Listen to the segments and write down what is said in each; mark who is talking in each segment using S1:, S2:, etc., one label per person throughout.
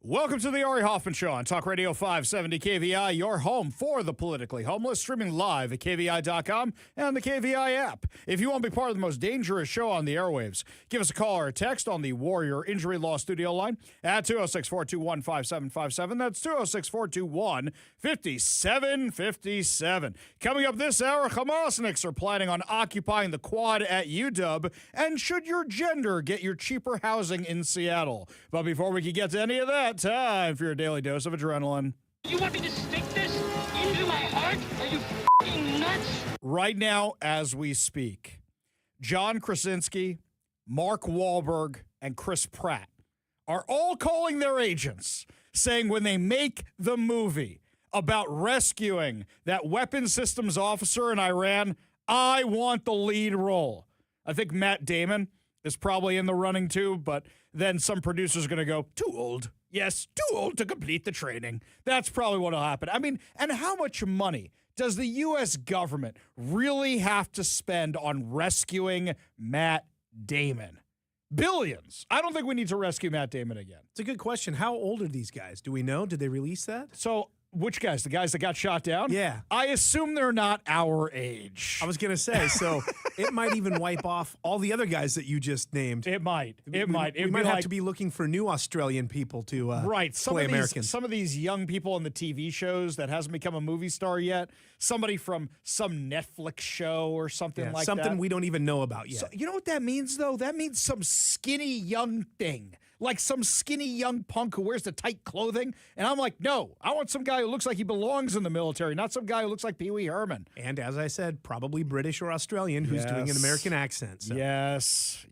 S1: Welcome to the Ari Hoffman Show on Talk Radio 570 KVI, your home for the politically homeless, streaming live at KVI.com and the KVI app. If you want to be part of the most dangerous show on the airwaves, give us a call or a text on the Warrior Injury Law Studio line at 206-421-5757. That's 206-421-5757. Coming up this hour, Hamasniks are planning on occupying the quad at UW, and should your gender get your cheaper housing in Seattle? But before we can get to any of that, time for your daily dose of adrenaline.
S2: You want me to stick this into my heart? Are you f***ing nuts?
S1: Right now, as we speak, John Krasinski, Mark Wahlberg, and Chris Pratt are all calling their agents, saying when they make the movie about rescuing that weapons systems officer in Iran, I want the lead role. I think Matt Damon is probably in the running too, but then some producer's going to go, too old. Yes, too old to complete the training. That's probably what will happen. I mean, and how much money does the U.S. government really have to spend on rescuing Matt Damon? Billions. I don't think we need to rescue Matt Damon again.
S3: It's a good question. How old are these guys? Do we know? Did they release that?
S1: So, which guys? The guys that got shot down?
S3: Yeah.
S1: I assume they're not our age.
S3: I was going to say, so it might even wipe off all the other guys that you just named.
S1: It might. It might.
S3: We might have to be looking for new Australian people to play Americans.
S1: Some of these young people in the TV shows that hasn't become a movie star yet. Somebody from some Netflix show or something like that.
S3: Something we don't even know about yet.
S1: So, you know what that means, though? That means some skinny young thing. Like some skinny young punk who wears the tight clothing. And I'm like, no, I want some guy who looks like he belongs in the military, not some guy who looks like Pee Wee Herman.
S3: And as I said, probably British or Australian who's doing an American accent. So.
S1: Yes.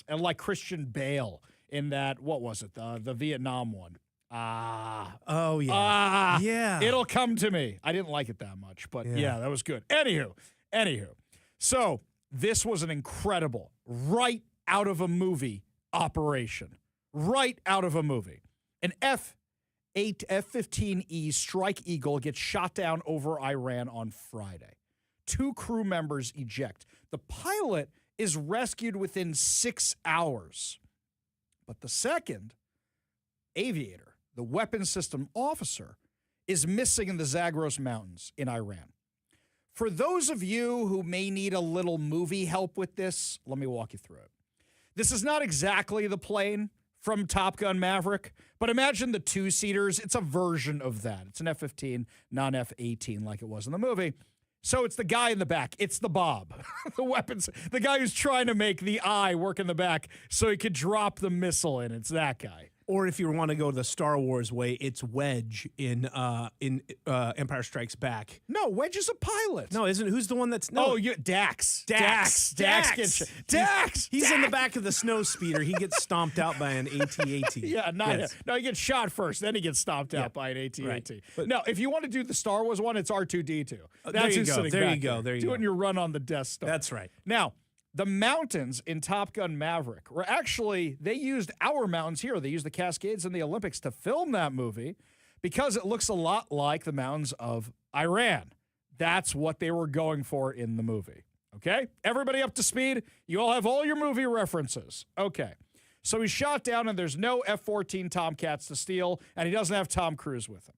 S1: And like Christian Bale in that, what was it, the Vietnam one?
S3: Oh, yeah. Yeah.
S1: It'll come to me. I didn't like it that much, but yeah, that was good. Anywho. So this was an incredible, right out of a movie operation. Right out of a movie. An F-15E Strike Eagle gets shot down over Iran on Friday. 2 crew members eject. The pilot is rescued within 6 hours. But the second aviator, the weapons system officer, is missing in the Zagros Mountains in Iran. For those of you who may need a little movie help with this, let me walk you through it. This is not exactly the plane from Top Gun Maverick, but imagine the 2-seaters. It's a version of that. It's an F-15, not F-18 like it was in the movie. So it's the guy in the back. It's the Bob, the weapons, the guy who's trying to make the eye work in the back so he could drop the missile in. It's that guy.
S3: Or if you want to go the Star Wars way, it's Wedge in Empire Strikes Back.
S1: No, Wedge is a pilot.
S3: No, isn't who's the one that's no?
S1: Oh, Dax.
S3: Dax. He's in the back of the snow speeder. He gets stomped out by an AT-AT.
S1: Yeah, no, he gets shot first, then he gets stomped out by an AT-AT.
S3: Right.
S1: No, if you want to do the Star Wars one, it's R2-D2.
S3: There you go. There you go.
S1: Doing your run on the Death Star.
S3: That's right.
S1: Now, the mountains in Top Gun Maverick were actually, they used our mountains here. They used the Cascades in the Olympics to film that movie because it looks a lot like the mountains of Iran. That's what they were going for in the movie. Okay? Everybody up to speed? You all have all your movie references. Okay. So he's shot down and there's no F-14 Tomcats to steal, and he doesn't have Tom Cruise with him.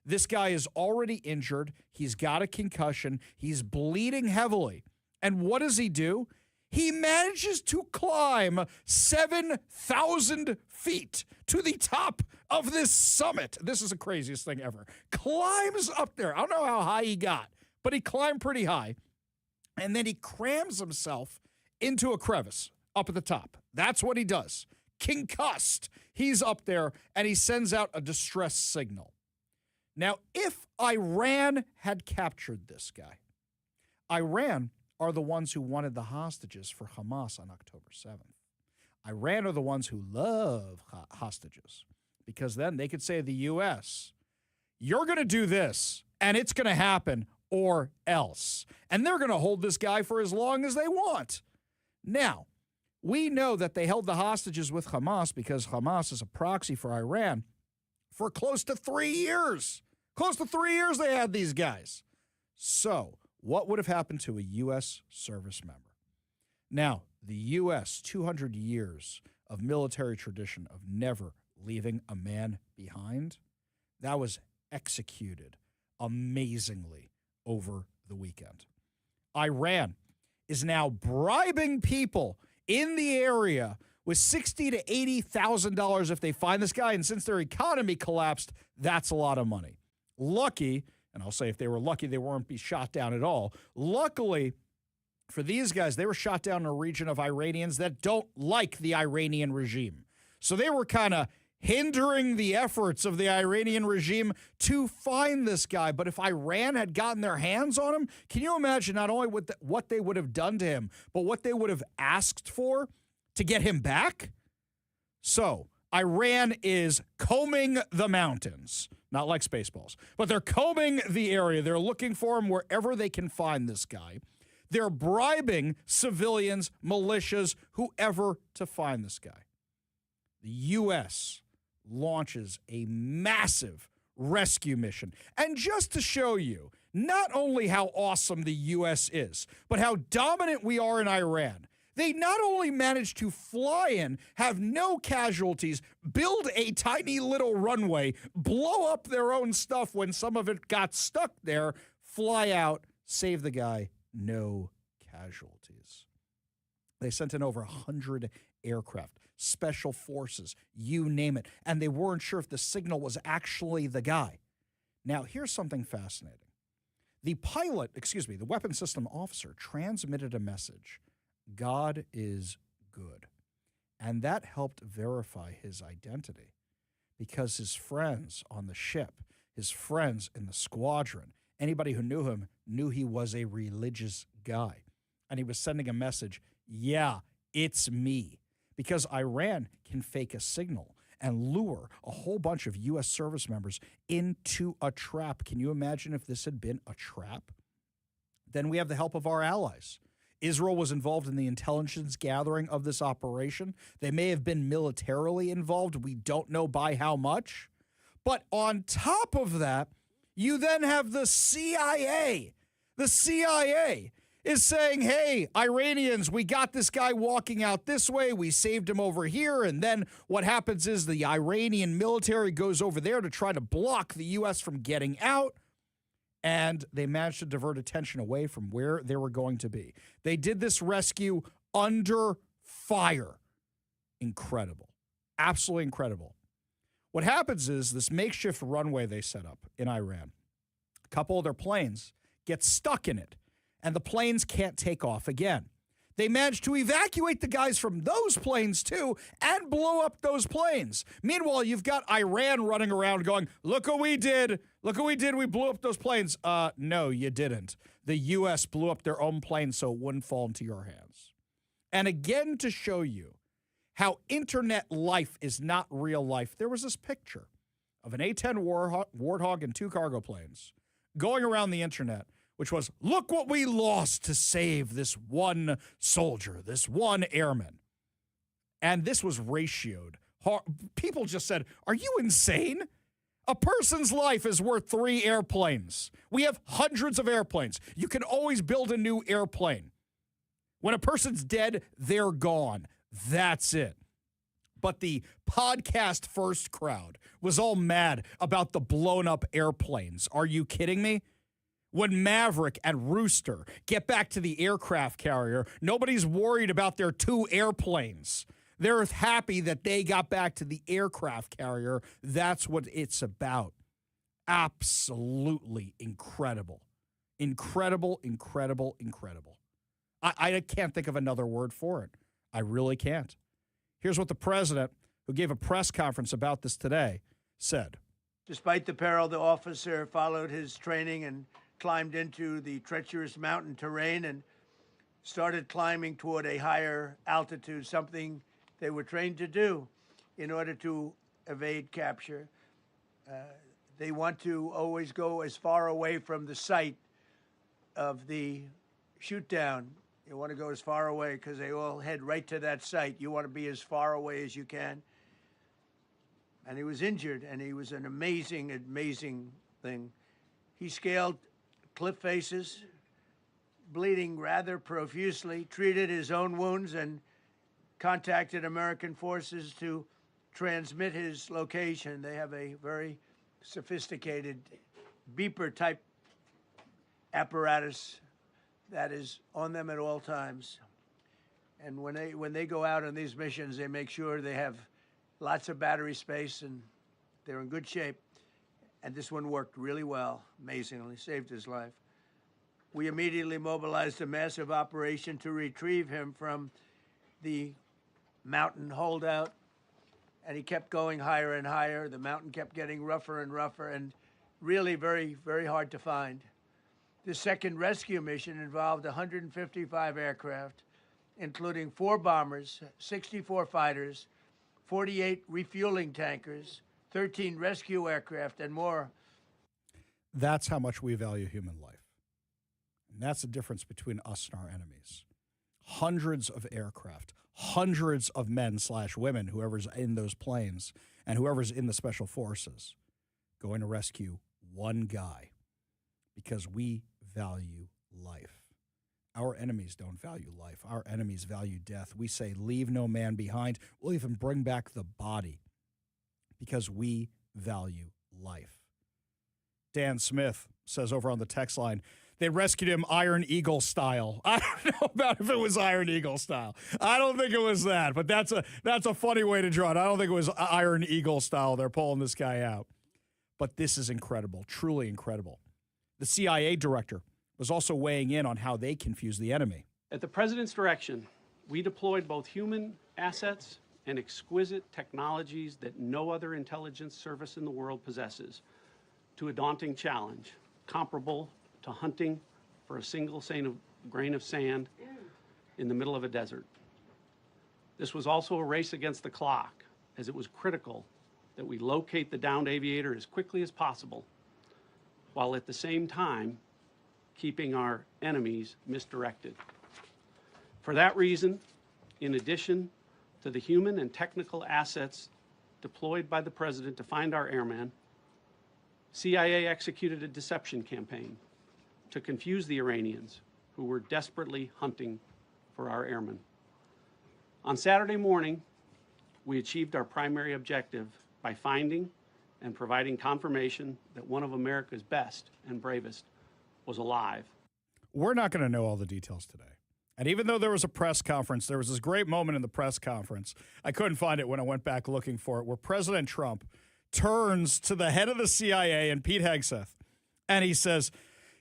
S1: This guy is already injured. He's got a concussion. He's bleeding heavily. And what does he do? He manages to climb 7,000 feet to the top of this summit. This is the craziest thing ever. Climbs up there. I don't know how high he got, but he climbed pretty high. And then he crams himself into a crevice up at the top. That's what he does. Concussed. He's up there, and he sends out a distress signal. Now, if Iran had captured this guy, Iran are the ones who wanted the hostages for Hamas on October 7th. Iran are the ones who love hostages because then they could say to the U.S., you're going to do this, and it's going to happen, or else. And they're going to hold this guy for as long as they want. Now, we know that they held the hostages with Hamas because Hamas is a proxy for Iran for close to 3 years. Close to 3 years they had these guys. So, what would have happened to a U.S. service member? Now, the U.S., 200 years of military tradition of never leaving a man behind. That was executed amazingly over the weekend. Iran is now bribing people in the area with $60,000 to $80,000 if they find this guy. And since their economy collapsed, that's a lot of money. Lucky, and I'll say if they were lucky, they weren't be shot down at all. Luckily for these guys, they were shot down in a region of Iranians that don't like the Iranian regime. So they were kind of hindering the efforts of the Iranian regime to find this guy. But if Iran had gotten their hands on him, can you imagine not only what they would have done to him, but what they would have asked for to get him back? So Iran is combing the mountains, not like Spaceballs, but they're combing the area. They're looking for him wherever they can find this guy. They're bribing civilians, militias, whoever to find this guy. The U.S. launches a massive rescue mission. And just to show you not only how awesome the U.S. is, but how dominant we are in Iran, they not only managed to fly in, have no casualties, build a tiny little runway, blow up their own stuff when some of it got stuck there, fly out, save the guy, no casualties. They sent in over 100 aircraft, special forces, you name it, and they weren't sure if the signal was actually the guy. Now, here's something fascinating. The weapon system officer transmitted a message, God is good. And that helped verify his identity because his friends on the ship, his friends in the squadron, anybody who knew him knew he was a religious guy. And he was sending a message, yeah, it's me. Because Iran can fake a signal and lure a whole bunch of U.S. service members into a trap. Can you imagine if this had been a trap? Then we have the help of our allies. Israel was involved in the intelligence gathering of this operation. They may have been militarily involved. We don't know by how much. But on top of that, you then have the CIA. The CIA is saying, hey, Iranians, we got this guy walking out this way. We saved him over here. And then what happens is the Iranian military goes over there to try to block the U.S. from getting out. And they managed to divert attention away from where they were going to be. They did this rescue under fire. Incredible. Absolutely incredible. What happens is this makeshift runway they set up in Iran, a couple of their planes get stuck in it, and the planes can't take off again. They managed to evacuate the guys from those planes, too, and blow up those planes. Meanwhile, you've got Iran running around going, look what we did. Look what we did. We blew up those planes. No, you didn't. The U.S. blew up their own planes so it wouldn't fall into your hands. And again, to show you how internet life is not real life, there was this picture of an A-10 Warthog and 2 cargo planes going around the internet, which was, look what we lost to save this one soldier, this one airman. And this was ratioed. People just said, are you insane? A person's life is worth 3 airplanes. We have hundreds of airplanes. You can always build a new airplane. When a person's dead, they're gone. That's it. But the podcast first crowd was all mad about the blown up airplanes. Are you kidding me? When Maverick and Rooster get back to the aircraft carrier, nobody's worried about their 2 airplanes. They're happy that they got back to the aircraft carrier. That's what it's about. Absolutely incredible. Incredible, incredible, incredible. I can't think of another word for it. I really can't. Here's what the president, who gave a press conference about this today, said.
S4: Despite the peril, the officer followed his training and climbed into the treacherous mountain terrain and started climbing toward a higher altitude, something they were trained to do in order to evade capture. They want to always go as far away from the site of the shoot down. You want to go as far away because they all head right to that site. You want to be as far away as you can. And he was injured, and he was an amazing, amazing thing. He scaled cliff faces, bleeding rather profusely, treated his own wounds, and contacted American forces to transmit his location. They have a very sophisticated beeper type apparatus that is on them at all times. And when they go out on these missions, they make sure they have lots of battery space and they're in good shape. And this one worked really well, amazingly, saved his life. We immediately mobilized a massive operation to retrieve him from the mountain holdout. And he kept going higher and higher. The mountain kept getting rougher and rougher and really very, very hard to find. The second rescue mission involved 155 aircraft, including 4 bombers, 64 fighters, 48 refueling tankers, 13 rescue aircraft, and more.
S1: That's how much we value human life. And that's the difference between us and our enemies. Hundreds of aircraft, hundreds of men/women, whoever's in those planes, and whoever's in the special forces, going to rescue one guy because we value life. Our enemies don't value life. Our enemies value death. We say, leave no man behind. We'll even bring back the body because we value life. Dan Smith says over on the text line, they rescued him Iron Eagle style. I don't know about if it was Iron Eagle style. I don't think it was that, but that's a funny way to draw it. I don't think it was Iron Eagle style. They're pulling this guy out. But this is incredible, truly incredible. The CIA director was also weighing in on how they confuse the enemy.
S5: At the president's direction, we deployed both human assets and exquisite technologies that no other intelligence service in the world possesses to a daunting challenge comparable to hunting for a single grain of sand in the middle of a desert. This was also a race against the clock, as it was critical that we locate the downed aviator as quickly as possible, while at the same time keeping our enemies misdirected. For that reason, in addition to the human and technical assets deployed by the president to find our airman, CIA executed a deception campaign to confuse the Iranians who were desperately hunting for our airmen. On Saturday morning, we achieved our primary objective by finding and providing confirmation that one of America's best and bravest was alive.
S1: We're not going to know all the details today. And even though there was a press conference, there was this great moment in the press conference. I couldn't find it when I went back looking for it, where President Trump turns to the head of the CIA and Pete Hegseth, and he says,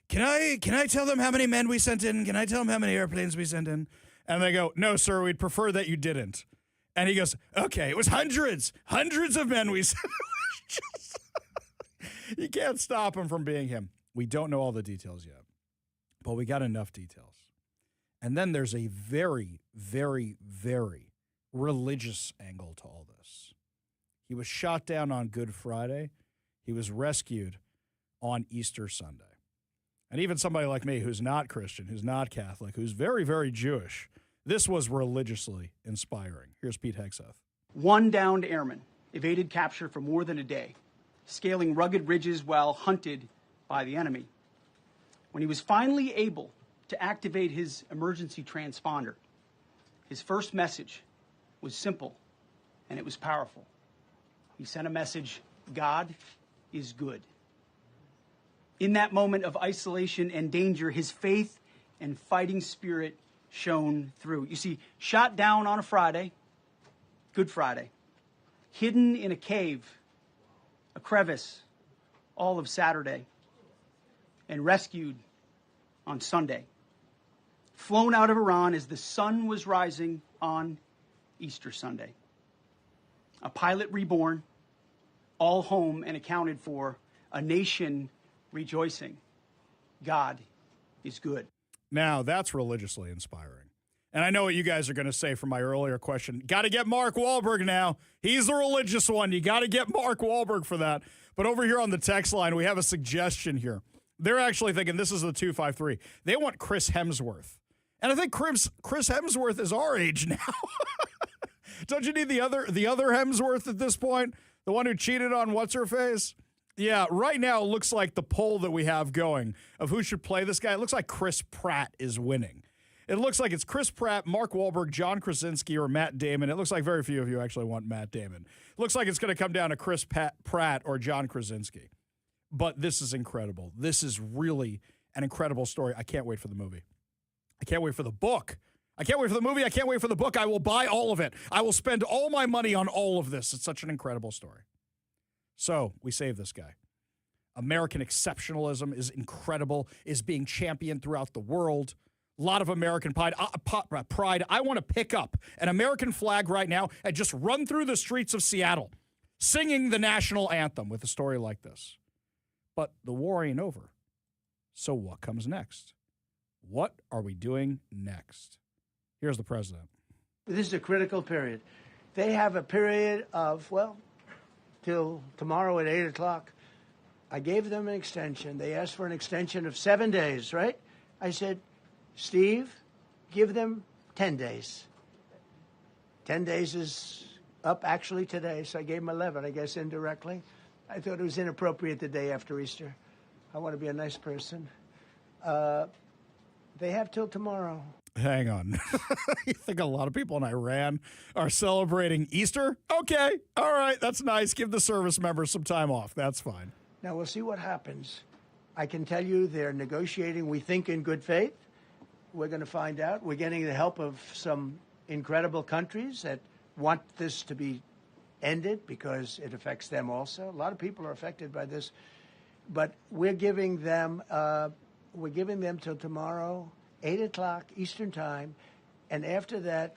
S1: Can I tell them how many men we sent in? Can I tell them how many airplanes we sent in? And they go, no, sir, we'd prefer that you didn't. And he goes, okay, it was hundreds of men we sent. You can't stop him from being him. We don't know all the details yet, but we got enough details. And then there's a very, very, very religious angle to all this. He was shot down on Good Friday. He was rescued on Easter Sunday. And even somebody like me who's not Christian, who's not Catholic, who's very, very Jewish, this was religiously inspiring. Here's Pete Hegseth.
S6: One downed airman evaded capture for more than a day, scaling rugged ridges while hunted by the enemy. When he was finally able to activate his emergency transponder, his first message was simple, and it was powerful. He sent a message, God is good. In that moment of isolation and danger, his faith and fighting spirit shone through. You see, shot down on a Friday, Good Friday, hidden in a cave, a crevice, all of Saturday, and rescued on Sunday. Flown out of Iran as the sun was rising on Easter Sunday. A pilot reborn, all home and accounted for, a nation rejoicing. God is good.
S1: Now, that's religiously inspiring. And I know what you guys are going to say from my earlier question. Got to get Mark Wahlberg now. He's the religious one. You got to get Mark Wahlberg for that. But over here on the text line, we have a suggestion here. They're actually thinking, this is the 253. They want Chris Hemsworth. And I think Chris Hemsworth is our age now. Don't you need the other Hemsworth at this point? The one who cheated on what's-her-face? Yeah, right now it looks like the poll that we have going of who should play this guy, it looks like Chris Pratt is winning. It looks like it's Chris Pratt, Mark Wahlberg, John Krasinski, or Matt Damon. It looks like very few of you actually want Matt Damon. Looks like it's going to come down to Chris Pratt or John Krasinski. But this is incredible. This is really an incredible story. I can't wait for the movie. I can't wait for the book. I can't wait for the movie. I can't wait for the book. I will buy all of it. I will spend all my money on all of this. It's such an incredible story. So we save this guy. American exceptionalism is incredible, is being championed throughout the world. A lot of American pride. I want to pick up an American flag right now and just run through the streets of Seattle singing the national anthem with a story like this. But the war ain't over. So what comes next? What are we doing next? Here's the president.
S4: This is a critical period. They have a period of, well, till tomorrow at 8 o'clock. I gave them an extension. They asked for an extension of 7 days, right? I said, Steve, give them 10 days. 10 days is up actually today, so I gave them 11, I guess, indirectly. I thought it was inappropriate the day after Easter. I want to be a nice person. They have till tomorrow.
S1: Hang on. You think a lot of people in Iran are celebrating Easter? Okay. All right. That's nice. Give the service members some time off. That's fine.
S4: Now, we'll see what happens. I can tell you they're negotiating, we think, in good faith. We're going to find out. We're getting the help of some incredible countries that want this to be ended because it affects them also. A lot of people are affected by this. But we're giving them till tomorrow, 8 o'clock Eastern Time. And after that,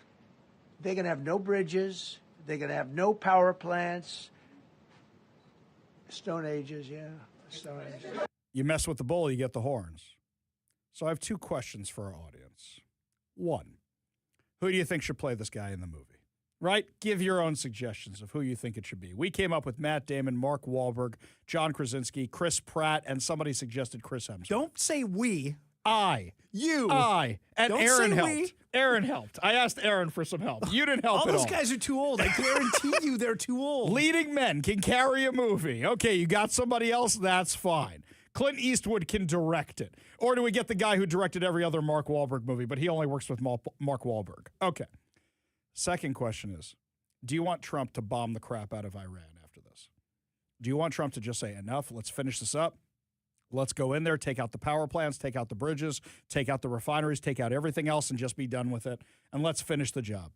S4: they're going to have no bridges. They're going to have no power plants. Stone Ages, yeah. Stone Ages.
S1: You mess with the bull, you get the horns. So I have two questions for our audience. One, who do you think should play this guy in the movie? Right? Give your own suggestions of who you think it should be. We came up with Matt Damon, Mark Wahlberg, John Krasinski, Chris Pratt, and somebody suggested Chris Hemsworth.
S3: Don't say we.
S1: You. And
S3: Don't
S1: Aaron
S3: say
S1: helped.
S3: we.
S1: Aaron helped. I asked Aaron for some help. You didn't help
S3: All
S1: at
S3: those
S1: all.
S3: guys are too old. I guarantee you they're too old.
S1: Leading men can carry a movie. Okay, you got somebody else, that's fine. Clint Eastwood can direct it. Or do we get the guy who directed every other Mark Wahlberg movie, but he only works with Mark Wahlberg? Okay. Second question is, do you want Trump to bomb the crap out of Iran after this? Do you want Trump to just say, enough, let's finish this up? Let's go in there, take out the power plants, take out the bridges, take out the refineries, take out everything else and just be done with it, and let's finish the job.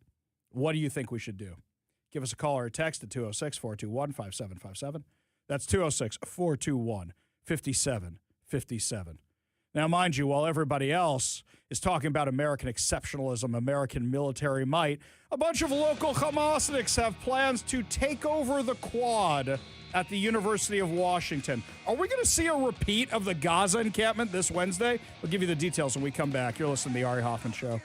S1: What do you think we should do? Give us a call or a text at 206-421-5757. That's 206-421-5757. Now, mind you, while everybody else is talking about American exceptionalism, American military might, a bunch of local Hamasniks have plans to take over the Quad at the University of Washington. Are we going to see a repeat of the Gaza encampment this Wednesday? We'll give you the details when we come back. You're listening to The Ari Hoffman Show.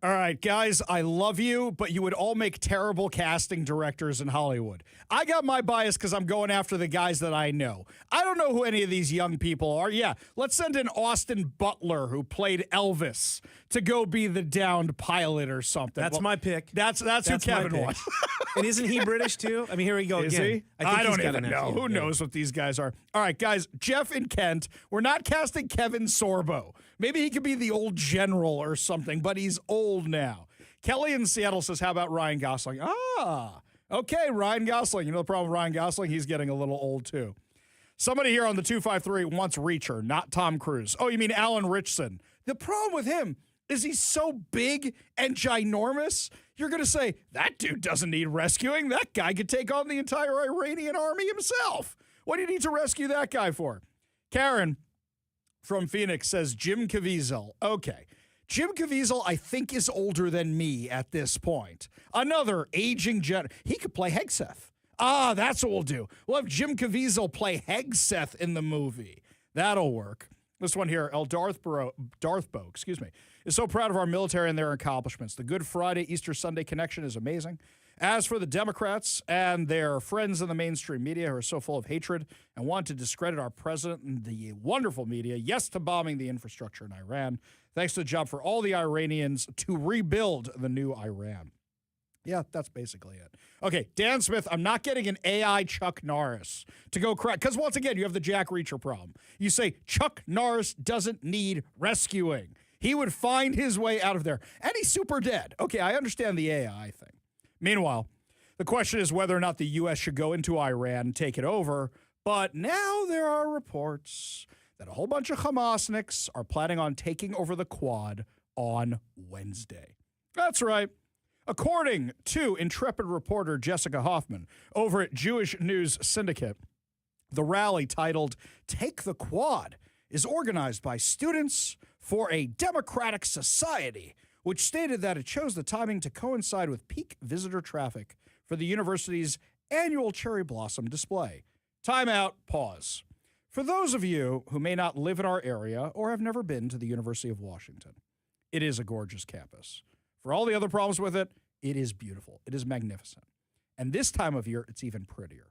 S1: All right, guys, I love you, but you would all make terrible casting directors in Hollywood. I got my bias because I'm going after the guys that I know. I don't know who any of these young people are. Yeah, let's send in Austin Butler, who played Elvis, to go be the downed pilot or something.
S3: That's my pick.
S1: That's who Kevin was.
S3: And isn't he British, too? I mean, here we go
S1: Is
S3: again.
S1: he?
S3: I
S1: don't even know. Who knows what these guys are? All right, guys, Jeff and Kent, we're not casting Kevin Sorbo. Maybe he could be the old general or something, but he's old now. Kelly in Seattle says, how about Ryan Gosling? Okay, Ryan Gosling. You know the problem with Ryan Gosling? He's getting a little old, too. Somebody here on the 253 wants Reacher, not Tom Cruise. Oh, you mean Alan Richson. The problem with him is he's so big and ginormous, you're going to say, that dude doesn't need rescuing. That guy could take on the entire Iranian army himself. What do you need to rescue that guy for? Karen from Phoenix says Jim Caviezel. Okay. Jim Caviezel, I think, is older than me at this point. Another aging he could play Hegseth. That's what we'll do. We'll have Jim Caviezel play Hegseth in the movie. That'll work. This one here, Darthbo, is so proud of our military and their accomplishments. The Good Friday, Easter Sunday connection is amazing. As for the Democrats and their friends in the mainstream media who are so full of hatred and want to discredit our president and the wonderful media, yes to bombing the infrastructure in Iran, thanks to the job for all the Iranians to rebuild the new Iran. Yeah, that's basically it. Okay, Dan Smith, I'm not getting an AI Chuck Norris to go crack. Because once again, you have the Jack Reacher problem. You say Chuck Norris doesn't need rescuing. He would find his way out of there. And he's super dead. Okay, I understand the AI thing. Meanwhile, the question is whether or not the U.S. should go into Iran and take it over. But now there are reports that a whole bunch of Hamasniks are planning on taking over the Quad on Wednesday. That's right. According to intrepid reporter Jessica Hoffman over at Jewish News Syndicate, the rally titled Take the Quad is organized by Students for a Democratic Society, which stated that it chose the timing to coincide with peak visitor traffic for the university's annual cherry blossom display. Time out, pause. For those of you who may not live in our area or have never been to the University of Washington, it is a gorgeous campus. For all the other problems with it, it is beautiful. It is magnificent. And this time of year, it's even prettier.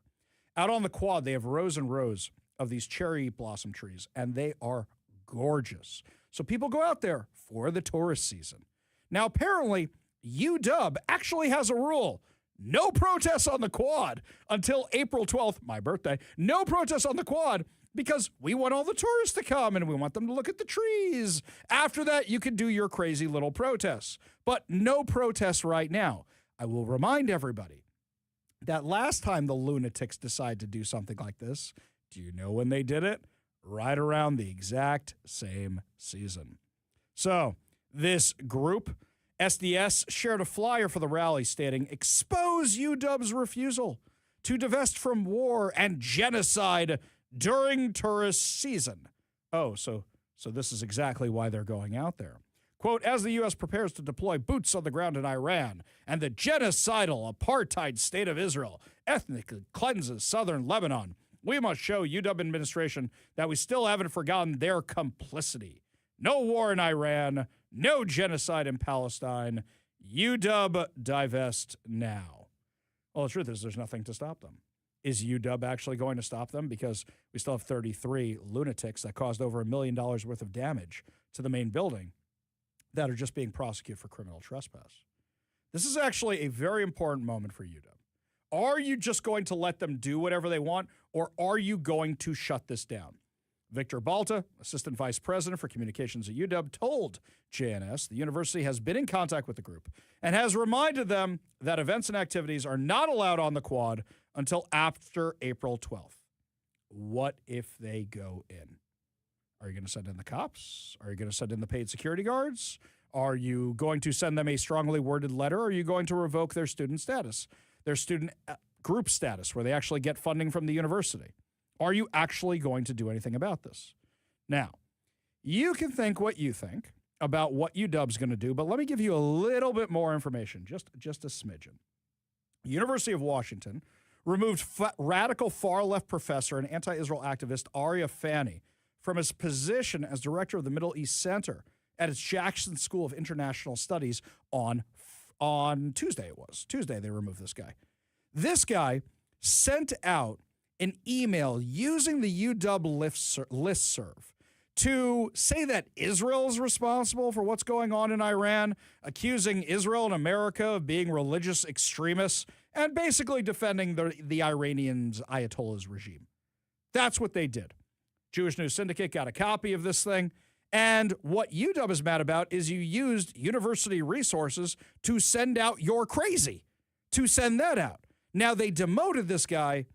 S1: Out on the Quad, they have rows and rows of these cherry blossom trees, and they are gorgeous. So people go out there for the tourist season. Now, apparently, UW actually has a rule. No protests on the Quad until April 12th, my birthday. No protests on the Quad because we want all the tourists to come and we want them to look at the trees. After that, you can do your crazy little protests. But no protests right now. I will remind everybody that last time the lunatics decided to do something like this, do you know when they did it? Right around the exact same season. So this group, SDS, shared a flyer for the rally stating, expose UW's refusal to divest from war and genocide during tourist season. Oh, so this is exactly why they're going out there. Quote, as the U.S. prepares to deploy boots on the ground in Iran and the genocidal apartheid state of Israel ethnically cleanses southern Lebanon, we must show UW administration that we still haven't forgotten their complicity. No war in Iran, no genocide in Palestine. UW divest now. Well, the truth is there's nothing to stop them. Is UW actually going to stop them? Because we still have 33 lunatics that caused over $1 million worth of damage to the main building that are just being prosecuted for criminal trespass. This is actually a very important moment for UW. Are you just going to let them do whatever they want, or are you going to shut this down? Victor Balta, Assistant Vice President for Communications at UW, told JNS the university has been in contact with the group and has reminded them that events and activities are not allowed on the Quad until after April 12th. What if they go in? Are you going to send in the cops? Are you going to send in the paid security guards? Are you going to send them a strongly worded letter? Or are you going to revoke their student status, their student group status, where they actually get funding from the university? Are you actually going to do anything about this? Now, you can think what you think about what UW's going to do, but let me give you a little bit more information, just a smidgen. University of Washington removed radical far-left professor and anti-Israel activist Ari Hoffman from his position as director of the Middle East Center at its Jackson School of International Studies on Tuesday. It was Tuesday they removed this guy. This guy sent out an email using the UW listserv to say that Israel is responsible for what's going on in Iran, accusing Israel and America of being religious extremists, and basically defending the Iranians' Ayatollah's regime. That's what they did. Jewish News Syndicate got a copy of this thing, and what UW is mad about is you used university resources to send out "you're crazy," to send that out. Now, they demoted this guy,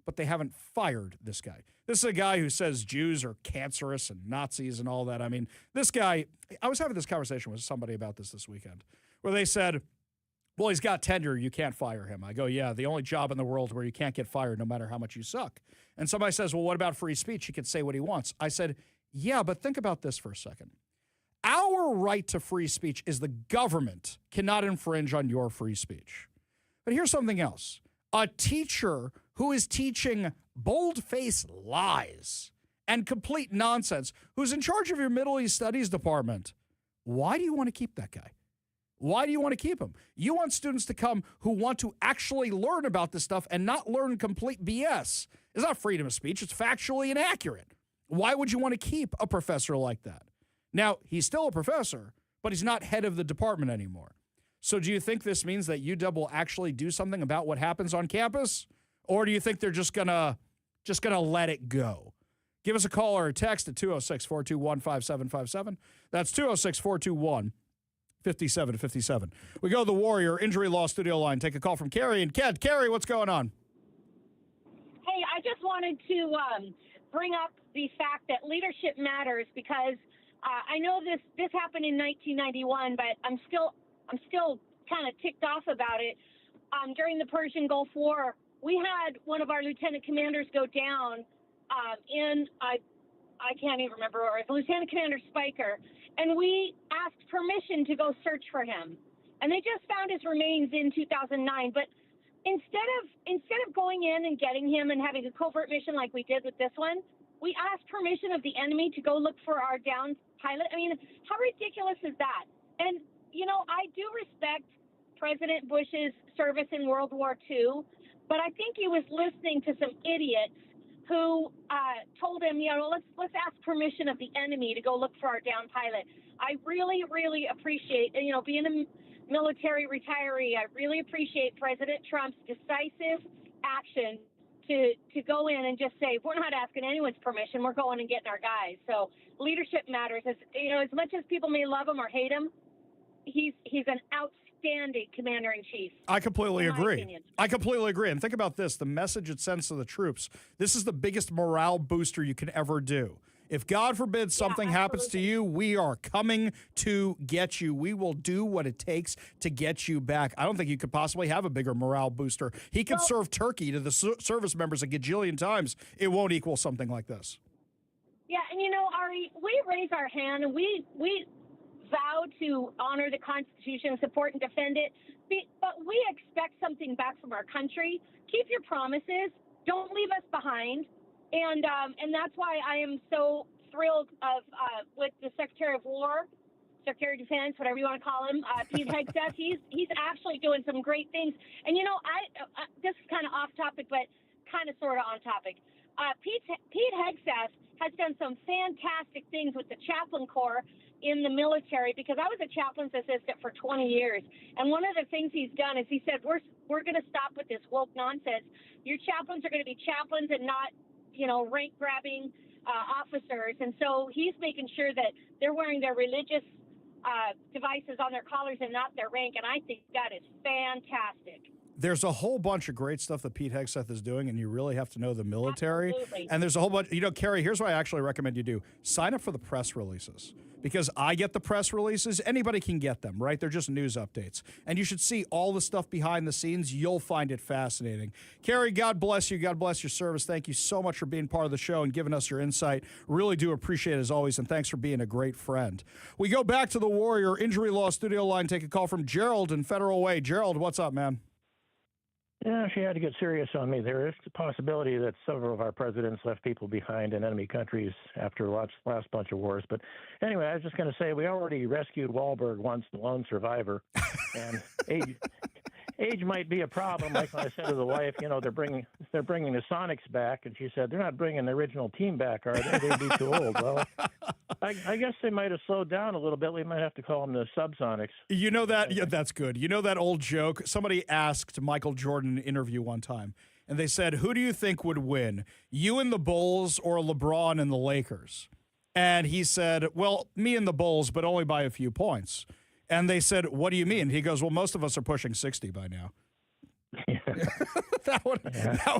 S1: but they haven't fired this guy. This is a guy who says Jews are cancerous and Nazis and all that. I mean, this guy, I was having this conversation with somebody about this weekend, where they said, well, he's got tenure, you can't fire him. I go, yeah, the only job in the world where you can't get fired no matter how much you suck. And somebody says, well, what about free speech? He can say what he wants. I said, yeah, but think about this for a second. Our right to free speech is the government cannot infringe on your free speech. But here's something else. A teacher who is teaching bold-faced lies and complete nonsense, who's in charge of your Middle East Studies department, why do you want to keep that guy? Why do you want to keep him? You want students to come who want to actually learn about this stuff and not learn complete BS. It's not freedom of speech. It's factually inaccurate. Why would you want to keep a professor like that? Now, he's still a professor, but he's not head of the department anymore. So do you think this means that UW will actually do something about what happens on campus? Or do you think they're just gonna let it go? Give us a call or a text at 206-421-5757. That's 206-421-5757. We go to the Warrior Injury Law Studio line. Take a call from Carrie and Kent. Carrie, what's going on?
S7: Hey, I just wanted to bring up the fact that leadership matters because I know this happened in 1991, but I'm still kind of ticked off about it. During the Persian Gulf War, we had one of our lieutenant commanders go down I can't even remember, or it's Lieutenant Commander Spiker, and we asked permission to go search for him. And they just found his remains in 2009. But instead of going in and getting him and having a covert mission like we did with this one, we asked permission of the enemy to go look for our downed pilot. I mean, how ridiculous is that? And, you know, I do respect President Bush's service in World War II, but I think he was listening to some idiots who told him, you know, let's ask permission of the enemy to go look for our downed pilot. I really, really appreciate, you know, being a military retiree, I really appreciate President Trump's decisive action to go in and just say, we're not asking anyone's permission, we're going and getting our guys. So leadership matters. As, you know, as much as people may love him or hate him, he's an outstanding commander-in-chief.
S1: I completely agree. I completely agree. And think about this, the message it sends to the troops. This is the biggest morale booster you can ever do. If God forbid something happens to you, we are coming to get you. We will do what it takes to get you back. I don't think you could possibly have a bigger morale booster. He could serve turkey to the service members a gajillion times. It won't equal something like this.
S7: Yeah, and you know, Ari, we raise our hand and we vow to honor the Constitution, support and defend it, but we expect something back from our country. Keep your promises. Don't leave us behind. And that's why I am so thrilled with the Secretary of War, Secretary of Defense, whatever you want to call him, Pete Hegseth. He's actually doing some great things. And, you know, this is kind of off topic, but kind of sort of on topic. Pete Hegseth has done some fantastic things with the chaplain corps in the military, because I was a chaplain's assistant for 20 years. And one of the things he's done is he said, we're going to stop with this woke nonsense. Your chaplains are going to be chaplains and not, you know, rank-grabbing officers. And so he's making sure that they're wearing their religious devices on their collars and not their rank, and I think that is fantastic.
S1: There's a whole bunch of great stuff that Pete Hegseth is doing, and you really have to know the military.
S7: Absolutely.
S1: And there's a whole bunch. You know, Carrie, here's what I actually recommend you do. Sign up for the press releases, because I get the press releases. Anybody can get them, right? They're just news updates. And you should see all the stuff behind the scenes. You'll find it fascinating. Carrie, God bless you. God bless your service. Thank you so much for being part of the show and giving us your insight. Really do appreciate it as always, and thanks for being a great friend. We go back to the Warrior Injury Law Studio line. Take a call from Gerald in Federal Way. Gerald, what's up, man?
S8: Yeah, she had to get serious on me. There is the possibility that several of our presidents left people behind in enemy countries after the last bunch of wars. But anyway, I was just going to say we already rescued Wahlberg once, the lone survivor, and age might be a problem. Like I said to the wife, they're bringing the Sonics back, and she said they're not bringing the original team back, are they? They'd be too old. Well, I guess they might have slowed down a little bit. We might have to call them the Subsonics.
S1: You know that? Yeah, that's good. You know that old joke? Somebody asked Michael Jordan in an interview one time, and they said, who do you think would win, you and the Bulls or LeBron and the Lakers? And he said, well, me and the Bulls, but only by a few points. And they said, what do you mean? He goes, well, most of us are pushing 60 by now. That one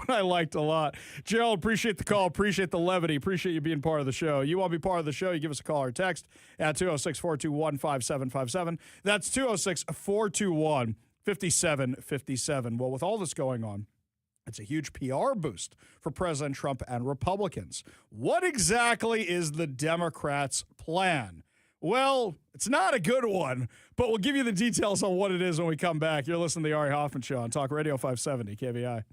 S1: I liked a lot. Gerald, appreciate the call. Appreciate the levity. Appreciate you being part of the show. You want to be part of the show, you give us a call or text at 206-421-5757. That's 206-421-5757. Well, with all this going on, it's a huge PR boost for President Trump and Republicans. What exactly is the Democrats' plan? Well, it's not a good one, but we'll give you the details on what it is when we come back. You're listening to the Ari Hoffman Show on Talk Radio 570 KVI.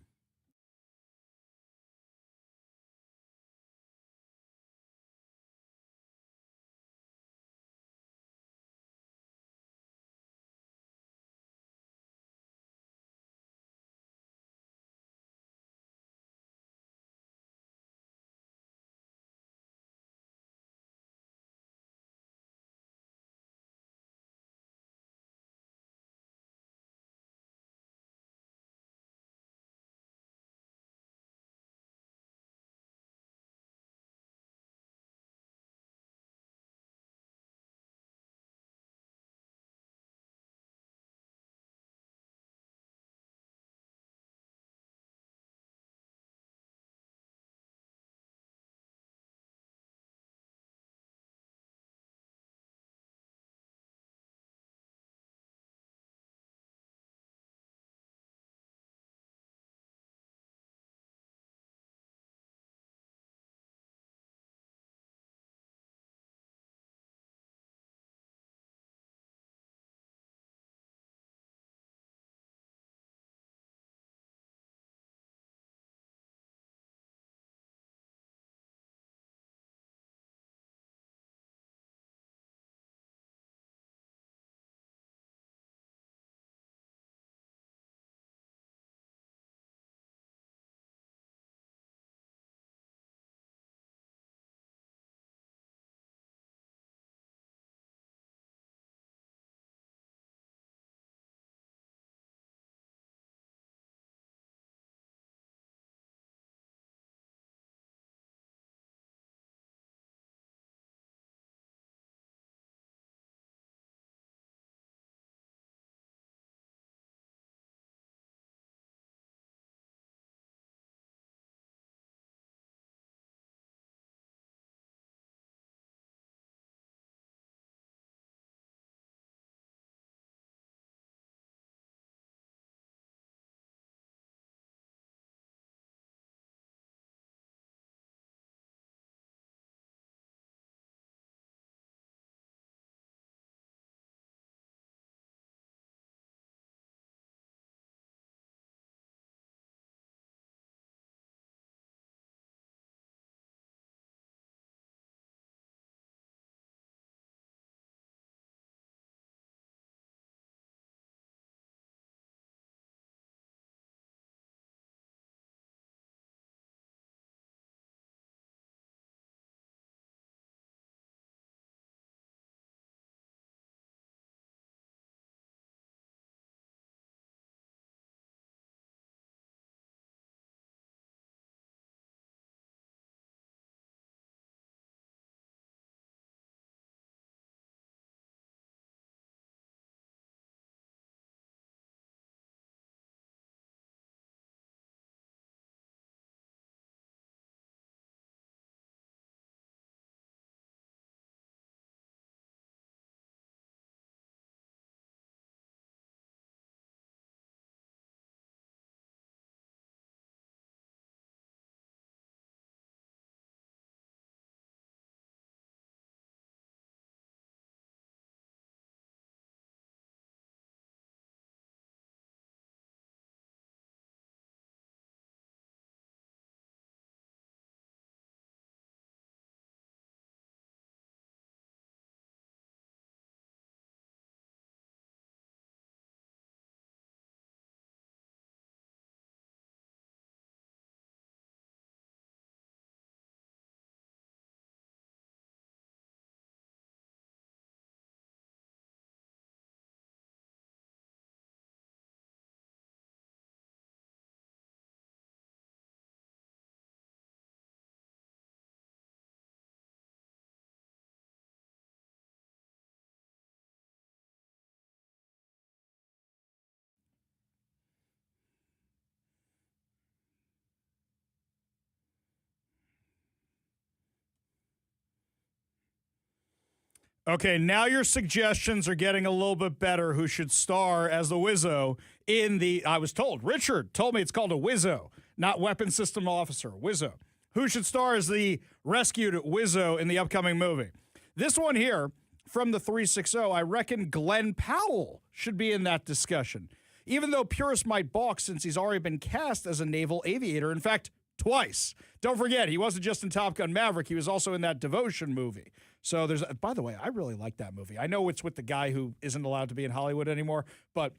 S1: Okay, now your suggestions are getting a little bit better. Who should star as the Wizzo in the, I was told, Richard told me it's called a Wizzo, not Weapons System Officer, Wizzo. Who should star as the rescued Wizzo in the upcoming movie? This one here from the 360, I reckon Glenn Powell should be in that discussion, even though purists might balk since he's already been cast as a naval aviator. In fact, twice. Don't forget, he wasn't just in Top Gun Maverick, he was also in that Devotion movie. So there's, by the way, I really like that movie. I know it's with the guy who isn't allowed to be in Hollywood anymore, but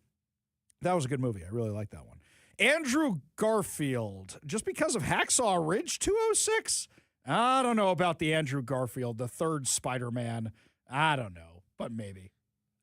S1: that was a good movie. I really like that one. Andrew Garfield, just because of Hacksaw Ridge 206? I don't know about the Andrew Garfield, the third Spider-Man. I don't know, but maybe.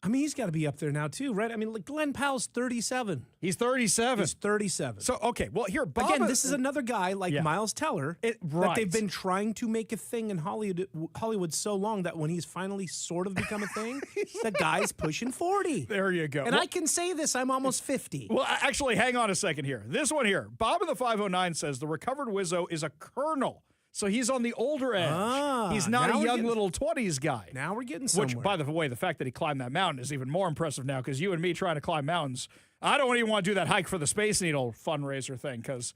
S3: I mean, he's got to be up there now, too, right? I mean, like Glenn Powell's 37.
S1: He's 37.
S3: He's 37.
S1: So, okay, well, here, Bob...
S3: Again, this is another guy like Miles Teller
S1: right.
S3: that they've been trying to make a thing in Hollywood so long that when he's finally sort of become a thing, the guy's pushing 40.
S1: There you go.
S3: And I can say this, I'm almost 50.
S1: Well, actually, hang on a second here. This one here, Bob in the 509 says the recovered Wizzo is a colonel. So he's on the older edge. He's not a young little 20s guy.
S3: Now we're getting somewhere.
S1: Which, by the way, the fact that he climbed that mountain is even more impressive now because you and me trying to climb mountains, I don't even want to do that hike for the Space Needle fundraiser thing because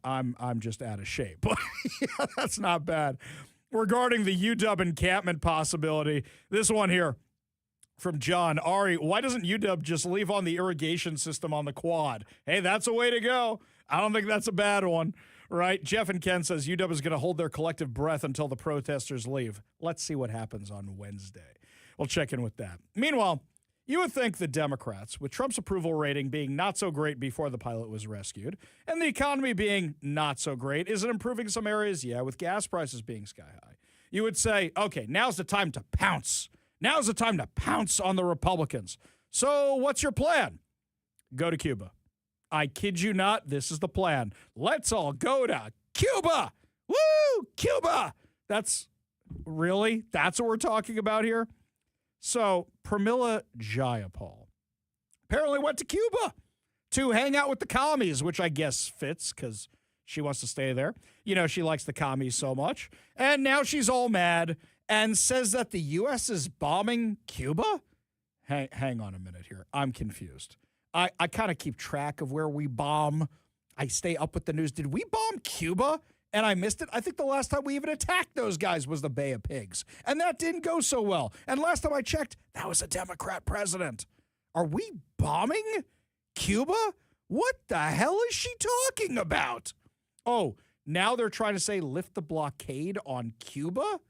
S1: I'm just out of shape. But yeah, that's not bad. Regarding the UW encampment possibility, this one here from John. Ari, why doesn't UW just leave on the irrigation system on the quad? Hey, that's a way to go. I don't think that's a bad one. Right? Jeff and Ken says UW is going to hold their collective breath until the protesters leave. Let's see what happens on Wednesday. We'll check in with that. Meanwhile, you would think the Democrats, with Trump's approval rating being not so great before the pilot was rescued, and the economy being not so great, is it improving some areas? Yeah, with gas prices being sky high. You would say, okay, now's the time to pounce. Now's the time to pounce on the Republicans. So what's your plan? Go to Cuba. I kid you not, this is the plan. Let's all go to Cuba. Woo, Cuba. That's what we're talking about here? So Pramila Jayapal apparently went to Cuba to hang out with the commies, which I guess fits because she wants to stay there. You know, she likes the commies so much. And now she's all mad and says that the U.S. is bombing Cuba? Hang on a minute here. I'm confused. I kind of keep track of where we bomb. I stay up with the news. Did we bomb Cuba and I missed it? I think the last time we even attacked those guys was the Bay of Pigs. And that didn't go so well. And last time I checked, that was a Democrat president. Are we bombing Cuba? What the hell is she talking about? Oh, now they're trying to say lift the blockade on Cuba?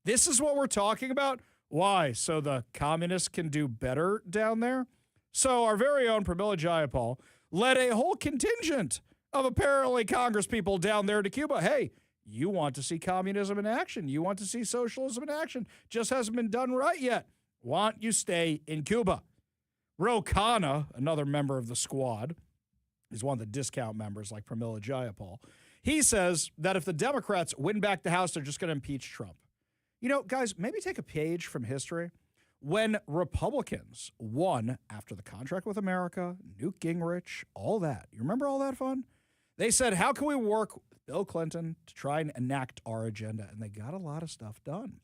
S1: This is what we're talking about? Why? So the communists can do better down there? So our very own Pramila Jayapal led a whole contingent of apparently Congress people down there to Cuba. Hey, you want to see communism in action. You want to see socialism in action. Just hasn't been done right yet. Want you stay in Cuba. Ro Khanna, another member of the squad, he's one of the discount members like Pramila Jayapal. He says that if the Democrats win back the House, they're just going to impeach Trump. You know, guys, maybe take a page from history. When Republicans won after the contract with America, Newt Gingrich, all that. You remember all that fun? They said, how can we work with Bill Clinton to try and enact our agenda? And they got a lot of stuff done.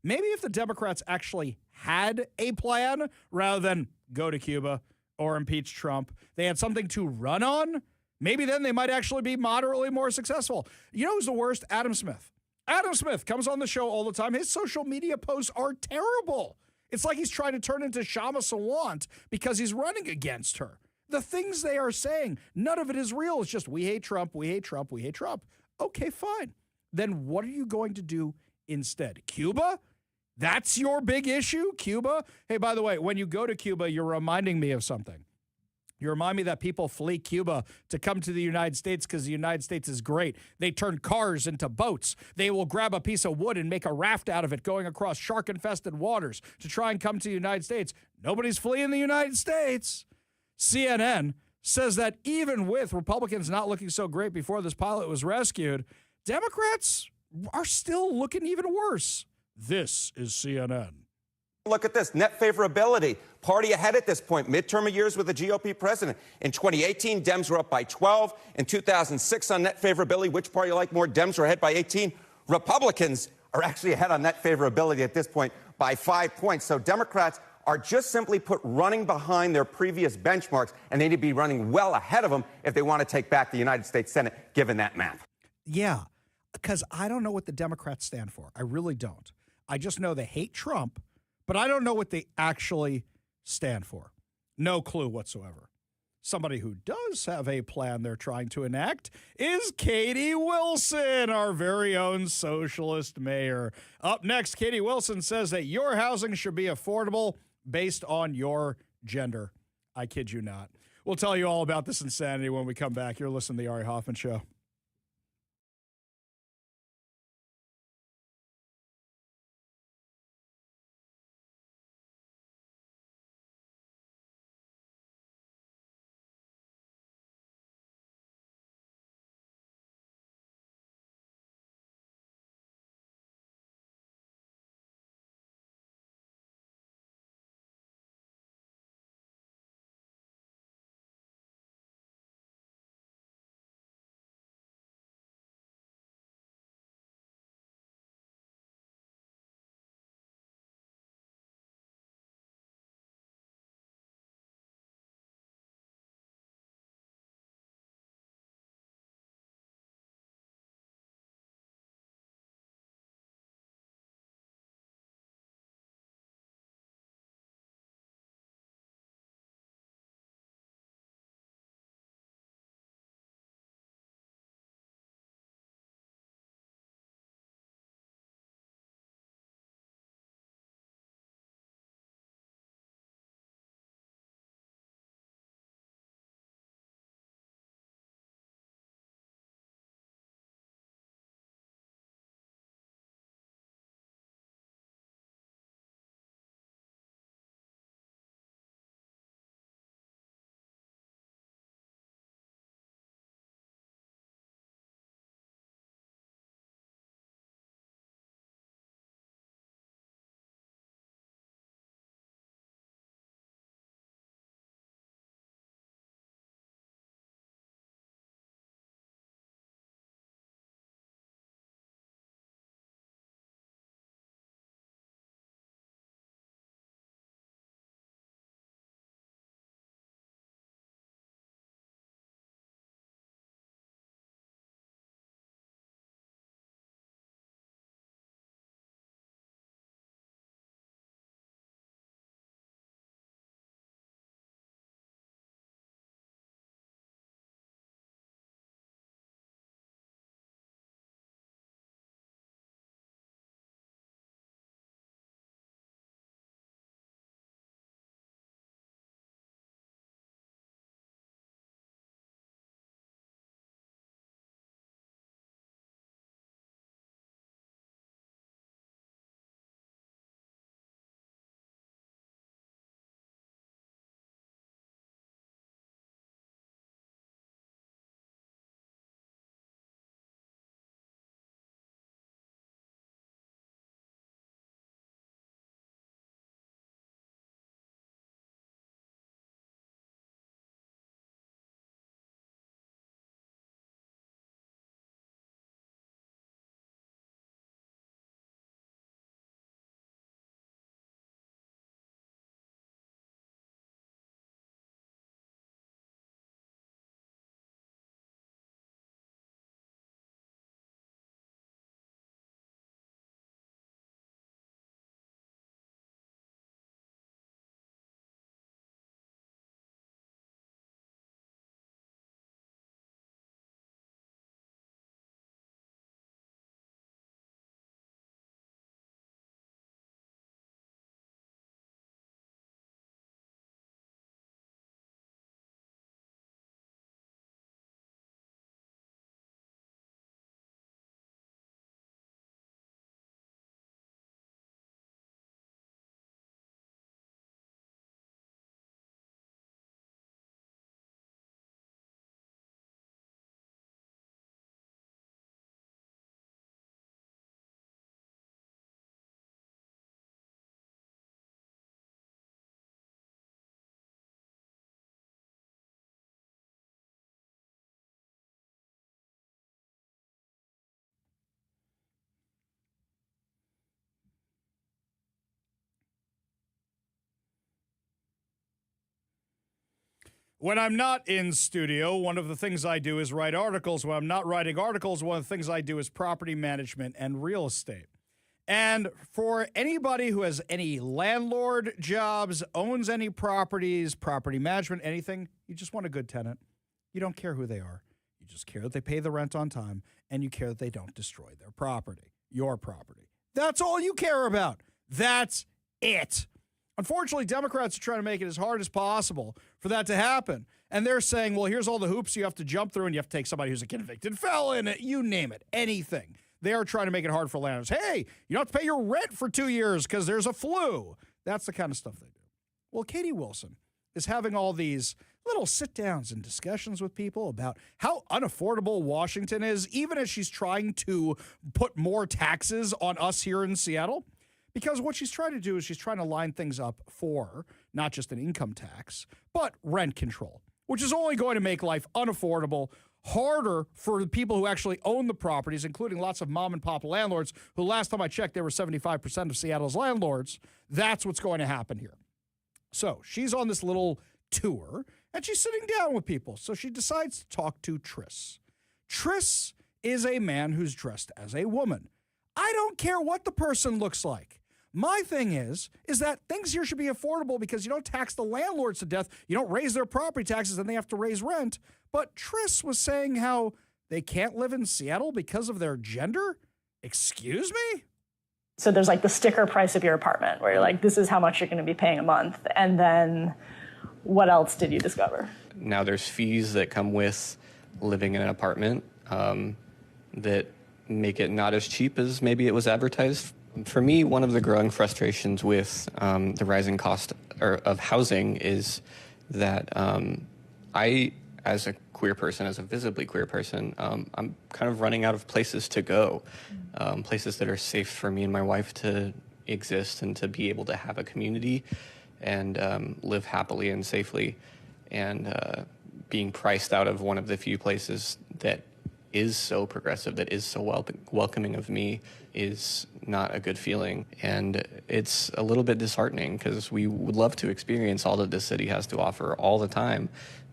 S1: Maybe if the Democrats actually had a plan rather than go to Cuba or impeach Trump, they had something to run on, maybe then they might actually be moderately more successful. You know who's the worst? Adam Smith. Adam Smith comes on the show all the time. His social media posts are terrible. It's like he's trying to turn into Shama Sawant because he's running against her. The things they are saying, none of it is real. It's just, we hate Trump, we hate Trump, we hate Trump. Okay, fine. Then what are you going to do instead? Cuba? That's your big issue? Cuba? Hey, by the way, when you go to Cuba, you're reminding me of something. You remind me that people flee Cuba to come to the United States because the United States is great. They turn cars into boats. They will grab a piece of wood and make a raft out of it going across shark-infested waters to try and come to the United States. Nobody's fleeing the United States. CNN says that even with Republicans not looking so great before this pilot was rescued, Democrats are still looking even worse. This is CNN.
S9: Look at this, net favorability. Party ahead at this point, midterm years with the GOP president. In 2018, Dems were up by 12. In 2006 on net favorability, which party you like more? Dems were ahead by 18. Republicans are actually ahead on net favorability at this point by 5 points. So Democrats are just simply put running behind their previous benchmarks, and they need to be running well ahead of them if they want to take back the United States Senate, given that map.
S1: Yeah, because I don't know what the Democrats stand for. I really don't. I just know they hate Trump, but I don't know what they actually stand for. No clue whatsoever. Somebody who does have a plan they're trying to enact is Katie Wilson, our very own socialist mayor. Up next, Katie Wilson says that your housing should be affordable based on your gender. I kid you not. We'll tell you all about this insanity when we come back. You're listening to the Ari Hoffman Show. When I'm not in studio, one of the things I do is write articles. When I'm not writing articles, one of the things I do is property management and real estate. And for anybody who has any landlord jobs, owns any properties, property management, anything, you just want a good tenant. You don't care who they are. You just care that they pay the rent on time, and you care that they don't destroy their property, your property. That's all you care about. That's it. Unfortunately, Democrats are trying to make it as hard as possible for that to happen. And they're saying, well, here's all the hoops you have to jump through, and you have to take somebody who's a convicted felon, you name it, anything. They are trying to make it hard for landlords. Hey, you don't have to pay your rent for 2 years because there's a flu. That's the kind of stuff they do. Well, Katie Wilson is having all these little sit-downs and discussions with people about how unaffordable Washington is, even as she's trying to put more taxes on us here in Seattle. Because what she's trying to do is she's trying to line things up for not just an income tax, but rent control, which is only going to make life unaffordable, harder for the people who actually own the properties, including lots of mom and pop landlords who, last time I checked, they were 75% of Seattle's landlords. That's what's going to happen here. So she's on this little tour, and she's sitting down with people. So she decides to talk to Tris. Tris is a man who's dressed as a woman. I don't care what the person looks like. My thing is that things here should be affordable because you don't tax the landlords to death. You don't raise their property taxes and they have to raise rent. But Tris was saying how they can't live in Seattle because of their gender? Excuse me?
S10: So there's like the sticker price of your apartment where you're like, this is how much you're going to be paying a month. And then what else did you discover?
S11: Now there's fees that come with living in an apartment that make it not as cheap as maybe it was advertised. For me, one of the growing frustrations with the rising cost of housing is that I, as a queer person, as a visibly queer person, I'm kind of running out of places to go, places that are safe for me and my wife to exist and to be able to have a community and live happily and safely. And being priced out of one of the few places that is so progressive, that is so welcoming of me, is not a good feeling. And it's a little bit disheartening because we would love to experience all that this city has to offer all the time,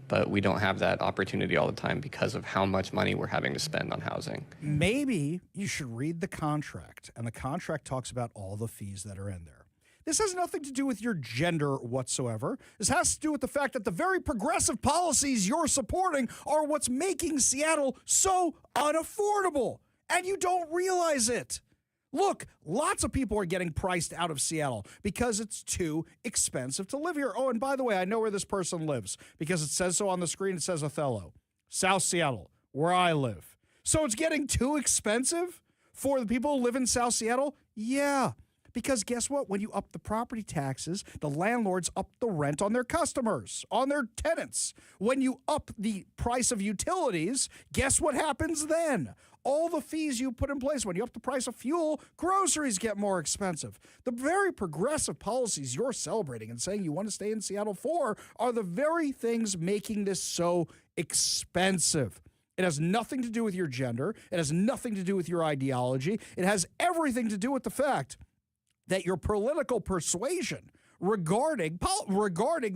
S11: but we don't have that opportunity all the time because of how much money we're having to spend on housing.
S1: Maybe you should read the contract, and the contract talks about all the fees that are in there. This has nothing to do with your gender whatsoever. This has to do with the fact that the very progressive policies you're supporting are what's making Seattle so unaffordable, and you don't realize it. Look, lots of people are getting priced out of Seattle because it's too expensive to live here. Oh, and by the way, I know where this person lives because it says so on the screen. It says Othello, South Seattle, where I live. So it's getting too expensive for the people who live in South Seattle? Yeah. Because guess what? When you up the property taxes, the landlords up the rent on their customers, on their tenants. When you up the price of utilities, guess what happens then? All the fees you put in place, when you up the price of fuel, groceries get more expensive. The very progressive policies you're celebrating and saying you want to stay in Seattle for are the very things making this so expensive. It has nothing to do with your gender. It has nothing to do with your ideology. It has everything to do with the fact that your political persuasion regarding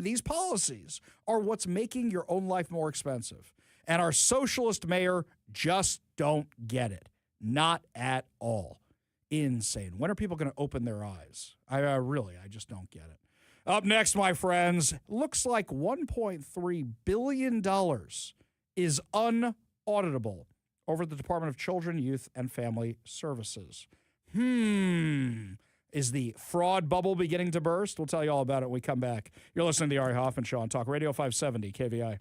S1: these policies are what's making your own life more expensive. And our socialist mayor just don't get it. Not at all. Insane. When are people going to open their eyes? I just don't get it. Up next, my friends, looks like $1.3 billion is unauditable over the Department of Children, Youth, and Family Services. Is the fraud bubble beginning to burst? We'll tell you all about it when we come back. You're listening to the Ari Hoffman Show on Talk Radio 570 KVI.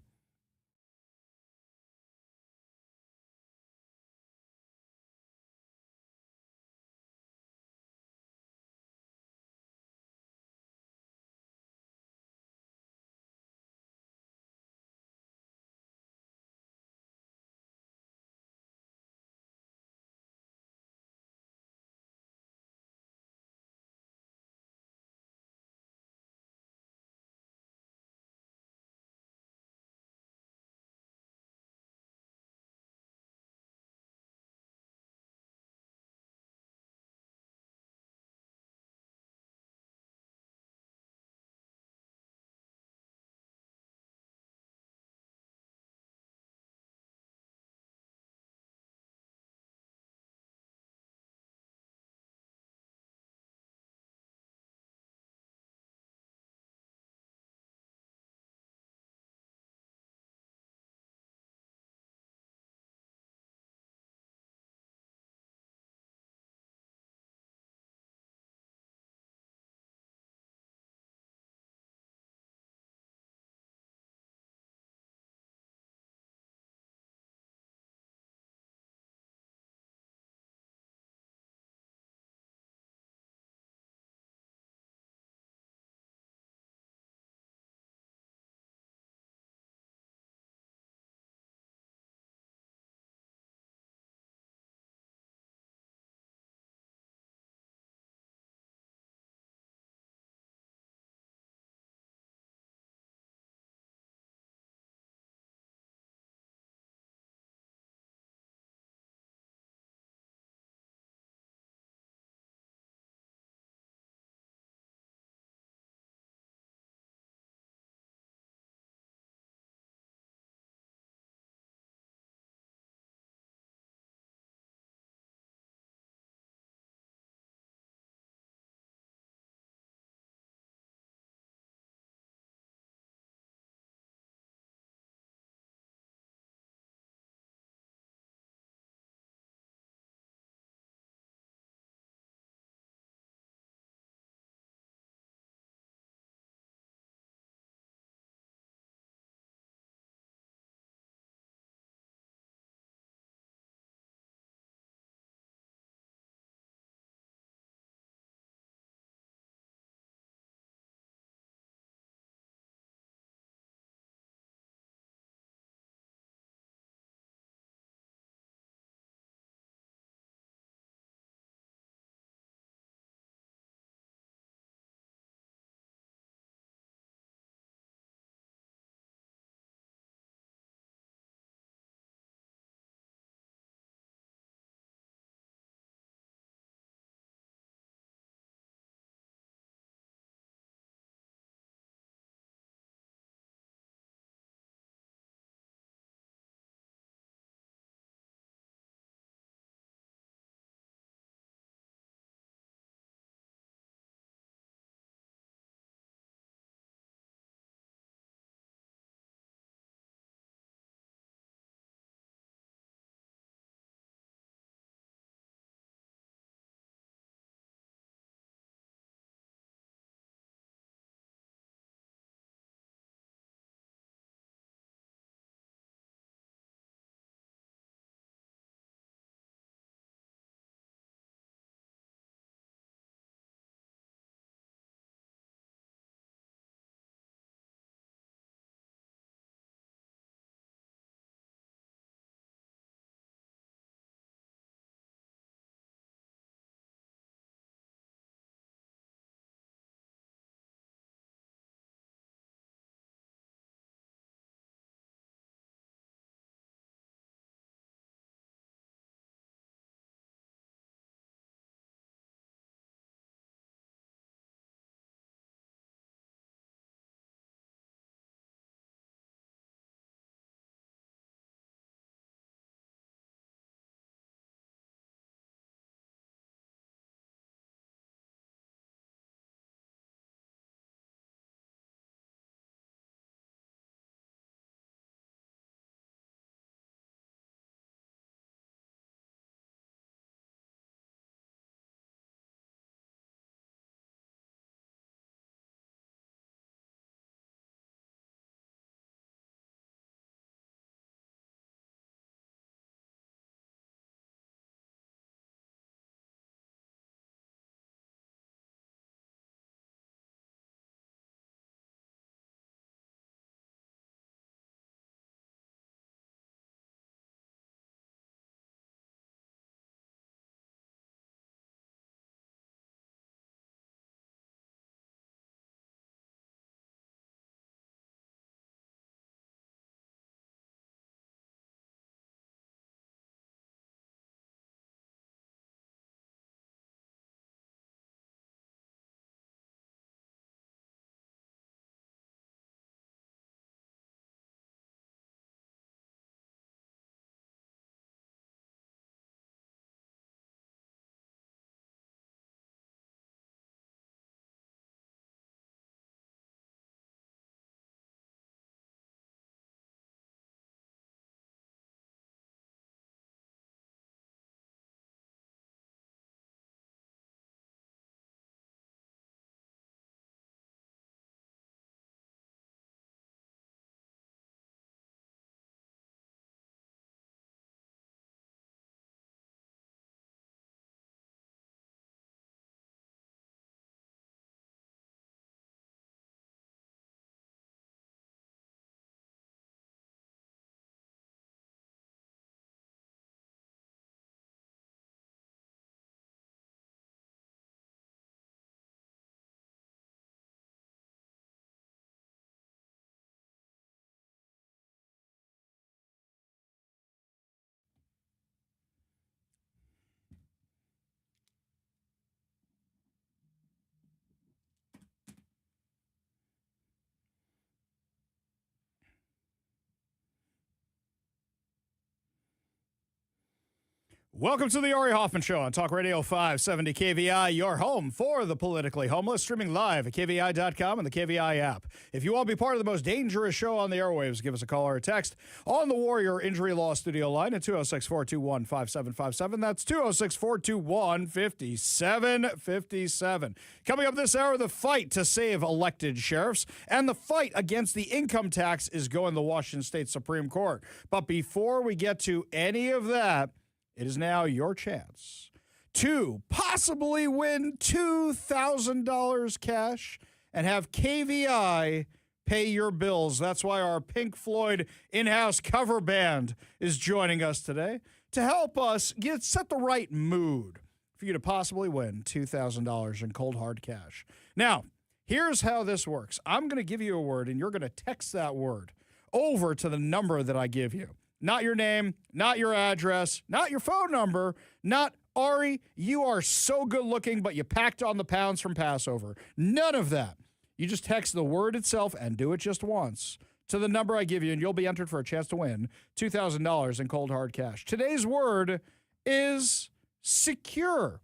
S1: Welcome to the Ari Hoffman Show on Talk Radio 570 KVI, your home for the politically homeless, streaming live at KVI.com and the KVI app. If you want to be part of the most dangerous show on the airwaves, give us a call or a text on the Warrior Injury Law Studio line at 206-421-5757. That's 206-421-5757. Coming up this hour, the fight to save elected sheriffs and the fight against the income tax is going to the Washington State Supreme Court. But before we get to any of that, it is now your chance to possibly win $2,000 cash and have KVI pay your bills. That's why our Pink Floyd in-house cover band is joining us today to help us set the right mood for you to possibly win $2,000 in cold hard cash. Now, here's how this works. I'm going to give you a word, and you're going to text that word over to the number that I give you. Not your name, not your address, not your phone number, not Ari, you are so good looking, but you packed on the pounds from Passover. None of that. You just text the word itself and do it just once to the number I give you, and you'll be entered for a chance to win $2,000 in cold hard cash. Today's word is secure,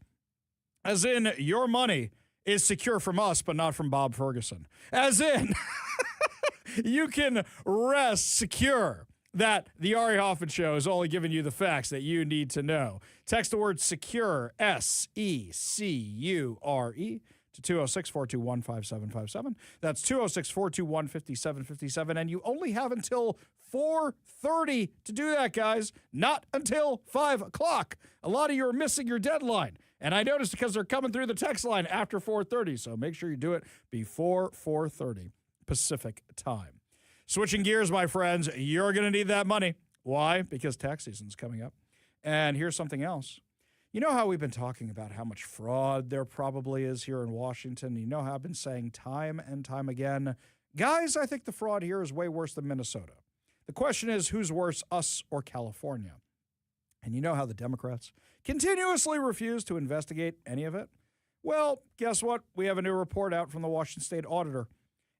S1: as in your money is secure from us, but not from Bob Ferguson. As in, you can rest secure that the Ari Hoffman Show is only giving you the facts that you need to know. Text the word SECURE, SECURE, to 206-421-5757. That's 206-421-5757. And you only have until 4:30 to do that, guys. Not until 5 o'clock. A lot of you are missing your deadline. And I noticed because they're coming through the text line after 4:30. So make sure you do it before 4:30 Pacific time. Switching gears, my friends, you're going to need that money. Why? Because tax season's coming up. And here's something else. You know how we've been talking about how much fraud there probably is here in Washington? You know how I've been saying time and time again, guys, I think the fraud here is way worse than Minnesota. The question is, who's worse, us or California? And you know how the Democrats continuously refuse to investigate any of it? Well, guess what? We have a new report out from the Washington State Auditor.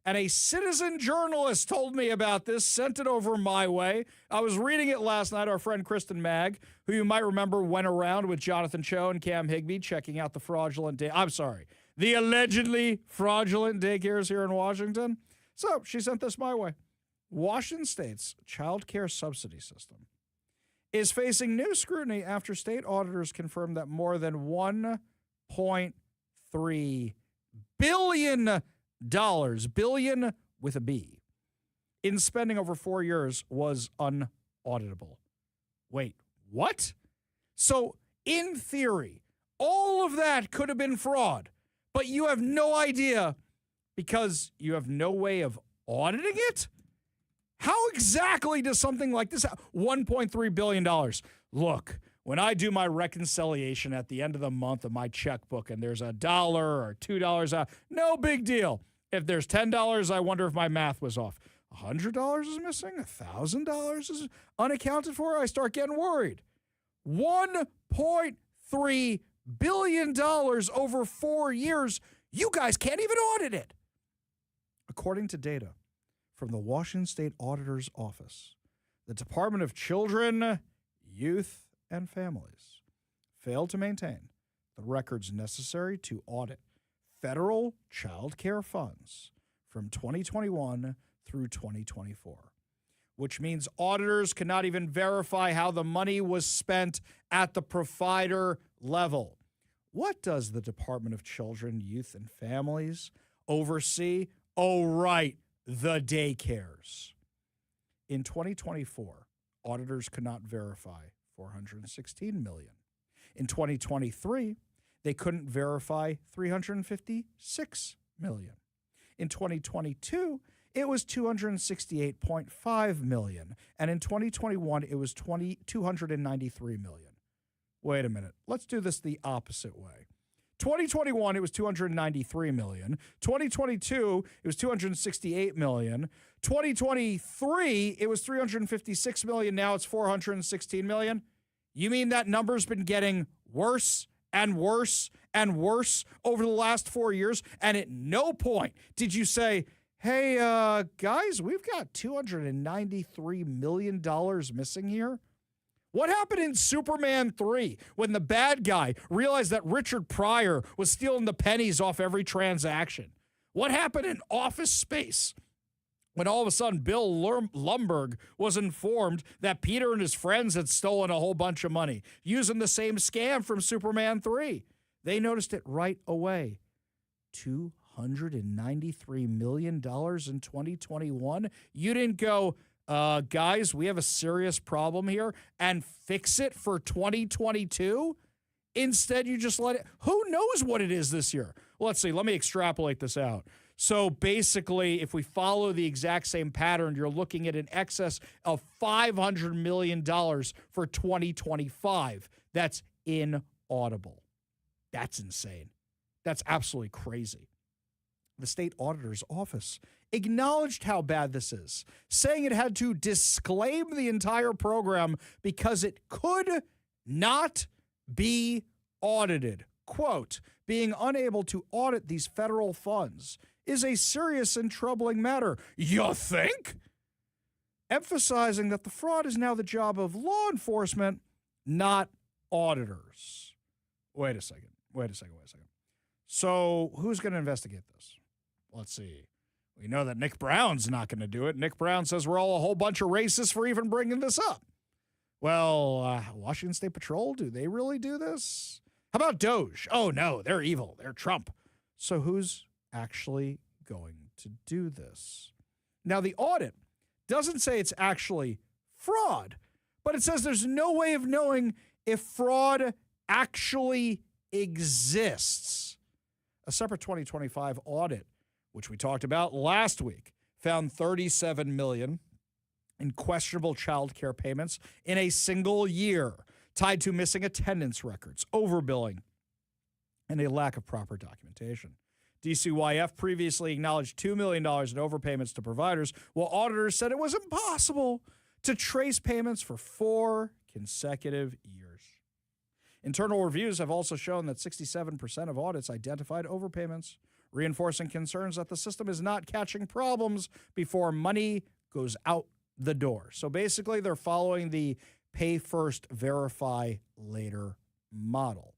S1: And a citizen journalist told me about this, sent it over my way. I was reading it last night. Our friend Kristen Mag, who you might remember went around with Jonathan Cho and Cam Higbee checking out the allegedly fraudulent daycares here in Washington. So she sent this my way. Washington State's childcare subsidy system is facing new scrutiny after state auditors confirmed that more than $1.3 billion, billion with a B, in spending over 4 years was unauditable. Wait, what? So, in theory, all of that could have been fraud, but you have no idea because you have no way of auditing it? How exactly does something like this $1.3 billion? Look, when I do my reconciliation at the end of the month of my checkbook and there's $1 or $2 out, no big deal. If there's $10, I wonder if my math was off. $100 is missing? $1,000 is unaccounted for? I start getting worried. $1.3 billion over 4 years. You guys can't even audit it. According to data from the Washington State Auditor's Office, the Department of Children, Youth, and Families failed to maintain the records necessary to audit federal child care funds from 2021 through 2024, which means auditors cannot even verify how the money was spent at the provider level. What does the Department of Children, Youth, and Families oversee? Oh, right, the daycares. In 2024, auditors could not verify $416 million. In 2023, they couldn't verify $356 million. In 2022, it was $268.5 million. And in 2021, it was $293 million. Wait a minute. Let's do this the opposite way. 2021, it was $293 million. 2022, it was $268 million. 2023, it was $356 million. Now it's $416 million. You mean that number's been getting worse and worse and worse over the last 4 years? And at no point did you say, hey, guys, we've got $293 million missing here. What happened in Superman 3 when the bad guy realized that Richard Pryor was stealing the pennies off every transaction? What happened in Office Space when all of a sudden Bill Lumberg was informed that Peter and his friends had stolen a whole bunch of money using the same scam from Superman 3? They noticed it right away. $293 million in 2021? You didn't go, guys, we have a serious problem here, and fix it for 2022? Instead, you just let it. Who knows what it is this year? Well, let's see. Let me extrapolate this out. So basically, if we follow the exact same pattern, you're looking at an excess of $500 million for 2025. That's inaudible. That's insane. That's absolutely crazy. The state auditor's office acknowledged how bad this is, saying it had to disclaim the entire program because it could not be audited. Quote, being unable to audit these federal funds is a serious and troubling matter. You think? Emphasizing that the fraud is now the job of law enforcement, not auditors. Wait a second. So who's going to investigate this? Let's see. We know that Nick Brown's not going to do it. Nick Brown says we're all a whole bunch of racists for even bringing this up. Well, Washington State Patrol, do they really do this? How about Doge? Oh, no, they're evil. They're Trump. So who's actually going to do this? Now, the audit doesn't say it's actually fraud, but it says there's no way of knowing if fraud actually exists. A separate 2025 audit, which we talked about last week, found $37 million in questionable childcare payments in a single year, tied to missing attendance records, overbilling, and a lack of proper documentation. DCYF previously acknowledged $2 million in overpayments to providers, while auditors said it was impossible to trace payments for 4 consecutive years. Internal reviews have also shown that 67% of audits identified overpayments, reinforcing concerns that the system is not catching problems before money goes out the door. So basically, they're following the pay first, verify later model.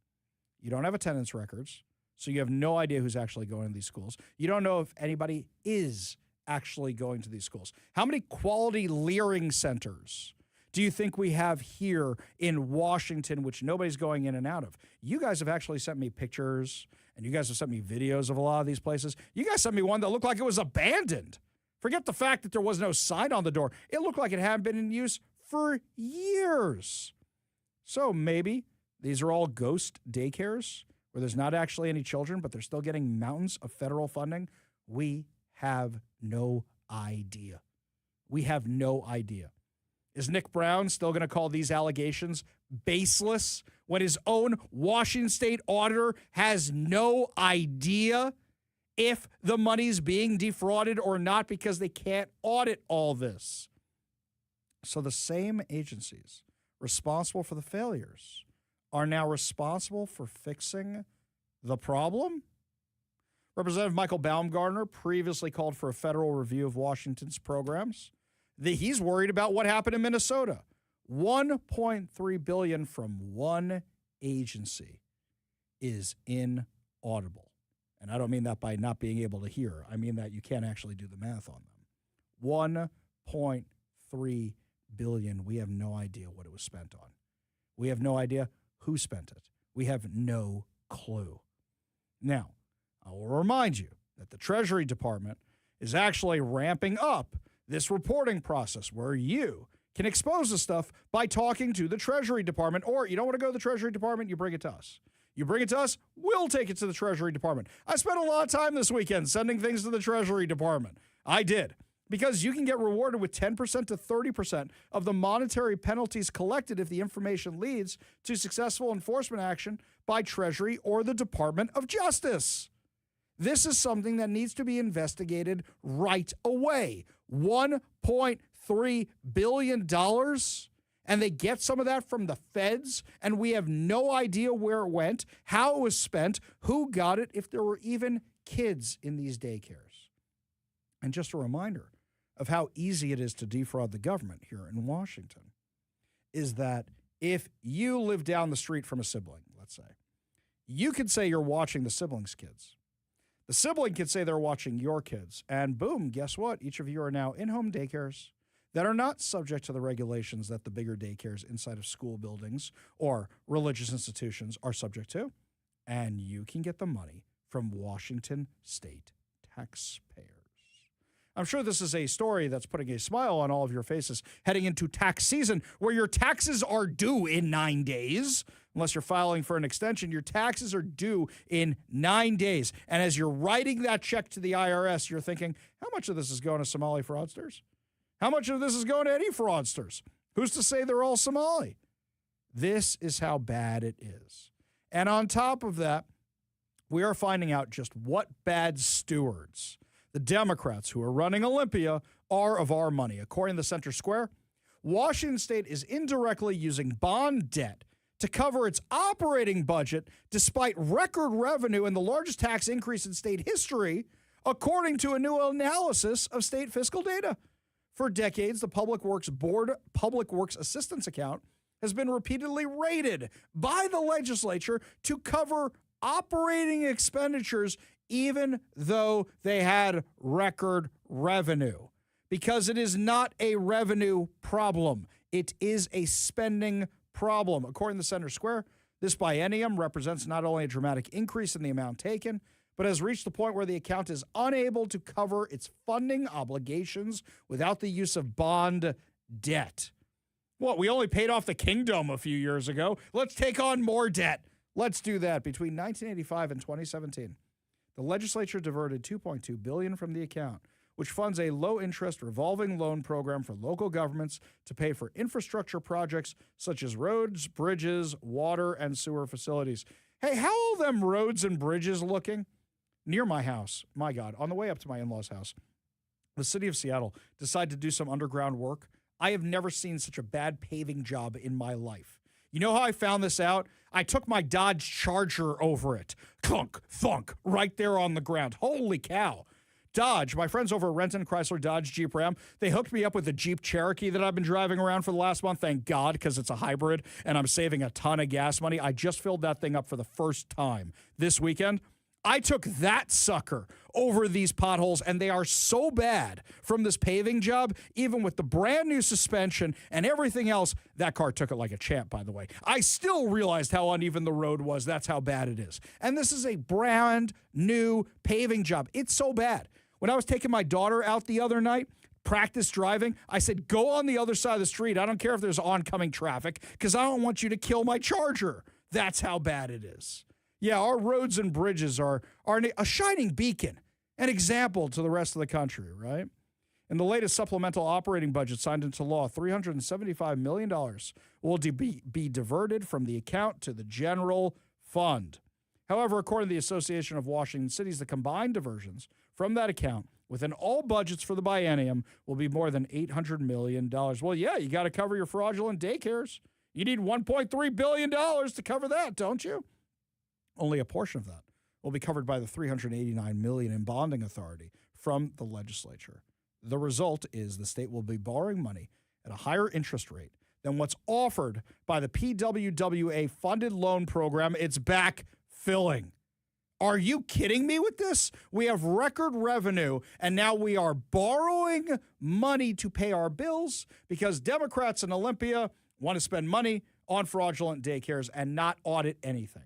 S1: You don't have attendance records, so you have no idea who's actually going to these schools. You don't know if anybody is actually going to these schools. How many quality leering centers do you think we have here in Washington, which nobody's going in and out of? You guys have actually sent me pictures, and you guys have sent me videos of a lot of these places. You guys sent me one that looked like it was abandoned. Forget the fact that there was no sign on the door. It looked like it hadn't been in use for years. So maybe these are all ghost daycares where there's not actually any children, but they're still getting mountains of federal funding. We have no idea. We have no idea. Is Nick Brown still going to call these allegations baseless when his own Washington State auditor has no idea if the money's being defrauded or not because they can't audit all this? So the same agencies responsible for the failures are now responsible for fixing the problem? Representative Michael Baumgartner previously called for a federal review of Washington's programs. He's worried about what happened in Minnesota. $1.3 billion from one agency is inaudible. And I don't mean that by not being able to hear. I mean that you can't actually do the math on them. $1.3 billion. We have no idea what it was spent on. We have no idea who spent it. We have no clue. Now, I will remind you that the Treasury Department is actually ramping up this reporting process where you can expose the stuff by talking to the Treasury Department, or you don't want to go to the Treasury Department, you bring it to us. You bring it to us, we'll take it to the Treasury Department. I spent a lot of time this weekend sending things to the Treasury Department. I did. Because you can get rewarded with 10% to 30% of the monetary penalties collected if the information leads to successful enforcement action by Treasury or the Department of Justice. This is something that needs to be investigated right away. $1.3 billion, and they get some of that from the feds, and we have no idea where it went, how it was spent, who got it, if there were even kids in these daycares. And just a reminder of how easy it is to defraud the government here in Washington is that If you live down the street from a sibling, let's say, you could say you're watching the sibling's kids. The sibling could say they're watching your kids. And boom, guess what? Each of you are now in-home daycares that are not subject to the regulations that the bigger daycares inside of school buildings or religious institutions are subject to. And you can get the money from Washington state taxpayers. I'm sure this is a story that's putting a smile on all of your faces heading into tax season, where your taxes are due in 9 days. Unless you're filing for an extension, your taxes are due in 9 days. And as you're writing that check to the IRS, you're thinking, how much of this is going to Somali fraudsters? How much of this is going to any fraudsters? Who's to say they're all Somali? This is how bad it is. And on top of that, we are finding out just what bad stewards the Democrats who are running Olympia are of our money. According to Center Square, Washington state is indirectly using bond debt to cover its operating budget despite record revenue and the largest tax increase in state history, according to a new analysis of state fiscal data. For decades, the Public Works Board Public Works Assistance Account has been repeatedly raided by the legislature to cover operating expenditures even though they had record revenue, because it is not a revenue problem. It is a spending problem. According to Center Square, this biennium represents not only a dramatic increase in the amount taken, but has reached the point where the account is unable to cover its funding obligations without the use of bond debt. What, we only paid off the kingdom a few years ago. Let's take on more debt. Let's do that. Between 1985 and 2017, the legislature diverted $2.2 billion from the account, which funds a low-interest revolving loan program for local governments to pay for infrastructure projects such as roads, bridges, water, and sewer facilities. Hey, how are them roads and bridges looking? Near my house, my God, on the way up to my in-laws' house, the city of Seattle decided to do some underground work. I have never seen such a bad paving job in my life. You know how I found this out? I took my Dodge Charger over it. Clunk, thunk, right there on the ground. Holy cow. Dodge, my friends over at Renton, Chrysler, Dodge, Jeep, Ram, they hooked me up with the Jeep Cherokee that I've been driving around for the last month. Thank God, because it's a hybrid, and I'm saving a ton of gas money. I just filled that thing up for the first time this weekend. I took that sucker over these potholes, and they are so bad from this paving job, even with the brand new suspension and everything else. That car took it like a champ, by the way. I still realized how uneven the road was. That's how bad it is. And this is a brand new paving job. It's so bad. When I was taking my daughter out the other night, practice driving, I said, go on the other side of the street. I don't care if there's oncoming traffic, because I don't want you to kill my Charger. That's how bad it is. Yeah, our roads and bridges are a shining beacon, an example to the rest of the country, right? In the latest supplemental operating budget signed into law, $375 million will be diverted from the account to the general fund. However, according to the Association of Washington Cities, the combined diversions from that account within all budgets for the biennium will be more than $800 million. Well, yeah, you got to cover your fraudulent daycares. You need $1.3 billion to cover that, don't you? Only a portion of that will be covered by the $389 million in bonding authority from the legislature. The result is the state will be borrowing money at a higher interest rate than what's offered by the PWWA funded loan program it's backfilling. Are you kidding me with this? We have record revenue, and now we are borrowing money to pay our bills because Democrats in Olympia want to spend money on fraudulent daycares and not audit anything.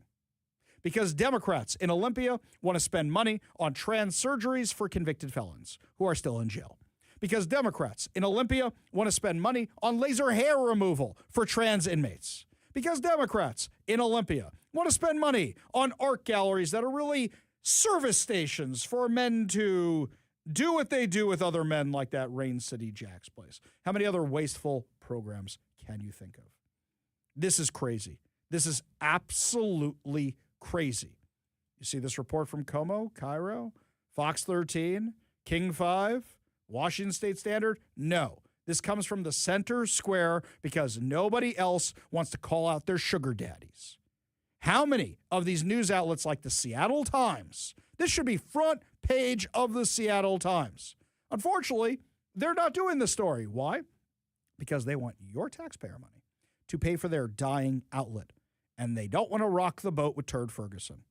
S1: Because Democrats in Olympia want to spend money on trans surgeries for convicted felons who are still in jail. Because Democrats in Olympia want to spend money on laser hair removal for trans inmates. Because Democrats in Olympia want to spend money on art galleries that are really service stations for men to do what they do with other men, like that Rain City Jack's place. How many other wasteful programs can you think of? This is crazy. This is absolutely crazy. You see this report from Como, Cairo, Fox 13, King 5, Washington State Standard? No. This comes from the Center Square because nobody else wants to call out their sugar daddies. How many of these news outlets like the Seattle Times, this should be front page of the Seattle Times. Unfortunately, they're not doing this story. Why? Because they want your taxpayer money to pay for their dying outlet. And they don't want to rock the boat with Turd Ferguson.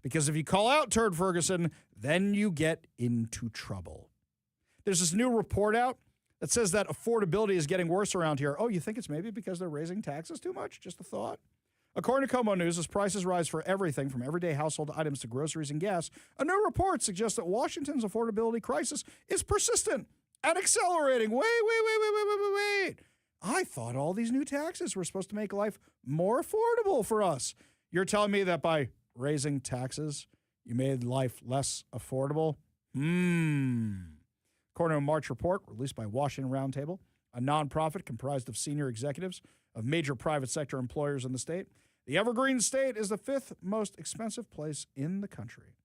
S1: Because if you call out Turd Ferguson, then you get into trouble. There's this new report out that says that affordability is getting worse around here. Oh, you think it's maybe because they're raising taxes too much? Just a thought. According to Como News, as prices rise for everything from everyday household items to groceries and gas, a new report suggests that Washington's affordability crisis is persistent and accelerating. Wait. I thought all these new taxes were supposed to make life more affordable for us. You're telling me that by raising taxes, you made life less affordable? According to a March report released by Washington Roundtable, a nonprofit comprised of senior executives of major private sector employers in the state, the Evergreen State is the 5th most expensive place in the country,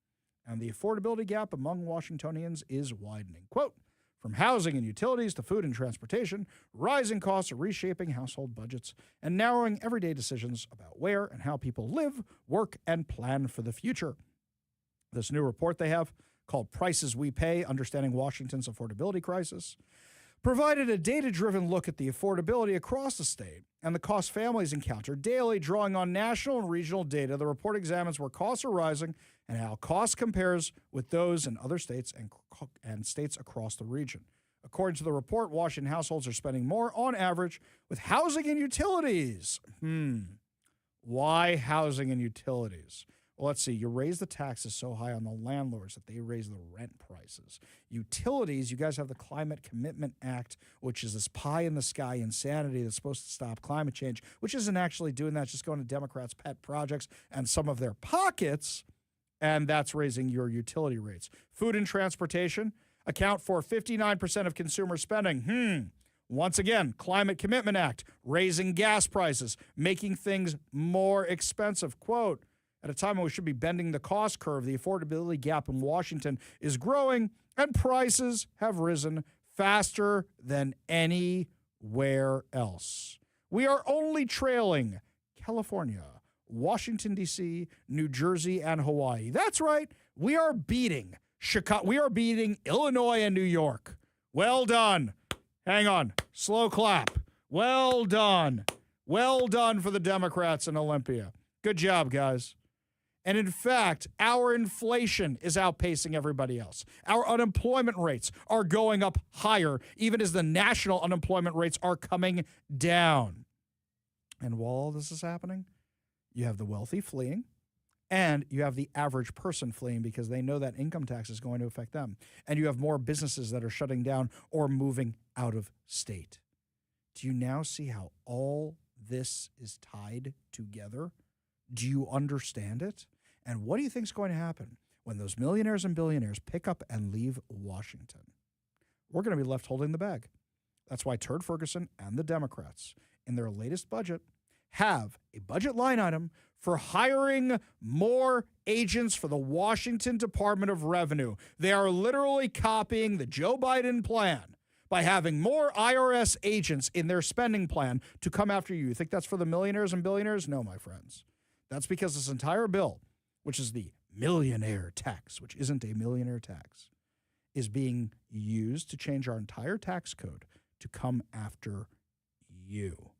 S1: and the affordability gap among Washingtonians is widening. Quote, from housing and utilities to food and transportation, rising costs are reshaping household budgets and narrowing everyday decisions about where and how people live, work, and plan for the future. This new report they have, called Prices We Pay, Understanding Washington's Affordability Crisis, provided a data-driven look at the affordability across the state and the costs families encounter daily, drawing on national and regional data. The report examines where costs are rising and how cost compares with those in other states and states across the region. According to the report, Washington households are spending more on average with housing and utilities. Why housing and utilities? Well, let's see. You raise the taxes so high on the landlords that they raise the rent prices. Utilities, you guys have the Climate Commitment Act, which is this pie-in-the-sky insanity that's supposed to stop climate change, which isn't actually doing that. It's just going to Democrats' pet projects and some of their pockets, and that's raising your utility rates. Food and transportation account for 59% of consumer spending. Once again, Climate Commitment Act, raising gas prices, making things more expensive. Quote, at a time when we should be bending the cost curve, the affordability gap in Washington is growing, and prices have risen faster than anywhere else. We are only trailing California, Washington, D.C., New Jersey, and Hawaii. That's right. We are beating Chicago. We are beating Illinois and New York. Well done. Hang on. Slow clap. Well done. Well done for the Democrats in Olympia. Good job, guys. And in fact, our inflation is outpacing everybody else. Our unemployment rates are going up higher, even as the national unemployment rates are coming down. And while all this is happening, you have the wealthy fleeing, and you have the average person fleeing because they know that income tax is going to affect them. And you have more businesses that are shutting down or moving out of state. Do you now see how all this is tied together? Do you understand it? And what do you think is going to happen when those millionaires and billionaires pick up and leave Washington? We're going to be left holding the bag. That's why Turd Ferguson and the Democrats, in their latest budget, have a budget line item for hiring more agents for the Washington Department of Revenue. They are literally copying the Joe Biden plan by having more IRS agents in their spending plan to come after you. You think that's for the millionaires and billionaires? No, my friends. That's because this entire bill, which is the millionaire tax, which isn't a millionaire tax, is being used to change our entire tax code to come after you.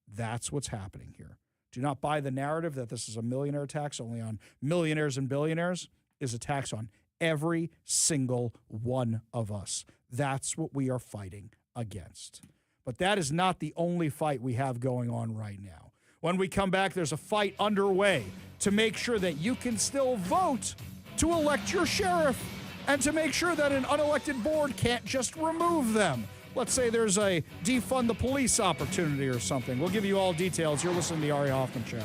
S1: That's what's happening here. Do not buy the narrative that this is a millionaire tax only on millionaires and billionaires. It's a tax on every single one of us. That's what we are fighting against. But that is not the only fight we have going on right now. When we come back, there's a fight underway to make sure that you can still vote to elect your sheriff and to make sure that an unelected board can't just remove them. Let's say there's a defund the police opportunity or something. We'll give you all details. You're listening to the Ari Hoffman Show.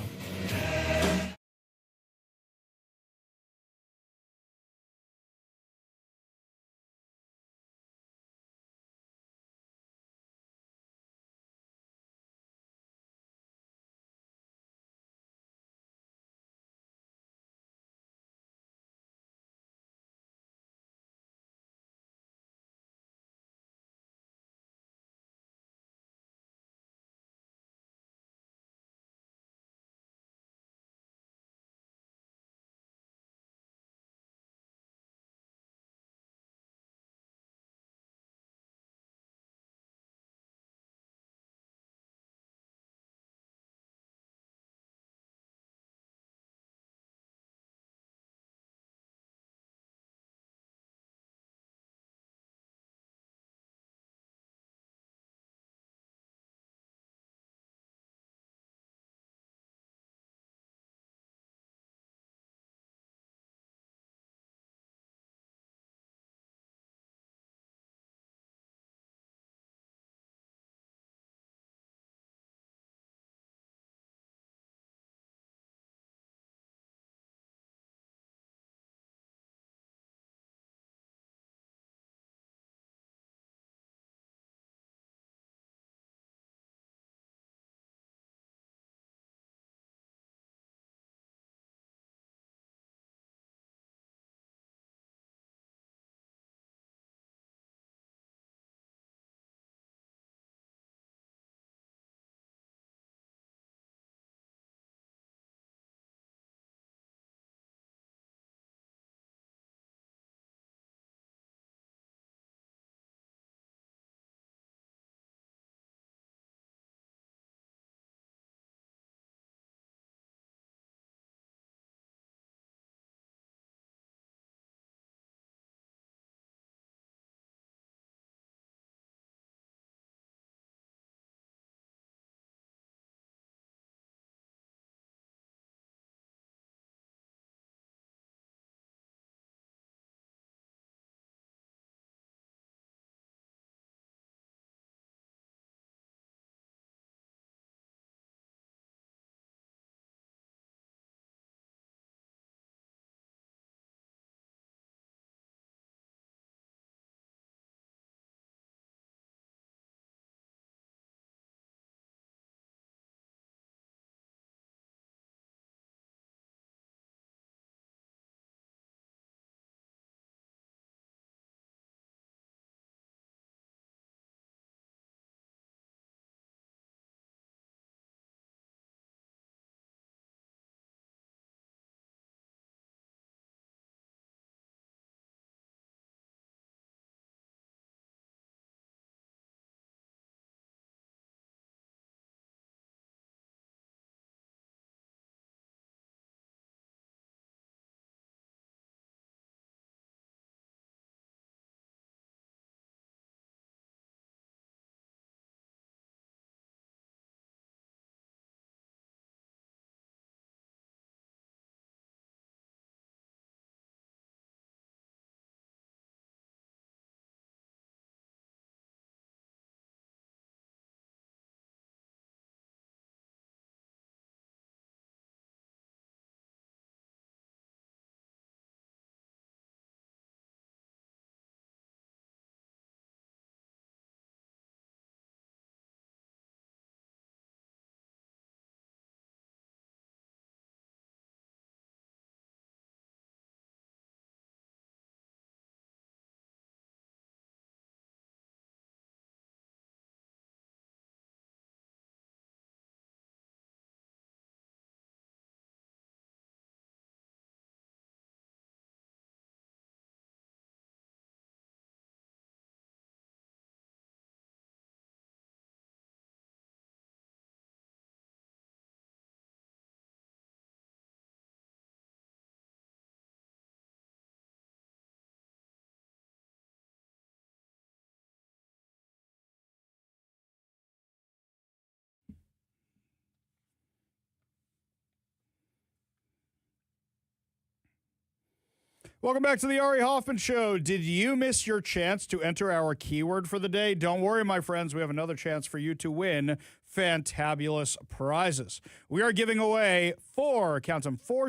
S1: Welcome back to the Ari Hoffman Show. Did you miss your chance to enter our keyword for the day? Don't worry, my friends. We have another chance for you to win fantabulous prizes. We are giving away four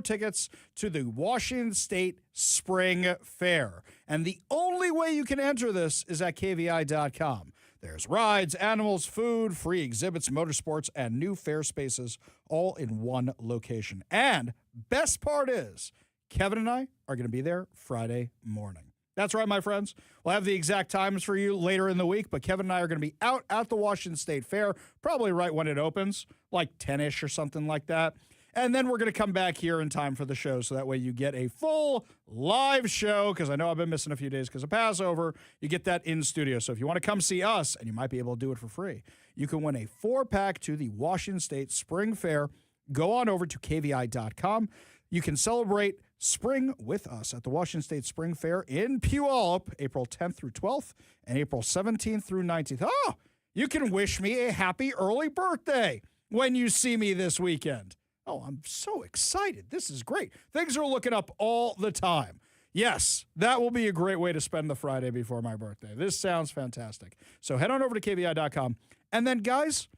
S1: tickets to the Washington State Spring Fair. And the only way you can enter this is at KVI.com. There's rides, animals, food, free exhibits, motorsports, and new fair spaces all in one location. And best part is, Kevin and I are going to be there Friday morning. That's right, my friends. We'll have the exact times for you later in the week, but Kevin and I are going to be out at the Washington State Fair, probably right when it opens, like 10-ish or something like that. And then we're going to come back here in time for the show, so that way you get a full live show, because I know I've been missing a few days because of Passover. You get that in studio. So if you want to come see us, and you might be able to do it for free, you can win a 4-pack to the Washington State Spring Fair. Go on over to KVI.com. You can celebrate spring with us at the Washington State Spring Fair in Puyallup, April 10th through 12th and April 17th through 19th. Oh, you can wish me a happy early birthday when you see me this weekend. Oh, I'm so excited. This is great. Things are looking up all the time. Yes, that will be a great way to spend the Friday before my birthday. This sounds fantastic. So head on over to KVI.com. And then, guys,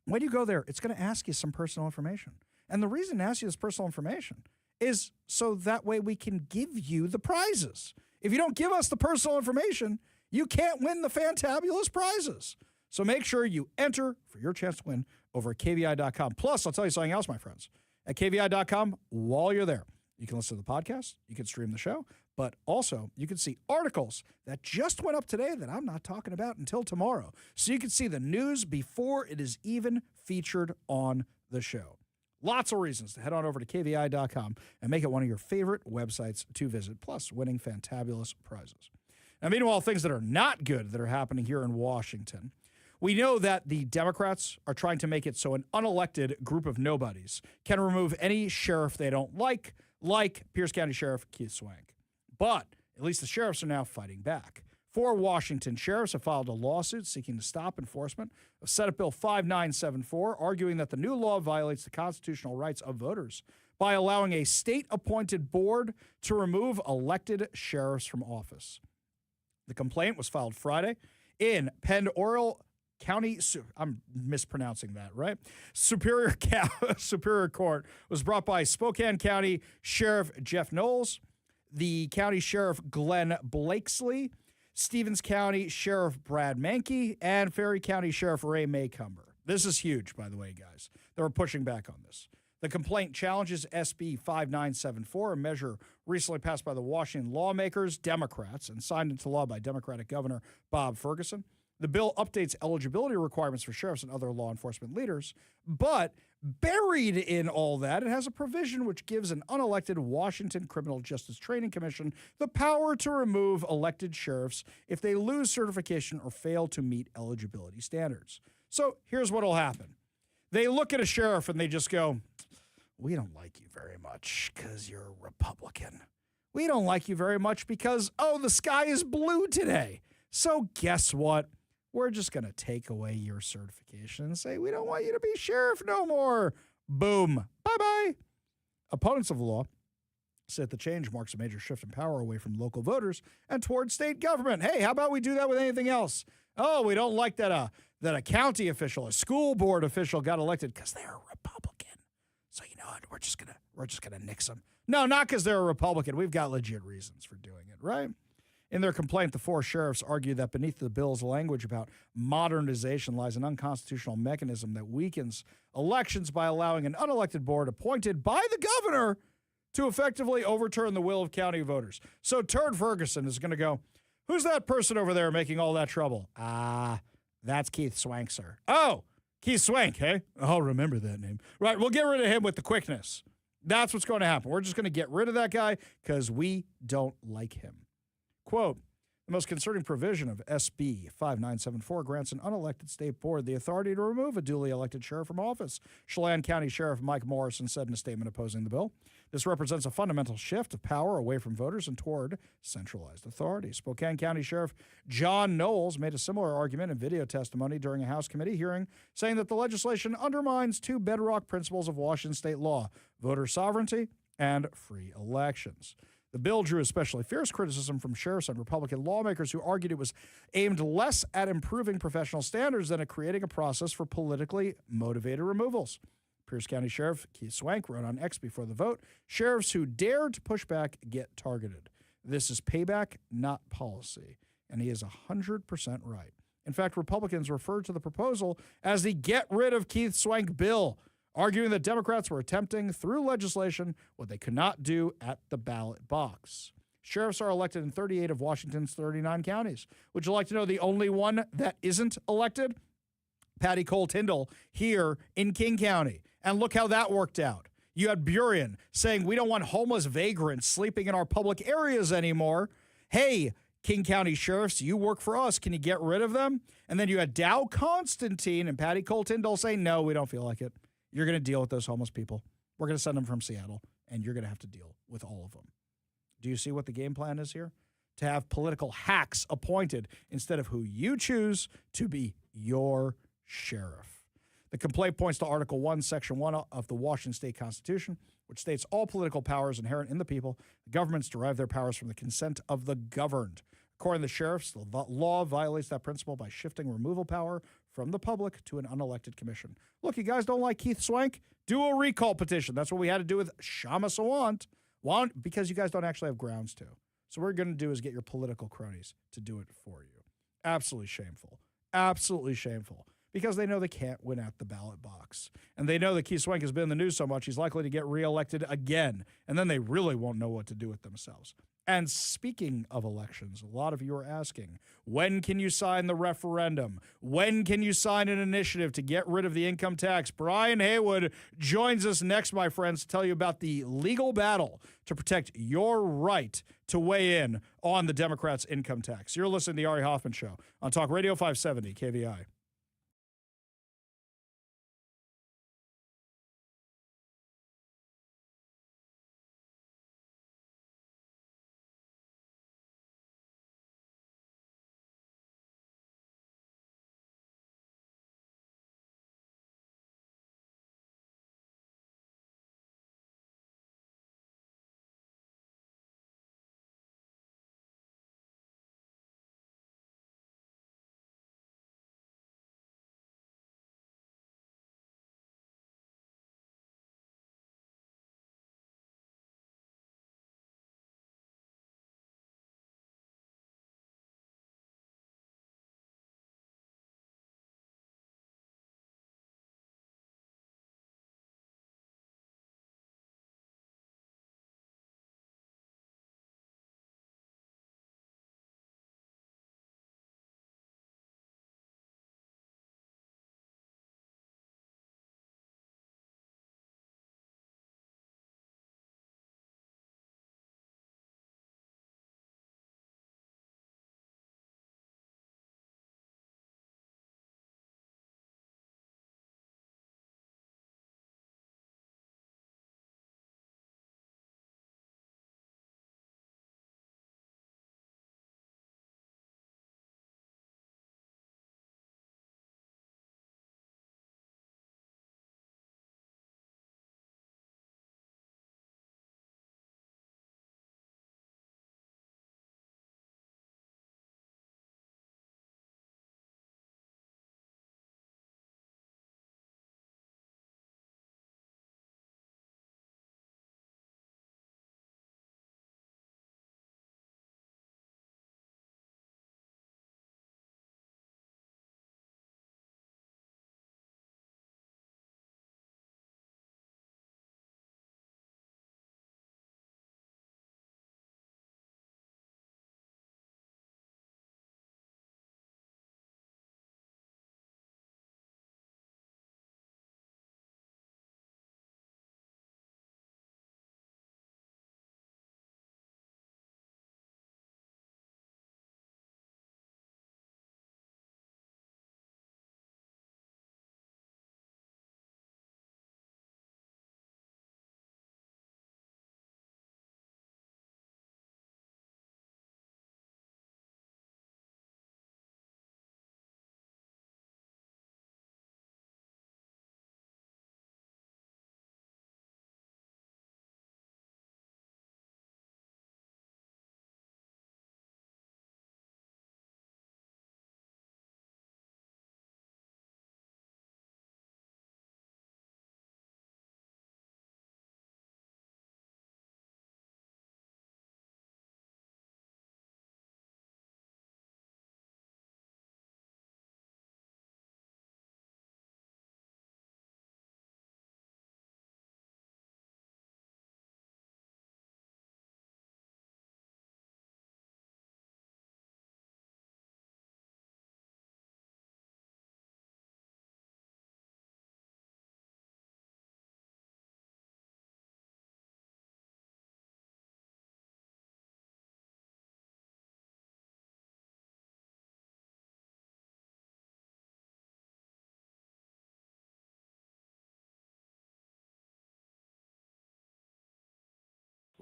S1: when you go there, it's going to ask you some personal information. And the reason it asks you this personal information is so that way we can give you the prizes. If you don't give us the personal information, you can't win the fantabulous prizes. So make sure you enter for your chance to win over at KVI.com. Plus, I'll tell you something else, my friends. At KVI.com, while you're there, you can listen to the podcast, you can stream the show, but also you can see articles that just went up today that I'm not talking about until tomorrow. So you can see the news before it is even featured on the show. Lots of reasons to head on over to KVI.com and make it one of your favorite websites to visit, plus winning fantabulous prizes. Now, meanwhile, things that are not good that are happening here in Washington. We know that the Democrats are trying to make it so an unelected group of nobodies can remove any sheriff they don't like Pierce County Sheriff Keith Swank. But at least the sheriffs are now fighting back. 4 Washington sheriffs have filed a lawsuit seeking to stop enforcement of Senate Bill 5974, arguing that the new law violates the constitutional rights of voters by allowing a state-appointed board to remove elected sheriffs from office. The complaint was filed Friday in Penn-Oriole County, I'm mispronouncing that, right? Superior Court was brought by Spokane County Sheriff Jeff Knowles, the County Sheriff Glenn Blakesley, Stevens County Sheriff Brad Mankey, and Ferry County Sheriff Ray Maycumber. This is huge, by the way, guys. They were pushing back on this. The complaint challenges SB 5974, a measure recently passed by the Washington lawmakers, Democrats, and signed into law by Democratic Governor Bob Ferguson. The bill updates eligibility requirements for sheriffs and other law enforcement leaders, but buried in all that, it has a provision which gives an unelected Washington Criminal Justice Training Commission the power to remove elected sheriffs if they lose certification or fail to meet eligibility standards. So here's what will happen. They look at a sheriff and they just go, "We don't like you very much because you're a Republican. We don't like you very much because, the sky is blue today. So guess what? We're just going to take away your certification and say, we don't want you to be sheriff no more." Boom. Bye-bye. Opponents of the law said the change marks a major shift in power away from local voters and toward state government. Hey, how about we do that with anything else? Oh, we don't like that a county official, a school board official got elected because they're a Republican. So you know what? We're just gonna nix them. No, not because they're a Republican. We've got legit reasons for doing it, right? In their complaint, the 4 sheriffs argue that beneath the bill's language about modernization lies an unconstitutional mechanism that weakens elections by allowing an unelected board appointed by the governor to effectively overturn the will of county voters. So Turd Ferguson is going to go, "Who's that person over there making all that trouble?" That's Keith Swank, sir. "Oh, Keith Swank, hey? I'll remember that name." Right, we'll get rid of him with the quickness. That's what's going to happen. We're just going to get rid of that guy because we don't like him. Quote, "The most concerning provision of SB 5974 grants an unelected state board the authority to remove a duly elected sheriff from office," Chelan County Sheriff Mike Morrison said in a statement opposing the bill. "This represents a fundamental shift of power away from voters and toward centralized authority." Spokane County Sheriff John Knowles made a similar argument in video testimony during a House committee hearing, saying that the legislation undermines 2 bedrock principles of Washington state law: voter sovereignty and free elections. The bill drew especially fierce criticism from sheriffs and Republican lawmakers who argued it was aimed less at improving professional standards than at creating a process for politically motivated removals. Pierce County Sheriff Keith Swank wrote on X before the vote, "Sheriffs who dare to push back get targeted. This is payback, not policy." And he is 100% right. In fact, Republicans referred to the proposal as the Get Rid of Keith Swank bill, arguing that Democrats were attempting, through legislation, what they could not do at the ballot box. Sheriffs are elected in 38 of Washington's 39 counties. Would you like to know the only one that isn't elected? Patty Cole Tyndall here in King County. And look how that worked out. You had Burien saying, we don't want homeless vagrants sleeping in our public areas anymore. Hey, King County sheriffs, you work for us. Can you get rid of them? And then you had Dow Constantine and Patty Cole Tyndall saying, no, we don't feel like it. You're going to deal with those homeless people. We're going to send them from Seattle, and you're going to have to deal with all of them. Do you see what the game plan is here? To have political hacks appointed instead of who you choose to be your sheriff. The complaint points to Article 1, Section 1 of the Washington State Constitution, which states all political powers inherent in the people. The governments derive their powers from the consent of the governed. According to the sheriffs, the law violates that principle by shifting removal power from the public to an unelected commission. Look, you guys don't like Keith Swank? Do a recall petition. That's what we had to do with Shama Sawant. Well, because you guys don't actually have grounds to. So what we're going to do is get your political cronies to do it for you. Absolutely shameful. Absolutely shameful. Because they know they can't win at the ballot box. And they know that Keith Swank has been in the news so much, he's likely to get reelected again. And then they really won't know what to do with themselves. And speaking of elections, a lot of you are asking, when can you sign the referendum? When can you sign an initiative to get rid of the income tax? Brian Haywood joins us next, my friends, to tell you about the legal battle to protect your right to weigh in on the Democrats' income tax. You're listening to the Ari Hoffman Show on Talk Radio 570 KVI.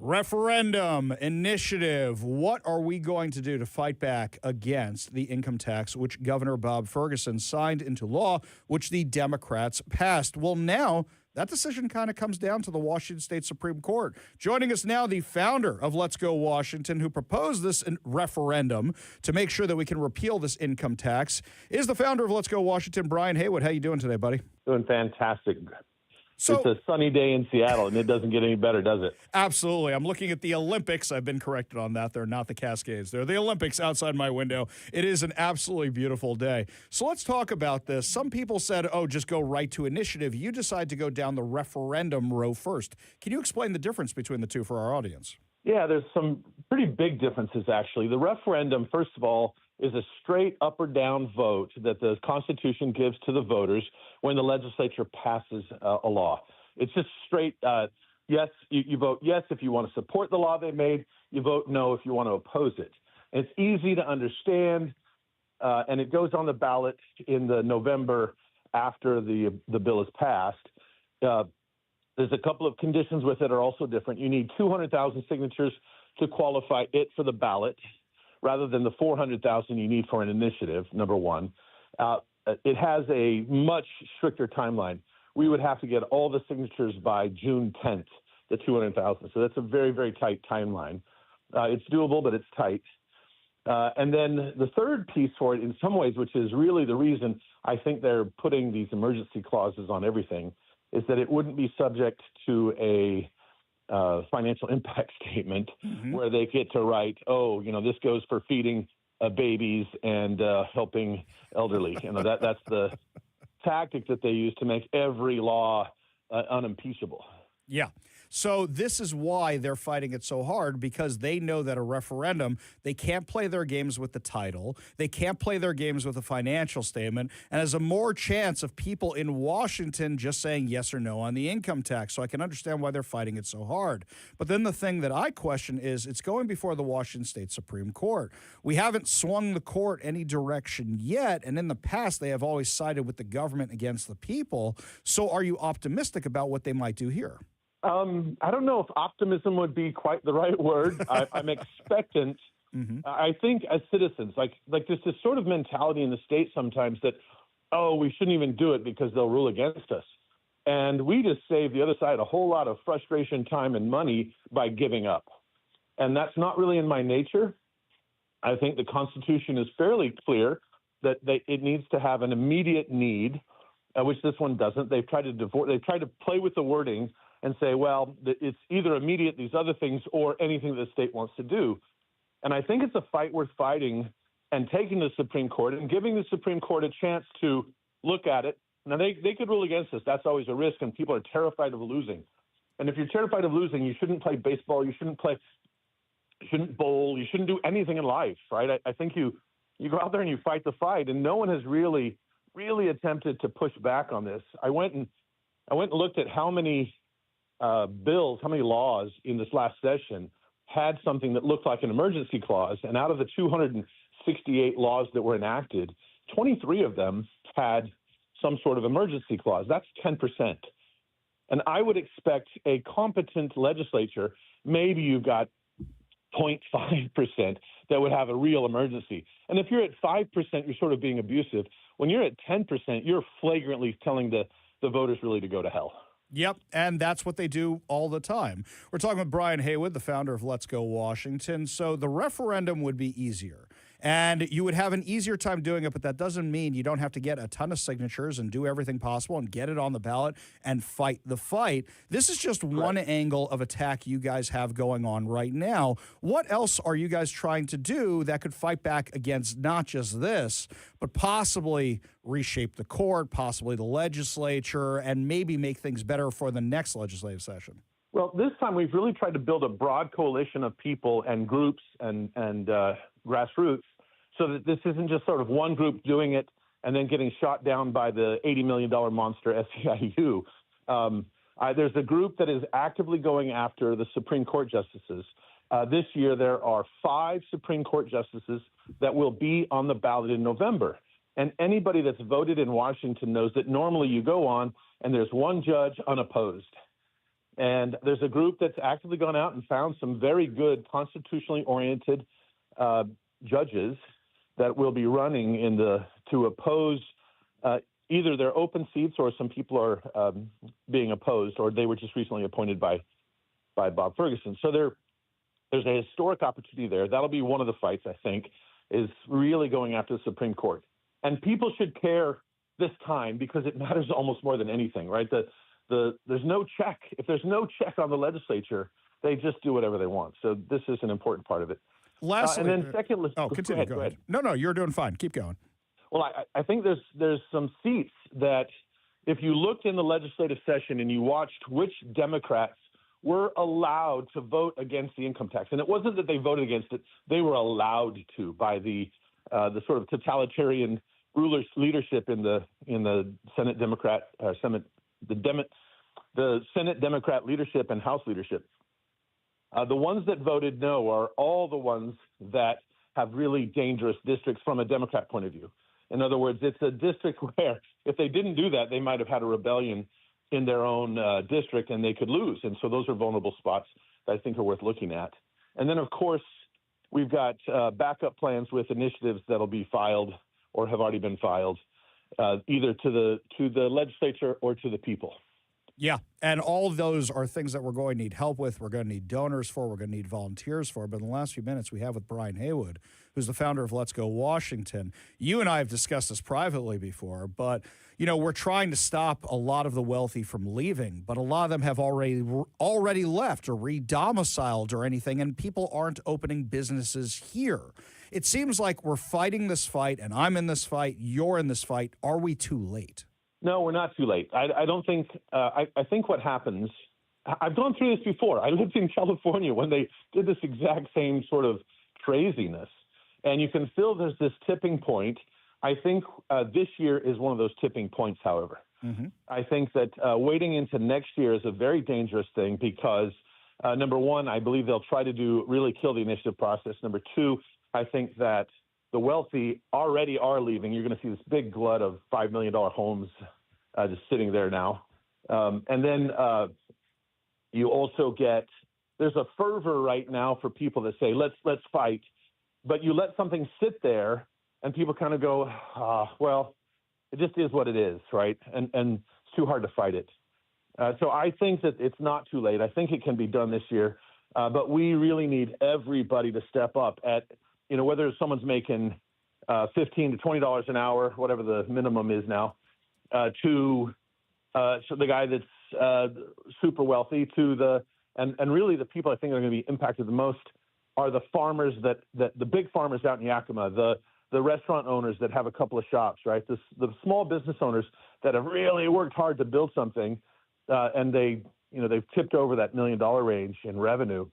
S1: Referendum, initiative. What are we going to do to fight back against the income tax, which Governor Bob Ferguson signed into law, which the Democrats passed? Well, now that decision kind of comes down to the Washington State Supreme Court. Joining us now, the founder of Let's Go Washington, who proposed this referendum to make sure that we can repeal this income tax, is the founder of Let's Go Washington, Brian Haywood. How you doing today, buddy?
S12: Doing fantastic.
S1: So,
S12: it's a sunny day in Seattle, and it doesn't get any better, does it?
S1: Absolutely. I'm looking at the Olympics. I've been corrected on that. They're not the Cascades. They're the Olympics outside my window. It is an absolutely beautiful day. So let's talk about this. Some people said, oh, just go right to initiative. You decide to go down the referendum row first. Can you explain the difference between the two for our audience?
S12: Yeah, there's some pretty big differences, actually. The referendum, first of all, is a straight up or down vote that the Constitution gives to the voters when the legislature passes a law. It's just straight yes. You vote yes if you want to support the law they made. You vote no if you want to oppose it. And it's easy to understand, and it goes on the ballot in the November after the bill is passed. There's a couple of conditions with it are also different. You need 200,000 signatures to qualify it for the ballot, rather than the 400,000 you need for an initiative, number one. It has a much stricter timeline. We would have to get all the signatures by June 10th, the 200,000. So that's a very, very tight timeline. It's doable, but it's tight. And then the third piece for it, in some ways, which is really the reason I think they're putting these emergency clauses on everything, is that it wouldn't be subject to a financial impact statement where they get to write, oh, this goes for feeding babies and helping elderly. That's the tactic that they use to make every law unimpeachable.
S1: Yeah. So this is why they're fighting it so hard, because they know that a referendum, they can't play their games with the title. They can't play their games with a financial statement. And there's a more chance of people in Washington just saying yes or no on the income tax. So I can understand why they're fighting it so hard. But then the thing that I question is it's going before the Washington State Supreme Court. We haven't swung the court any direction yet. And in the past, they have always sided with the government against the people. So are you optimistic about what they might do here?
S12: I don't know if optimism would be quite the right word. I'm expectant. I think as citizens, like there's this sort of mentality in the state sometimes that, oh, we shouldn't even do it because they'll rule against us. And we just save the other side a whole lot of frustration, time, and money by giving up. And that's not really in my nature. I think the Constitution is fairly clear that it needs to have an immediate need, which this one doesn't. They've tried to play with the wording and say, well, it's either immediate, these other things, or anything that the state wants to do. And I think it's a fight worth fighting and taking the Supreme Court and giving the Supreme Court a chance to look at it. Now, they could rule against us. That's always a risk, and people are terrified of losing. And if you're terrified of losing, you shouldn't play baseball, you shouldn't bowl, you shouldn't do anything in life, right? I think you go out there and you fight the fight, and no one has really attempted to push back on this. I went and looked at how many bills, how many laws in this last session had something that looked like an emergency clause. And out of the 268 laws that were enacted, 23 of them had some sort of emergency clause. That's 10%. And I would expect a competent legislature, maybe you've got 0.5% that would have a real emergency. And if you're at 5%, you're sort of being abusive. When you're at 10%, you're flagrantly telling the voters really to go to hell.
S1: Yep, and that's what they do all the time. We're talking with Brian Haywood, the founder of Let's Go Washington. So the referendum would be easier, and you would have an easier time doing it, but that doesn't mean you don't have to get a ton of signatures and do everything possible and get it on the ballot and fight the fight. This is just one angle of attack you guys have going on right now. What else are you guys trying to do that could fight back against not just this, but possibly reshape the court, possibly the legislature, and maybe make things better for the next legislative session?
S12: Well, this time we've really tried to build a broad coalition of people and groups and grassroots so that this isn't just sort of one group doing it and then getting shot down by the $80 million monster SEIU. There's a group that is actively going after the Supreme Court justices. This year, there are 5 Supreme Court justices that will be on the ballot in November. And anybody that's voted in Washington knows that normally you go on and there's one judge unopposed. And there's a group that's actively gone out and found some very good constitutionally oriented judges that will be running to oppose either their open seats or some people are being opposed, or they were just recently appointed by Bob Ferguson. So there's a historic opportunity there. That'll be one of the fights, I think, is really going after the Supreme Court. And people should care this time because it matters almost more than anything, right? There's no check. If there's no check on the legislature, they just do whatever they want. So this is an important part of it.
S1: Lastly,
S12: and then secondly,
S1: continue. Go ahead. No, you're doing fine. Keep going.
S12: Well, I think there's some seats that if you looked in the legislative session and you watched which Democrats were allowed to vote against the income tax, and it wasn't that they voted against it; they were allowed to by the sort of totalitarian rulers leadership in the Senate Democrat the Senate Democrat leadership and House leadership. The ones that voted no are all the ones that have really dangerous districts from a Democrat point of view. In other words, it's a district where if they didn't do that, they might have had a rebellion in their own district and they could lose. And so those are vulnerable spots that I think are worth looking at. And then, of course, we've got backup plans with initiatives that'll be filed or have already been filed, either to the legislature or to the people.
S1: Yeah, and all of those are things that we're going to need help with. We're going to need donors for. We're going to need volunteers for. But in the last few minutes, we have with Brian Haywood, who's the founder of Let's Go Washington. You and I have discussed this privately before, but, we're trying to stop a lot of the wealthy from leaving, but a lot of them have already left or re-domiciled or anything, and people aren't opening businesses here. It seems like we're fighting this fight, and I'm in this fight, you're in this fight. Are we too late?
S12: No, we're not too late. I don't think I think what happens, I've gone through this before. I lived in California when they did this exact same sort of craziness. And you can feel there's this tipping point. I think this year is one of those tipping points, however. Mm-hmm. I think that waiting into next year is a very dangerous thing because, number one, I believe they'll try to really kill the initiative process. Number two, I think that the wealthy already are leaving. You're going to see this big glut of $5 million homes just sitting there now. And then you also there's a fervor right now for people that say, let's fight. But you let something sit there and people kind of go, well, it just is what it is, right? And it's too hard to fight it. So I think that it's not too late. I think it can be done this year. But we really need everybody to step up at, whether someone's making $15 to $20 an hour, whatever the minimum is now, to the guy that's super wealthy, and really the people I think are going to be impacted the most are the farmers that the big farmers out in Yakima, the restaurant owners that have a couple of shops, right? The small business owners that have really worked hard to build something, and they've tipped over that $1 million range in revenue.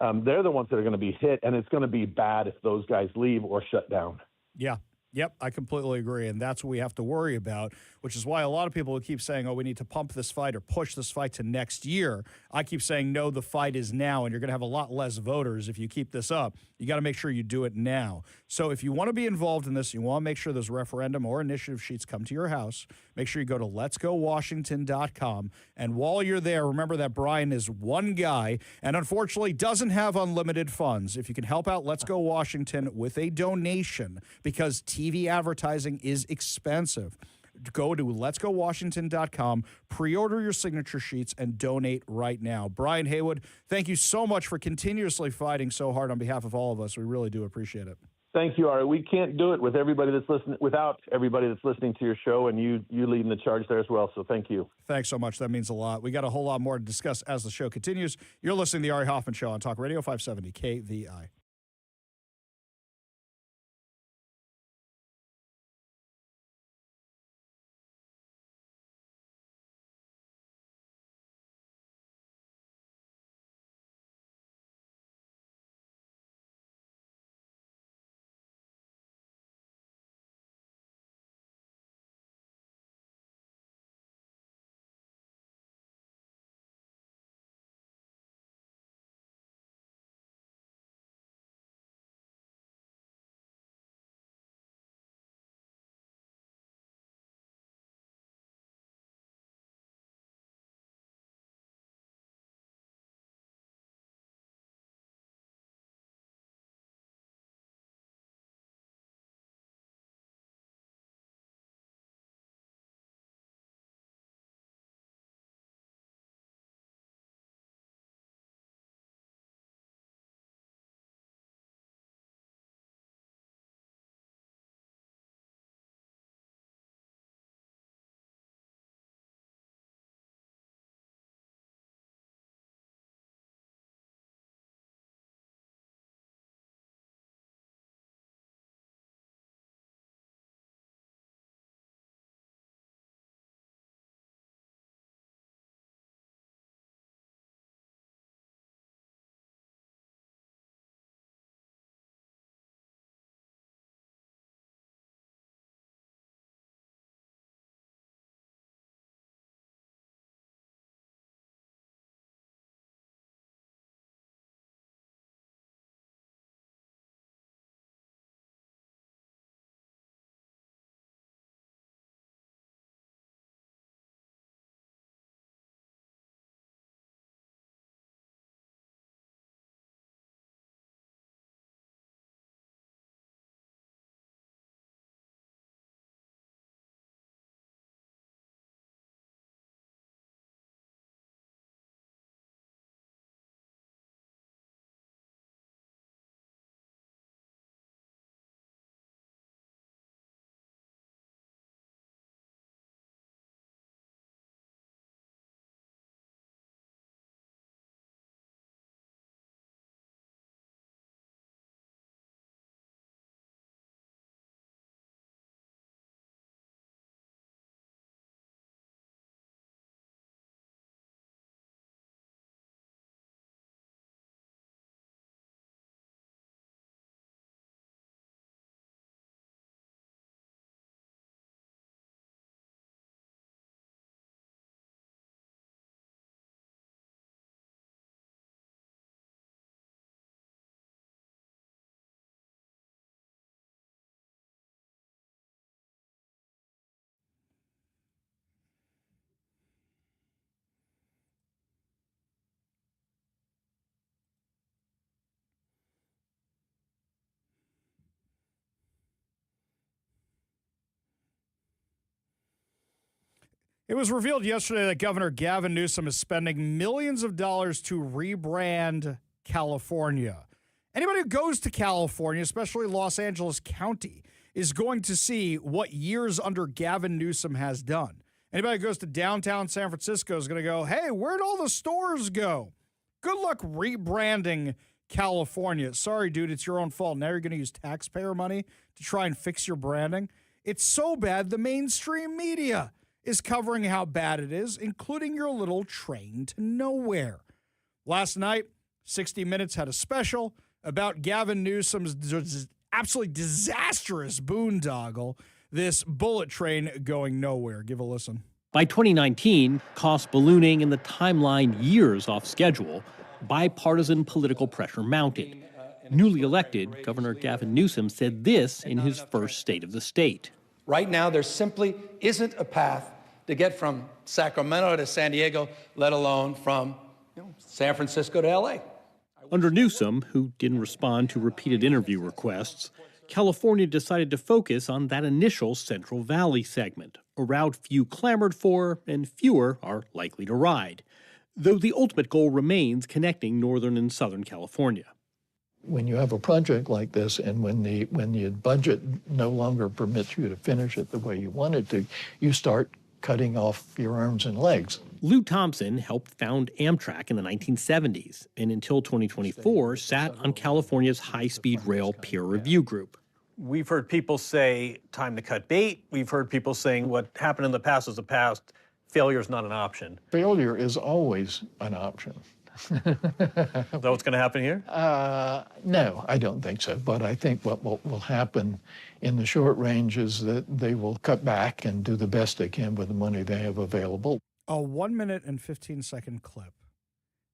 S12: They're the ones that are going to be hit, and it's going to be bad if those guys leave or shut down.
S1: Yeah. Yep, I completely agree, and that's what we have to worry about, which is why a lot of people keep saying, we need to pump this fight or push this fight to next year. I keep saying, no, the fight is now, and you're going to have a lot less voters if you keep this up. You got to make sure you do it now. So if you want to be involved in this, you want to make sure those referendum or initiative sheets come to your house, make sure you go to letsgowashington.com, and while you're there, remember that Brian is one guy and unfortunately doesn't have unlimited funds. If you can help out Let's Go Washington with a donation, because TV advertising is expensive, go to letsgowashington.com, pre-order your signature sheets, and donate right now. Brian Haywood, thank you so much for continuously fighting so hard on behalf of all of us. We really do appreciate it.
S12: Thank you, Ari. We can't do it with everybody that's listening, without everybody that's listening to your show, and you leading the charge there as well. So thank you. Thanks
S1: so much. That means a lot. We got a whole lot more to discuss as the show continues. You're listening to the Ari Hoffman Show on Talk Radio 570 KVI. It was revealed yesterday that Governor Gavin Newsom is spending millions of dollars to rebrand California. Anybody who goes to California, especially Los Angeles County, is going to see what years under Gavin Newsom has done. Anybody who goes to downtown San Francisco is going to go, hey, where'd all the stores go? Good luck rebranding California. Sorry, dude, it's your own fault. Now you're going to use taxpayer money to try and fix your branding. It's so bad the mainstream media is covering how bad it is, including your little train to nowhere. Last night, 60 Minutes had a special about Gavin Newsom's absolutely disastrous boondoggle, this bullet train going nowhere. Give a listen.
S13: By 2019, costs ballooning and the timeline years off schedule, bipartisan political pressure mounted. Newly elected, Governor Gavin Newsom said this in his first State of the State.
S14: Right now, there simply isn't a path to get from Sacramento to San Diego, let alone from San Francisco to L.A.
S13: Under Newsom, who didn't respond to repeated interview requests, California decided to focus on that initial Central Valley segment, a route few clamored for and fewer are likely to ride, though the ultimate goal remains connecting Northern and Southern California.
S15: When you have a project like this and when the budget no longer permits you to finish it the way you wanted to, you start cutting off your arms and legs.
S13: Lou Thompson helped found Amtrak in the 1970s and until 2024 sat on California's high-speed rail peer review group.
S16: We've heard people say time to cut bait. We've heard people saying what happened in the past is the past. Failure is not an option.
S15: Failure is always an option.
S16: Is that what's going to happen here?
S15: No, I don't think so. But I think what will happen in the short range is that they will cut back and do the best they can with the money they have available.
S1: A 1 minute and 15-second clip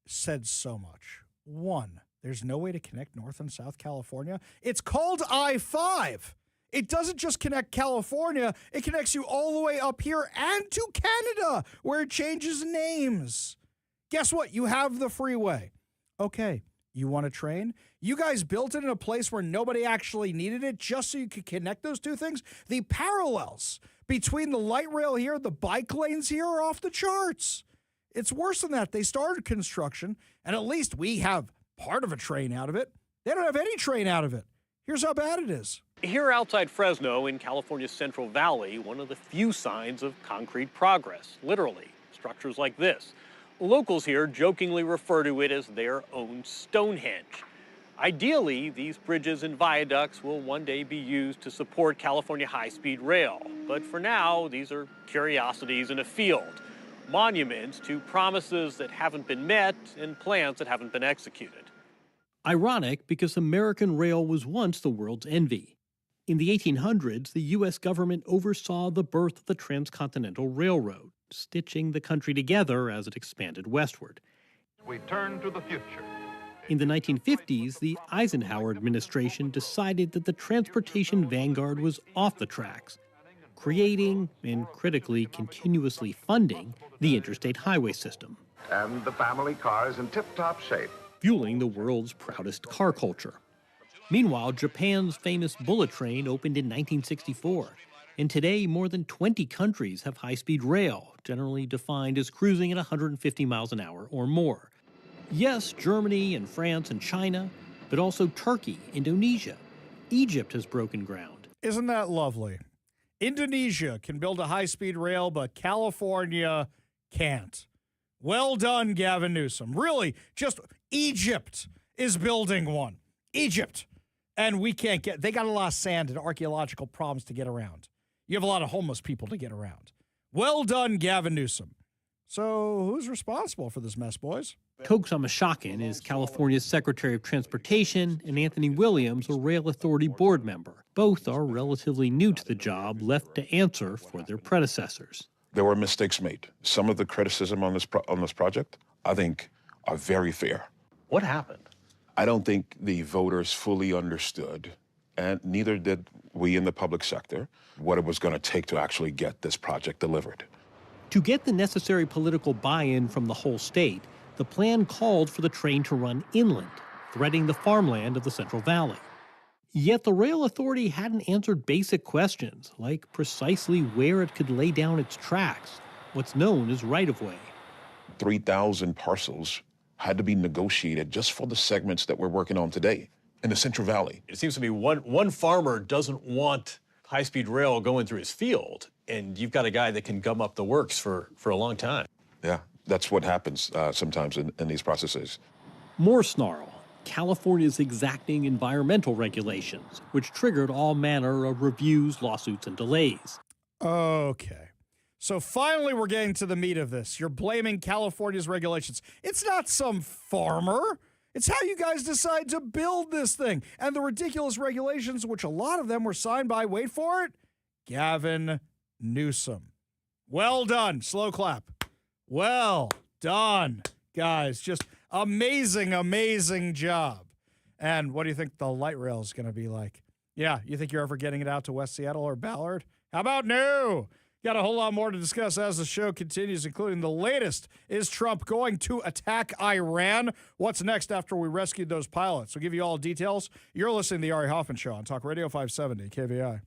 S1: said so much. One, there's no way to connect North and South California. It's called I-5. It doesn't just connect California. It connects you all the way up here and to Canada, where it changes names. Guess what? You have the freeway. Okay, you want a train? You guys built it in a place where nobody actually needed it just so you could connect those two things? The parallels between the light rail here, the bike lanes here are off the charts. It's worse than that. They started construction, and at least we have part of a train out of it. They don't have any train out of it. Here's how bad it is.
S13: Here outside Fresno in California's Central Valley, one of the few signs of concrete progress, literally, structures like this. Locals here jokingly refer to it as their own Stonehenge. Ideally, these bridges and viaducts will one day be used to support California high-speed rail. But for now, these are curiosities in a field, monuments to promises that haven't been met and plans that haven't been executed. Ironic, because American rail was once the world's envy. In the 1800s, the U.S. government oversaw the birth of the Transcontinental Railroad, stitching the country together as it expanded westward.
S17: We turn to the future.
S13: In the 1950s, the Eisenhower administration decided that the transportation vanguard was off the tracks, creating and critically continuously funding the interstate highway system.
S17: And the family car is in tip-top shape.
S13: Fueling the world's proudest car culture. Meanwhile, Japan's famous bullet train opened in 1964. And today, more than 20 countries have high-speed rail, generally defined as cruising at 150 miles an hour or more. Yes, Germany and France and China, but also Turkey, Indonesia. Egypt has broken ground.
S1: Isn't that lovely? Indonesia can build a high-speed rail, but California can't. Well done, Gavin Newsom. Really, just Egypt is building one. Egypt. And we can't get, they got a lot of sand and archaeological problems to get around. You have a lot of homeless people to get around. Well done, Gavin Newsom. So who's responsible for this mess, boys?
S13: Kogsama Shakin is California's Secretary of Transportation, and Anthony Williams, a Rail Authority board member. Both are relatively new to the job, left to answer for their predecessors.
S18: There were mistakes made. Some of the criticism on this project, I think, are very fair.
S16: What happened?
S18: I don't think the voters fully understood, and neither did we in the public sector, what it was going to take to actually get this project delivered.
S13: To get the necessary political buy-in from the whole state, the plan called for the train to run inland, threading the farmland of the Central Valley. Yet the Rail Authority hadn't answered basic questions, like precisely where it could lay down its tracks,
S16: what's known as right-of-way.
S18: 3,000 parcels had to be negotiated just for the segments that we're working on today in the Central Valley.
S16: It seems to me one farmer doesn't want high-speed rail going through his field, and you've got a guy that can gum up the works for a long time.
S18: Yeah, that's what happens sometimes in these processes.
S16: More snarl. California's exacting environmental regulations, which triggered all manner of reviews, lawsuits, and delays.
S1: Okay. So finally, we're getting to the meat of this. You're blaming California's regulations. It's not some farmer. It's how you guys decide to build this thing. And the ridiculous regulations, which a lot of them were signed by, wait for it, Gavin Newsom. Well done. Slow clap. Well done, guys. Just amazing, amazing job. And what do you think the light rail is going to be like? Yeah, you think you're ever getting it out to West Seattle or Ballard? How about no? Got a whole lot more to discuss as the show continues, including the latest. Is Trump going to attack Iran? What's next after we rescued those pilots? We'll give you all details. You're listening to the Ari Hoffman Show on Talk Radio 570 KVI.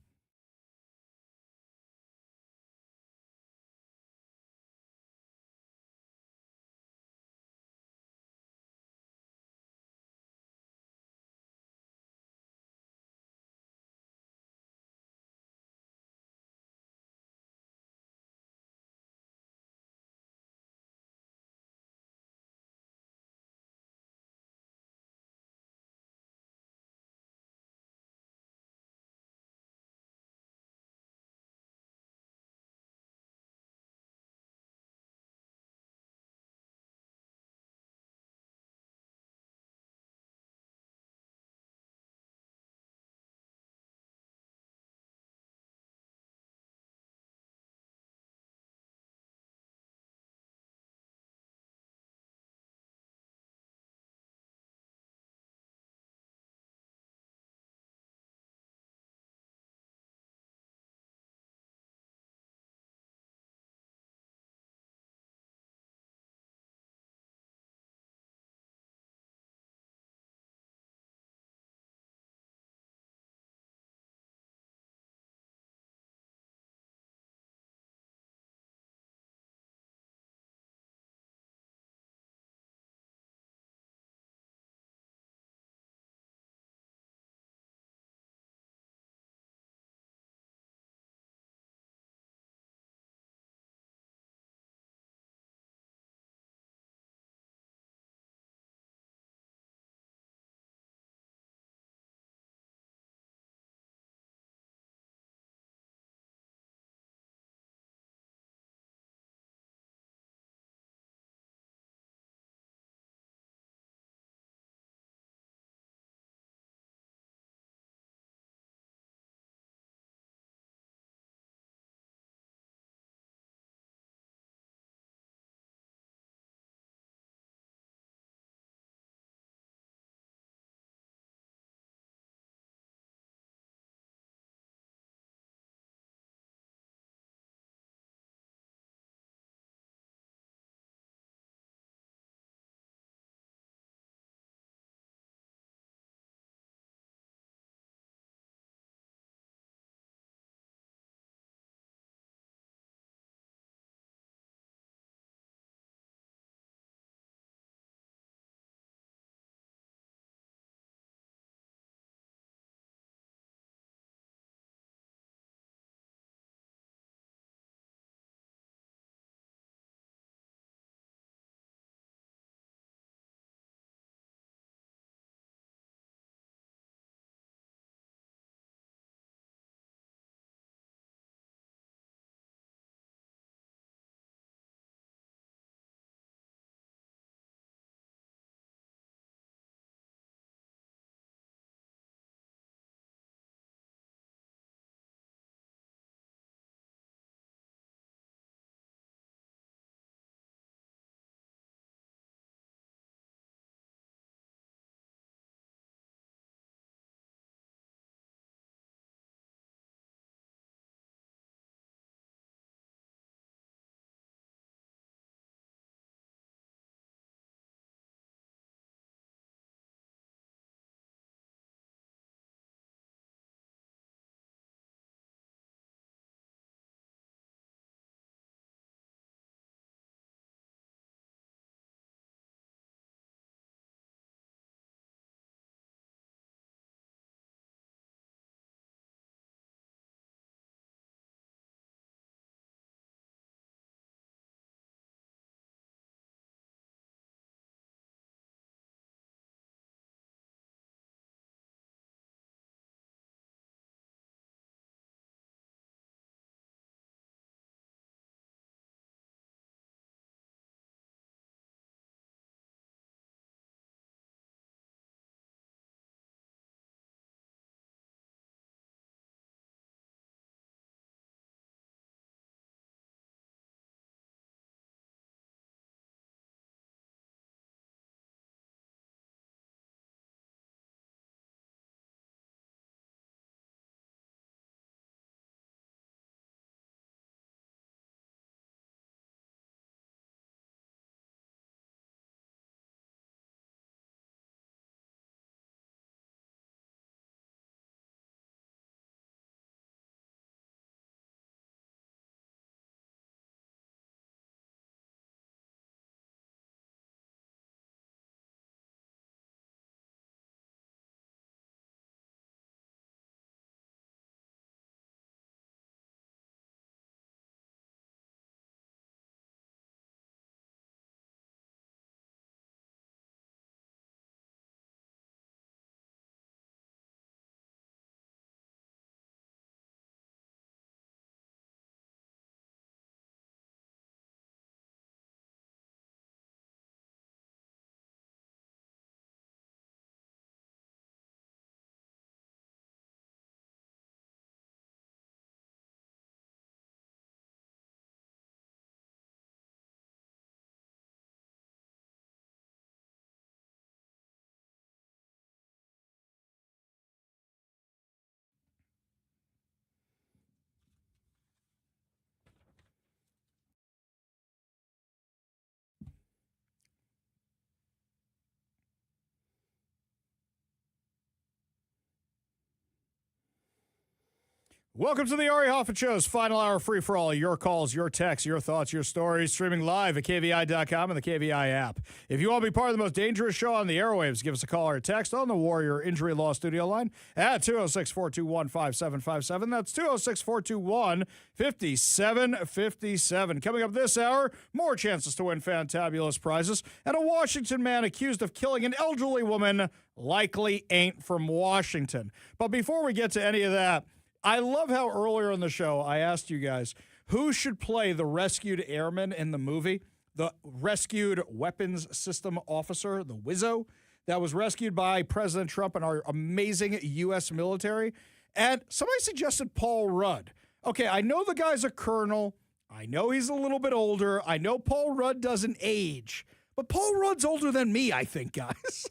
S1: Welcome to the Ari Hoffman Show's final hour free for all. Your calls, your texts, your thoughts, your stories, streaming live at KVI.com and the KVI app. If you want to be part of the most dangerous show on the airwaves, give us a call or a text on the Warrior Injury Law Studio line at 206-421-5757. That's 206-421-5757. Coming up this hour, more chances to win fantabulous prizes, and a Washington man accused of killing an elderly woman likely ain't from Washington. But before we get to any of that, I love how earlier in the show I asked you guys who should play the rescued airman in the movie, the rescued weapons system officer, the WISO, that was rescued by President Trump and our amazing U.S. military. And somebody suggested Paul Rudd. Okay, I know the guy's a colonel. I know he's a little bit older. I know Paul Rudd doesn't age. But Paul Rudd's older than me, I think, guys.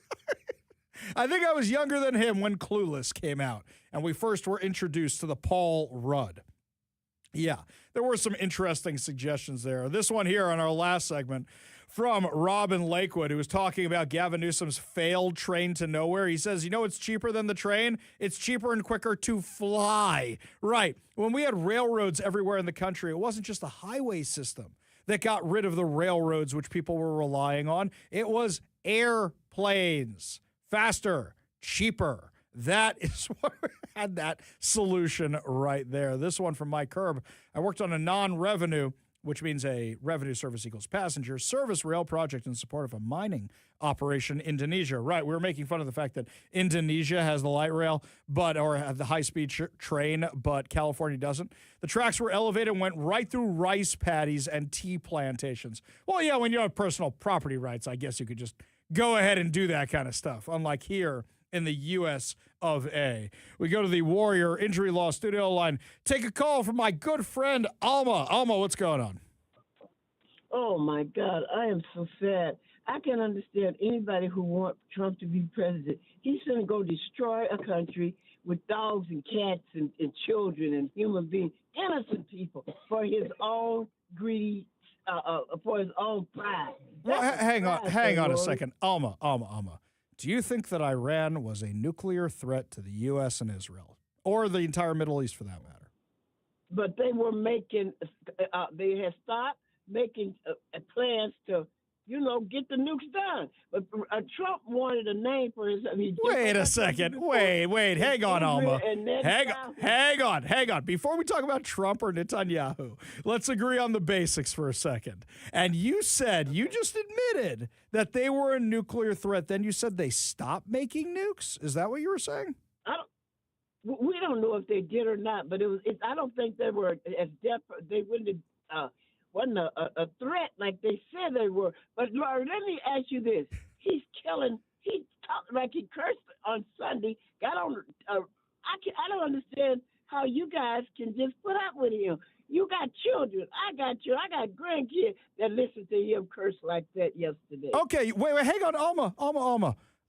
S1: I think I was younger than him when Clueless came out, and we first were introduced to the Paul Rudd. Yeah, there were some interesting suggestions there. This one here on our last segment from Robin Lakewood, who was talking about Gavin Newsom's failed train to nowhere. He says, you know what's cheaper than the train? It's cheaper and quicker to fly. Right. When we had railroads everywhere in the country, it wasn't just the highway system that got rid of the railroads, which people were relying on. It was airplanes. Faster, cheaper. That is what we had that solution right there. This one from Mike Kerb. I worked on a non-revenue, which means a revenue service equals passenger, service rail project in support of a mining operation in Indonesia. Right, we were making fun of the fact that Indonesia has the light rail, or have the high-speed train, but California doesn't. The tracks were elevated and went right through rice paddies and tea plantations. Well, yeah, when you have personal property rights, I guess you could just go ahead and do that kind of stuff, unlike here in the U.S. of A. We go to the Warrior Injury Law Studio line. Take a call from my good friend, Alma. Alma, what's going on?
S19: Oh, my God. I am so sad. I can understand anybody who wants Trump to be president. He's going to go destroy a country with dogs and cats and children and human beings, innocent people, for his own greedy for his own pride.
S1: Well, hang on a second. Alma. Do you think that Iran was a nuclear threat to the U.S. and Israel, or the entire Middle East for that matter?
S19: But they were making, they had stopped making plans to, get the nukes done. But Trump wanted a name for himself.
S1: Wait a second. Wait. Hang on, Alma. Hang on. Before we talk about Trump or Netanyahu, let's agree on the basics for a second. And you just admitted that they were a nuclear threat. Then you said they stopped making nukes. Is that what you were saying?
S19: We don't know if they did or not, but I don't think they were as they wouldn't have, wasn't a threat like they said they were. But Laura, let me ask you this: he talked like he cursed on Sunday. Got on. I don't understand how you guys can just put up with him. You got children. I got grandkids that listened to him curse like that yesterday.
S1: Okay, wait, hang on, Alma.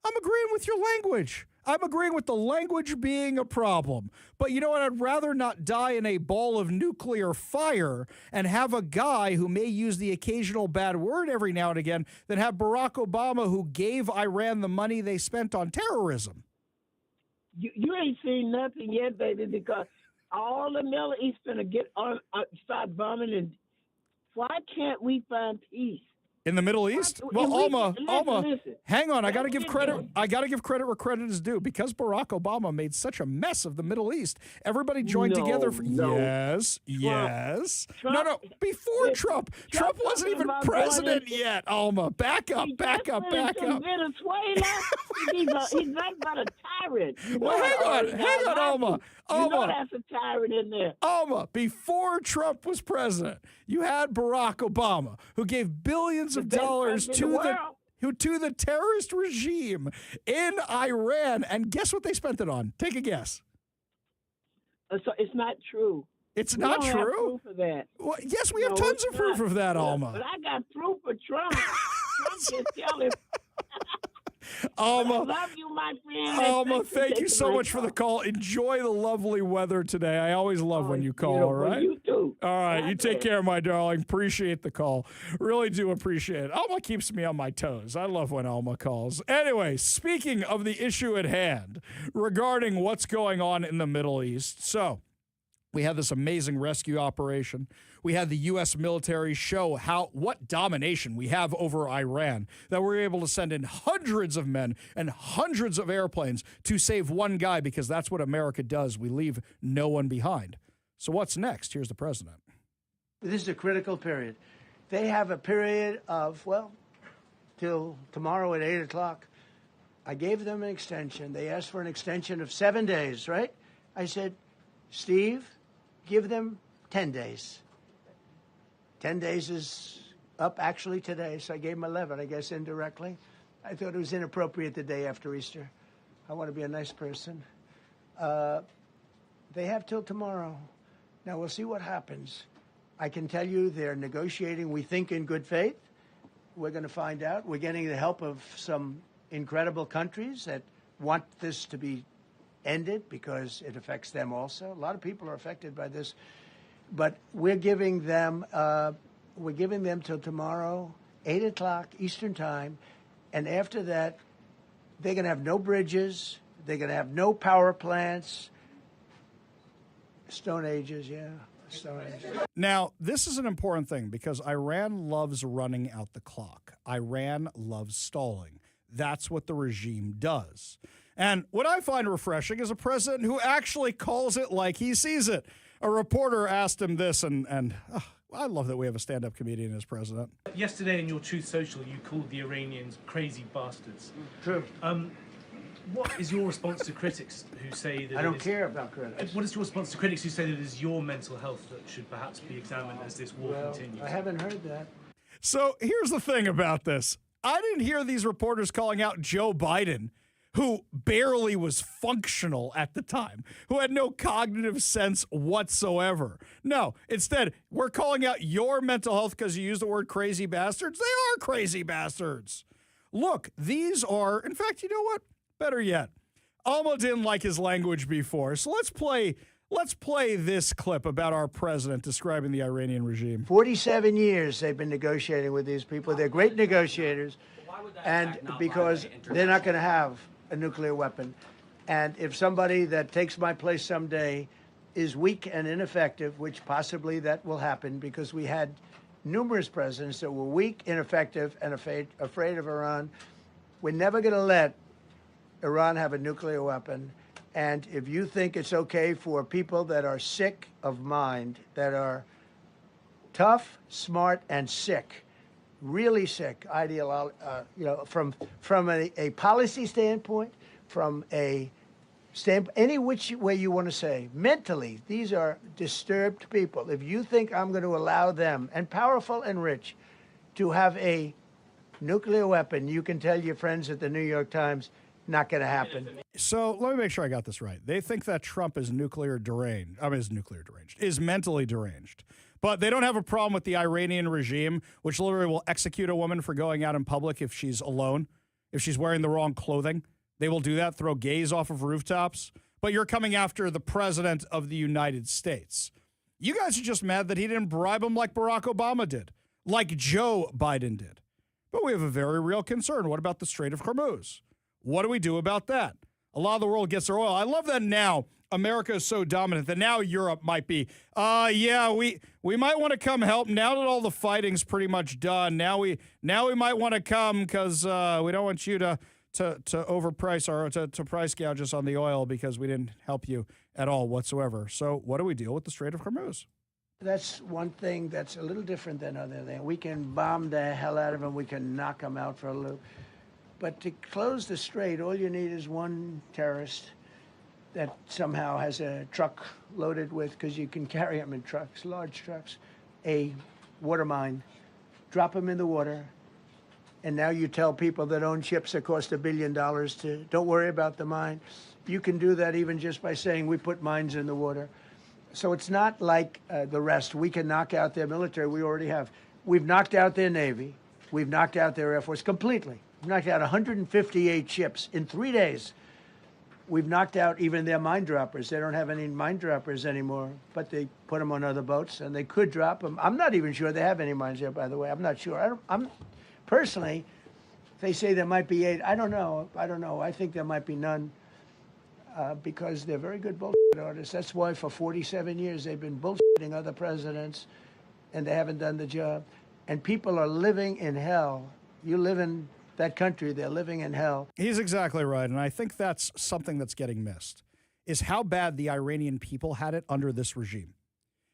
S1: I'm agreeing with your language. I'm agreeing with the language being a problem. But you know what? I'd rather not die in a ball of nuclear fire and have a guy who may use the occasional bad word every now and again than have Barack Obama, who gave Iran the money they spent on terrorism.
S19: You ain't seen nothing yet, baby, because all the Middle East gonna get on, start bombing. And why can't we find peace
S1: in the Middle East? Well, Alma,
S19: listen.
S1: Hang on. I got to give credit. I got to give credit where credit is due, because Barack Obama made such a mess of the Middle East. Everybody joined together. Yes. No. Before Trump wasn't even president yet. Alma, back up.
S19: Venezuela. He's nothing but a tyrant.
S1: Well, hang on, Alma.
S19: That's a tyrant in there.
S1: Alma, before Trump was president, you had Barack Obama, who gave billions of dollars to the terrorist regime in Iran. And guess what they spent it on? Take a guess.
S19: So it's not true.
S1: It's not true?
S19: Have proof of that.
S1: Well, yes, we have tons of proof of that, Alma.
S19: But I got proof of Trump. Trump just telling.
S1: Alma,
S19: I love you, my friend.
S1: Alma, thank you so much for the call. Enjoy the lovely weather today. I always love when you call, all right?
S19: You too.
S1: All right, you take care, my darling. Appreciate the call. Really do appreciate it. Alma keeps me on my toes. I love when Alma calls. Anyway, speaking of the issue at hand regarding what's going on in the Middle East. So, We had this amazing rescue operation. We had the U.S. military show what domination we have over Iran, that we're able to send in hundreds of men and hundreds of airplanes to save one guy, because that's what America does. We leave no one behind. So what's next? Here's the president.
S4: This is a critical period. They have a period of, well, till tomorrow at 8 o'clock. I gave them an extension. They asked for an extension of 7 days, right? I said, Steve, give them 10 days. 10 days is up actually today, so I gave them 11, I guess, indirectly. I thought it was inappropriate the day after Easter. I want to be a nice person. They have till tomorrow. Now, we'll see what happens. I can tell you they're negotiating, we think, in good faith. We're going to find out. We're getting the help of some incredible countries that want this to be ended because it affects them also. A lot of people are affected by this. But we're giving them till tomorrow, 8 o'clock Eastern time. And after that, they're going to have no bridges. They're going to have no power plants. Stone Ages, yeah. Stone Ages.
S1: Now, this is an important thing because Iran loves running out the clock. Iran loves stalling. That's what the regime does. And what I find refreshing is a president who actually calls it like he sees it. A reporter asked him this, and I love that we have a stand-up comedian as president.
S20: Yesterday in your Truth Social, you called the Iranians crazy bastards.
S4: True.
S20: What is your response to critics who say that...
S4: I don't care about critics.
S20: What is your response to critics who say that it is your mental health that should perhaps be examined as this war continues?
S4: I haven't heard that.
S1: So here's the thing about this. I didn't hear these reporters calling out Joe Biden, who barely was functional at the time, who had no cognitive sense whatsoever. No, instead, we're calling out your mental health because you use the word crazy bastards. They are crazy bastards. Look, these are, in fact, you know what? Better yet, Alma didn't like his language before, so let's play this clip about our president describing the Iranian regime.
S4: 47 years they've been negotiating with these people. They're great negotiators, and because they're not going to have a nuclear weapon. And if somebody that takes my place someday is weak and ineffective, which possibly that will happen because we had numerous presidents that were weak, ineffective, and afraid of Iran, we're never going to let Iran have a nuclear weapon. And if you think it's okay for people that are sick of mind, that are tough, smart, and sick, really sick, from a policy standpoint, from a any which way you want to say, mentally, these are disturbed people. If you think I'm going to allow them, and powerful and rich, to have a nuclear weapon, you can tell your friends at the New York Times, not going to happen.
S1: So let me make sure I got this right. They think that Trump is is mentally deranged. But they don't have a problem with the Iranian regime, which literally will execute a woman for going out in public if she's alone, if she's wearing the wrong clothing. They will do that, throw gays off of rooftops. But you're coming after the president of the United States. You guys are just mad that he didn't bribe him like Barack Obama did, like Joe Biden did. But we have a very real concern. What about the Strait of Hormuz? What do we do about that? A lot of the world gets their oil. I love that now America is so dominant that now Europe might be, we might want to come help now that all the fighting's pretty much done. Now we might want to come because we don't want you to overprice or to price gouge us on the oil because we didn't help you at all whatsoever. So what do we deal with the Strait of Hormuz?
S4: That's one thing that's a little different than other things. We can bomb the hell out of them. We can knock them out for a loop. But to close the strait, all you need is one terrorist that somehow has a truck loaded with, because you can carry them in trucks, large trucks, a water mine, drop them in the water, and now you tell people that own ships that cost $1 billion to don't worry about the mine. You can do that even just by saying we put mines in the water. So it's not like the rest. We can knock out their military. We already have. We've knocked out their Navy. We've knocked out their Air Force completely. We've knocked out 158 ships in 3 days. We've knocked out even their mine droppers. They don't have any mine droppers anymore, but they put them on other boats, and they could drop them. I'm not even sure they have any mines there, by the way. I'm not sure. I'm personally, they say there might be 8. I don't know. I think there might be none. because they're very good bullshit artists. That's why for 47 years they've been bullshitting other presidents, and they haven't done the job. And people are living in hell. You live in that country, they're living in hell.
S1: He's exactly right, and I think that's something that's getting missed, is how bad the Iranian people had it under this regime,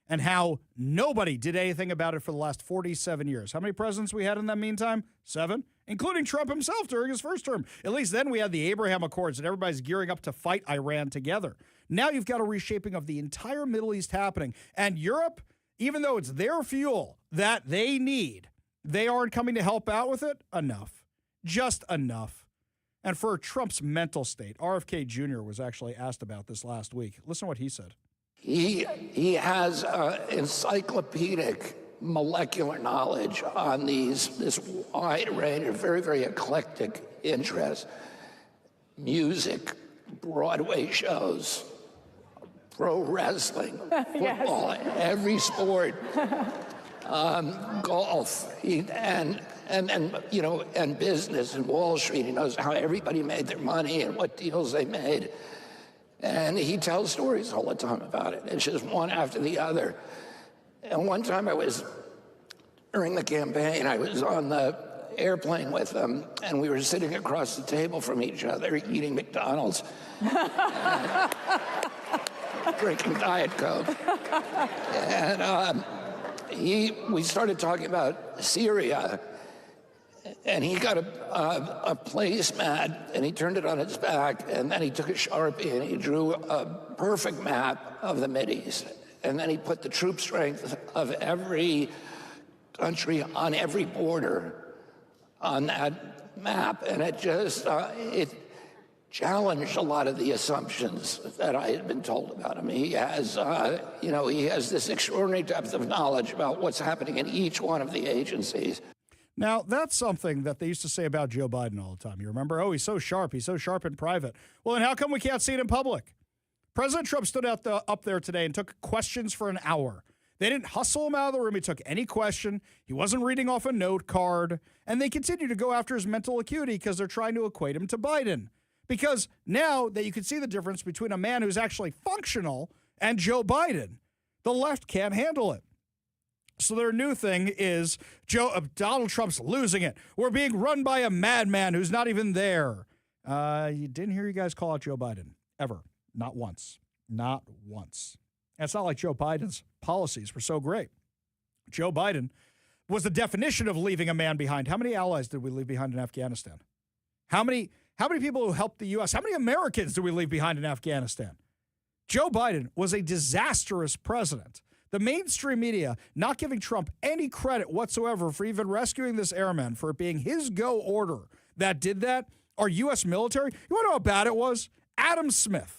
S1: and how nobody did anything about it for the last 47 years. How many presidents we had in that meantime? 7, including Trump himself during his first term. At least then we had the Abraham Accords, and everybody's gearing up to fight Iran together. Now you've got a reshaping of the entire Middle East happening, and Europe, even though it's their fuel that they need, they aren't coming to help out with it. Enough. Just enough. And for Trump's mental state, RFK Jr. was actually asked about this last week. Listen to what he said.
S15: He has encyclopedic molecular knowledge on this wide range of very, very eclectic interests. Music, Broadway shows, pro wrestling, football, every sport, golf, and business and Wall Street. He knows how everybody made their money and what deals they made. And he tells stories all the time about it. It's just one after the other. And one time during the campaign, I was on the airplane with him, and we were sitting across the table from each other, eating McDonald's, drinking Diet Coke. And we started talking about Syria, and he got a placemat, and he turned it on its back, and then he took a Sharpie, and he drew a perfect map of the Mideast. And then he put the troop strength of every country on every border on that map. And it just, it challenged a lot of the assumptions that I had been told about him. He has, he has this extraordinary depth of knowledge about what's happening in each one of the agencies.
S1: Now, that's something that they used to say about Joe Biden all the time. You remember? Oh, he's so sharp in private. Well, then how come we can't see it in public? President Trump stood up there today and took questions for an hour. They didn't hustle him out of the room. He took any question. He wasn't reading off a note card. And they continue to go after his mental acuity because they're trying to equate him to Biden. Because now that you can see the difference between a man who's actually functional and Joe Biden, the left can't handle it. So their new thing is Donald Trump's losing it. We're being run by a madman who's not even there. You didn't hear you guys call out Joe Biden, ever. Not once. Not once. And it's not like Joe Biden's policies were so great. Joe Biden was the definition of leaving a man behind. How many allies did we leave behind in Afghanistan? How many people who helped the U.S., how many Americans did we leave behind in Afghanistan? Joe Biden was a disastrous president. The mainstream media not giving Trump any credit whatsoever for even rescuing this airman, for it being his go order that did that. Our U.S. military, you want to know how bad it was? Adam Smith,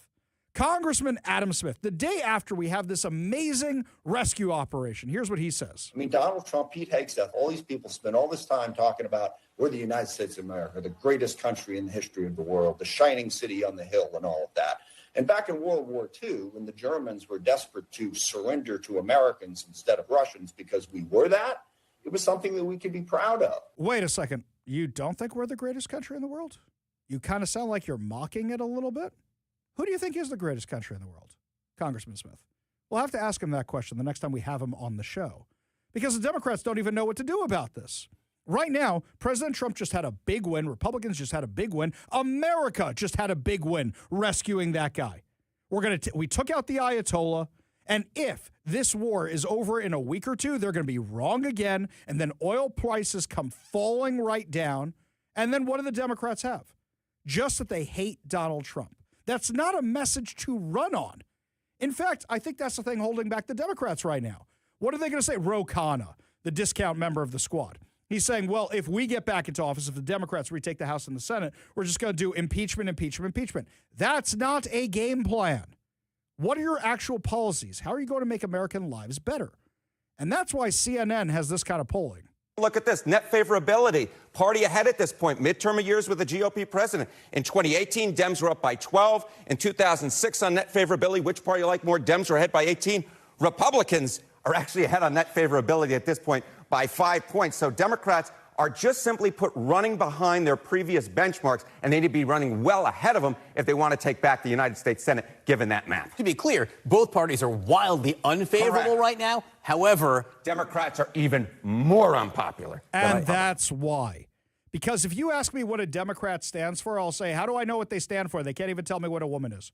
S1: Congressman Adam Smith, the day after we have this amazing rescue operation, here's what he says.
S21: I mean, Donald Trump, Pete Hegseth, all these people spend all this time talking about we're the United States of America, the greatest country in the history of the world, the shining city on the hill and all of that. And back in World War II, when the Germans were desperate to surrender to Americans instead of Russians because we were that, it was something that we could be proud of.
S1: Wait a second. You don't think we're the greatest country in the world? You kind of sound like you're mocking it a little bit. Who do you think is the greatest country in the world? Congressman Smith. We'll have to ask him that question the next time we have him on the show, because the Democrats don't even know what to do about this. Right now, President Trump just had a big win. Republicans just had a big win. America just had a big win rescuing that guy. We took out the Ayatollah, and if this war is over in a week or two, they're going to be wrong again, and then oil prices come falling right down. And then what do the Democrats have? Just that they hate Donald Trump. That's not a message to run on. In fact, I think that's the thing holding back the Democrats right now. What are they going to say? Ro Khanna, the discount member of the squad. He's saying, well, if we get back into office, if the Democrats retake the House and the Senate, we're just going to do impeachment, impeachment, impeachment. That's not a game plan. What are your actual policies? How are you going to make American lives better? And that's why CNN has this kind of polling.
S9: Look at this, net favorability. Party ahead at this point, midterm years with the GOP president. In 2018, Dems were up by 12. In 2006 on net favorability, which party you like more? Dems were ahead by 18. Republicans are actually ahead on net favorability at this point by 5 points. So Democrats are just simply put running behind their previous benchmarks, and they need to be running well ahead of them if they want to take back the United States Senate, given that math.
S2: To be clear, both parties are wildly unfavorable right now. However,
S9: Democrats are even more unpopular.
S1: And that's why. Because if you ask me what a Democrat stands for, I'll say, how do I know what they stand for? They can't even tell me what a woman is.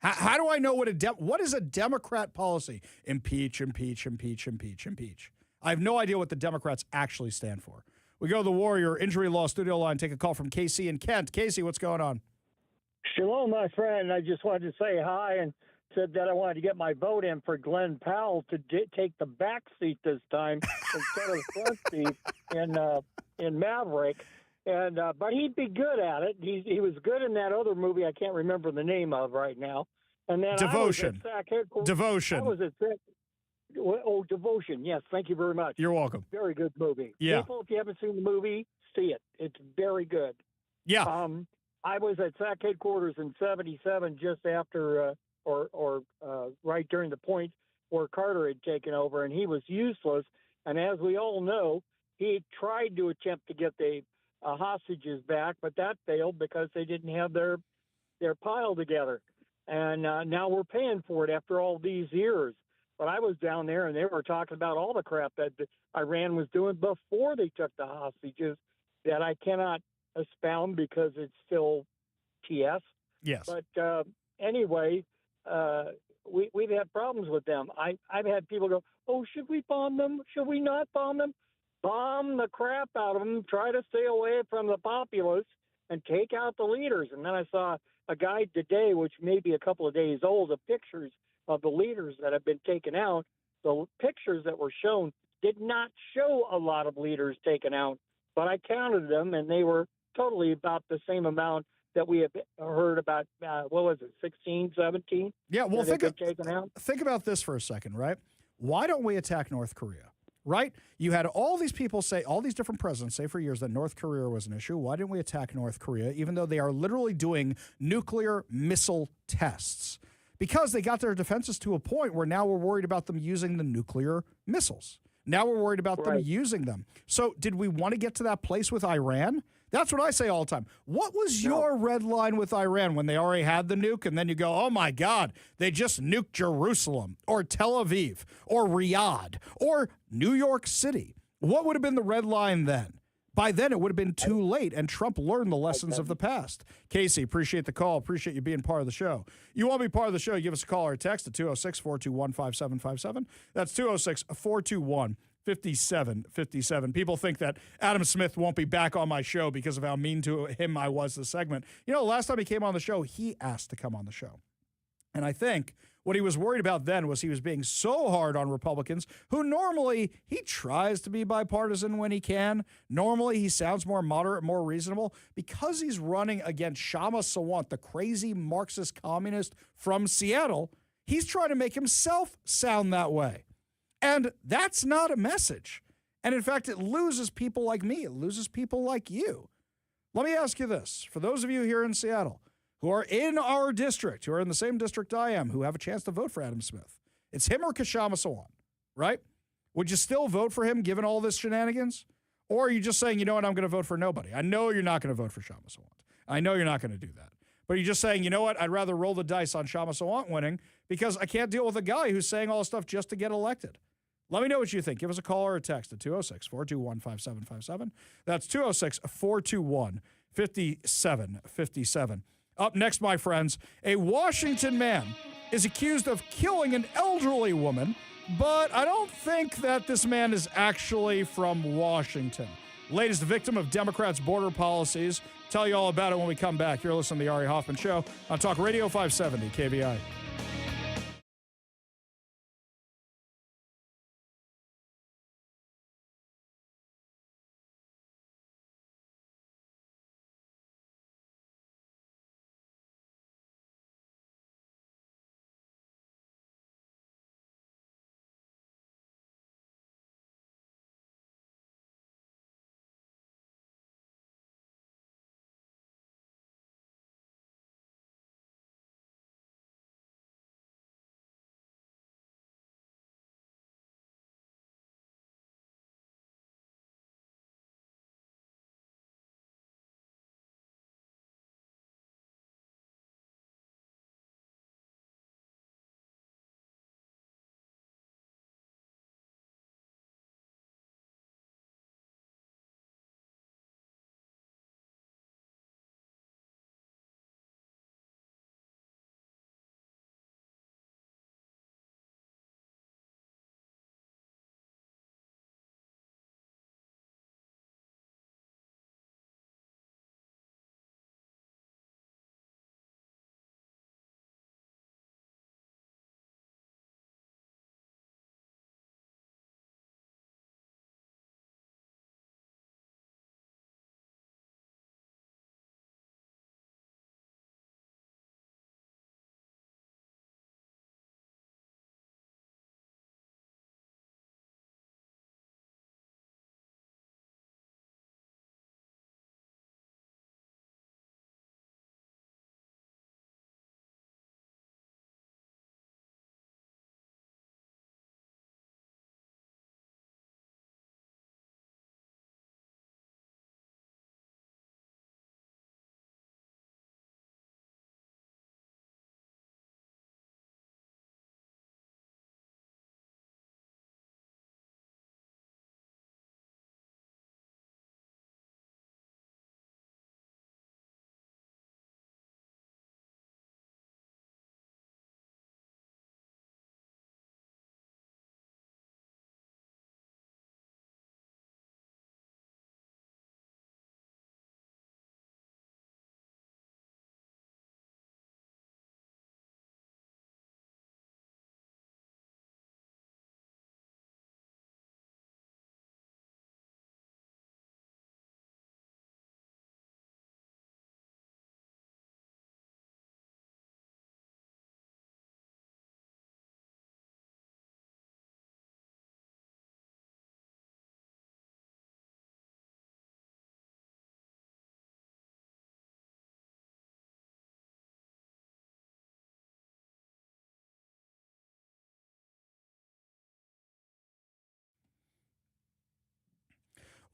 S1: How do I know what is a Democrat policy? Impeach, impeach, impeach, impeach, impeach. I have no idea what the Democrats actually stand for. We go to the Warrior Injury Law Studio line, take a call from Casey in Kent. Casey, what's going on?
S22: Shalom, my friend. I just wanted to say hi and said that I wanted to get my vote in for Glenn Powell to take the back seat this time instead of the front seat in Maverick. And but he'd be good at it. He was good in that other movie I can't remember the name of right now. And then
S1: Devotion. Devotion.
S22: I was at Devotion. Yes, thank you very much.
S1: You're welcome.
S22: Very good movie.
S1: Yeah.
S22: People, if you haven't seen the movie, see it. It's very good.
S1: Yeah.
S22: I was at SAC headquarters in '77, just after right during the point where Carter had taken over, and he was useless. And as we all know, he tried to attempt to get the hostages back, but that failed because they didn't have their pile together. And now we're paying for it after all these years. But I was down there, and they were talking about all the crap that Iran was doing before they took the hostages that I cannot expound because it's still TS.
S1: Yes.
S22: But anyway, we've had problems with them. I've had people go, oh, should we bomb them? Should we not bomb them? Bomb the crap out of them, try to stay away from the populace, and take out the leaders. And then I saw a guide today, which may be a couple of days old, of pictures of the leaders that have been taken out. The pictures that were shown did not show a lot of leaders taken out, but I counted them, and they were totally about the same amount that we have heard about, 16, 17?
S1: Yeah, well,
S22: think
S1: about this for a second, right? Why don't we attack North Korea? Right? You had all these people say, all these different presidents say for years that North Korea was an issue. Why didn't we attack North Korea, even though they are literally doing nuclear missile tests? Because they got their defenses to a point where now we're worried about them using the nuclear missiles. Now we're worried about them using them. So did we want to get to that place with Iran? That's what I say all the time. What was your red line with Iran when they already had the nuke, and then you go, oh, my God, they just nuked Jerusalem or Tel Aviv or Riyadh or New York City? What would have been the red line then? By then, it would have been too late, and Trump learned the lessons of the past. Casey, appreciate the call. Appreciate you being part of the show. You want to be part of the show, give us a call or a text at 206-421-5757. That's 206-421-5757. People think that Adam Smith won't be back on my show because of how mean to him I was this segment. You know, last time he came on the show, he asked to come on the show. And I think what he was worried about then was he was being so hard on Republicans, who normally he tries to be bipartisan when he can. Normally he sounds more moderate, more reasonable. Because he's running against Shama Sawant, the crazy Marxist communist from Seattle, he's trying to make himself sound that way. And that's not a message. And in fact, it loses people like me. It loses people like you. Let me ask you this. For those of you here in Seattle who are in our district, who are in the same district I am, who have a chance to vote for Adam Smith, it's him or Kashama Sawant, right? Would you still vote for him given all this shenanigans? Or are you just saying, you know what, I'm going to vote for nobody? I know you're not going to vote for Shama Sawant. I know you're not going to do that. But you're just saying, you know what, I'd rather roll the dice on Shama Sawant winning because I can't deal with a guy who's saying all this stuff just to get elected. Let me know what you think. Give us a call or a text at 206-421-5757. That's 206-421-5757. Up next, my friends, a Washington man is accused of killing an elderly woman, but I don't think that this man is actually from Washington. Latest victim of Democrats' border policies. Tell you all about it when we come back. You're listening to The Ari Hoffman Show on Talk Radio 570 KVI.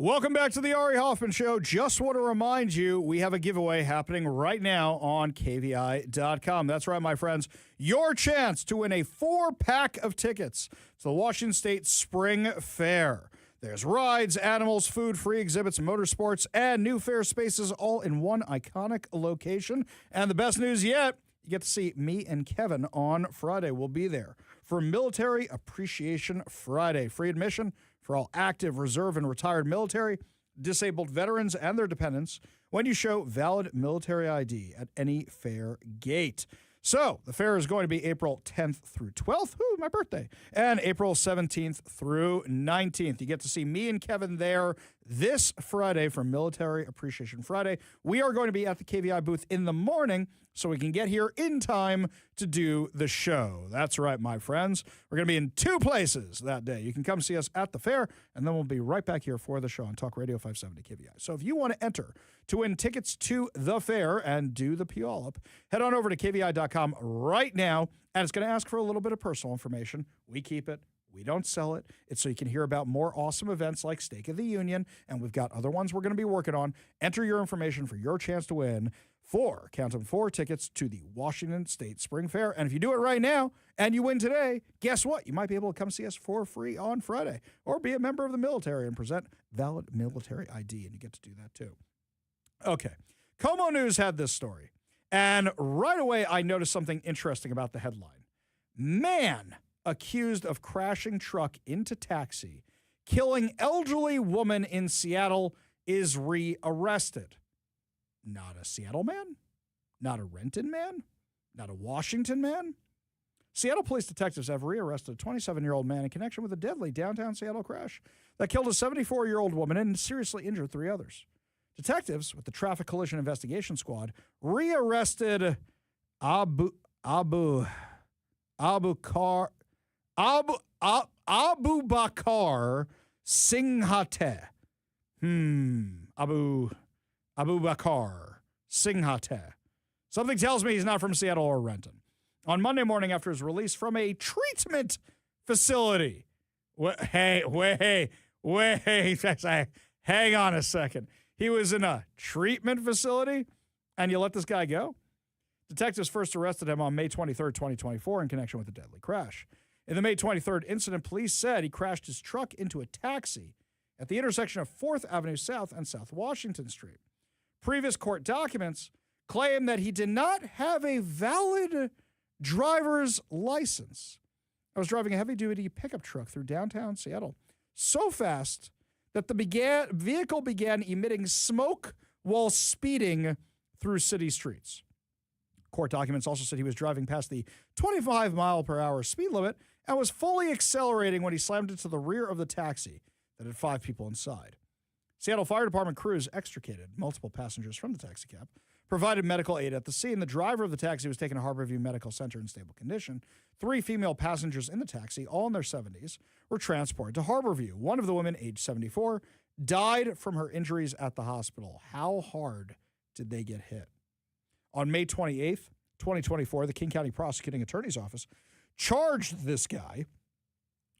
S1: Welcome back to the Ari Hoffman Show. Just want to remind you, we have a giveaway happening right now on KVI.com. That's right, my friends. Your chance to win a 4-pack of tickets to the Washington State Spring Fair. There's rides, animals, food, free exhibits, motorsports, and new fair spaces all in one iconic location. And the best news yet, you get to see me and Kevin on Friday. We'll be there for Military Appreciation Friday. Free admission for all active, reserve, and retired military, disabled veterans, and their dependents when you show valid military ID at any fair gate. So the fair is going to be April 10th through 12th, my birthday, and April 17th through 19th. You get to see me and Kevin there this Friday for Military Appreciation Friday. We are going to be at the KVI booth in the morning so we can get here in time to do the show. That's right, my friends. We're going to be in 2 places that day. You can come see us at the fair, and then we'll be right back here for the show on Talk Radio 570 KVI. So if you want to enter to win tickets to the fair and do the Puyallup, head on over to KVI.com right now, and it's going to ask for a little bit of personal information. We keep it. We don't sell it. It's so you can hear about more awesome events like Stake of the Union, and we've got other ones we're going to be working on. Enter your information for your chance to win 4 tickets to the Washington State Spring Fair. And if you do it right now and you win today, guess what? You might be able to come see us for free on Friday or be a member of the military and present valid military ID, and you get to do that too. Okay. Como News had this story, and right away I noticed something interesting about the headline. Man accused of crashing truck into taxi, killing elderly woman in Seattle is rearrested. Not a Seattle man, not a Renton man, not a Washington man. Seattle police detectives have rearrested a 27-year-old man in connection with a deadly downtown Seattle crash that killed a 74-year-old woman and seriously injured 3 others. Detectives with the Traffic Collision Investigation Squad rearrested Abu Bakr Singhate. Abu Bakr Singhate. Something tells me he's not from Seattle or Renton. On Monday morning after his release from a treatment facility. Hang on a second. He was in a treatment facility, and you let this guy go? Detectives first arrested him on May 23rd, 2024, in connection with a deadly crash. In the May 23rd incident, police said he crashed his truck into a taxi at the intersection of 4th Avenue South and South Washington Street. Previous court documents claim that he did not have a valid driver's license. I was driving a heavy-duty pickup truck through downtown Seattle so fast that the vehicle began emitting smoke while speeding through city streets. Court documents also said he was driving past the 25-mile-per-hour speed limit and was fully accelerating when he slammed into the rear of the taxi that had 5 people inside. Seattle Fire Department crews extricated multiple passengers from the taxi cab, provided medical aid at the scene. The driver of the taxi was taken to Harborview Medical Center in stable condition. 3 female passengers in the taxi, all in their 70s, were transported to Harborview. One of the women, age 74, died from her injuries at the hospital. How hard did they get hit? On May 28th, 2024, the King County Prosecuting Attorney's Office charged this guy,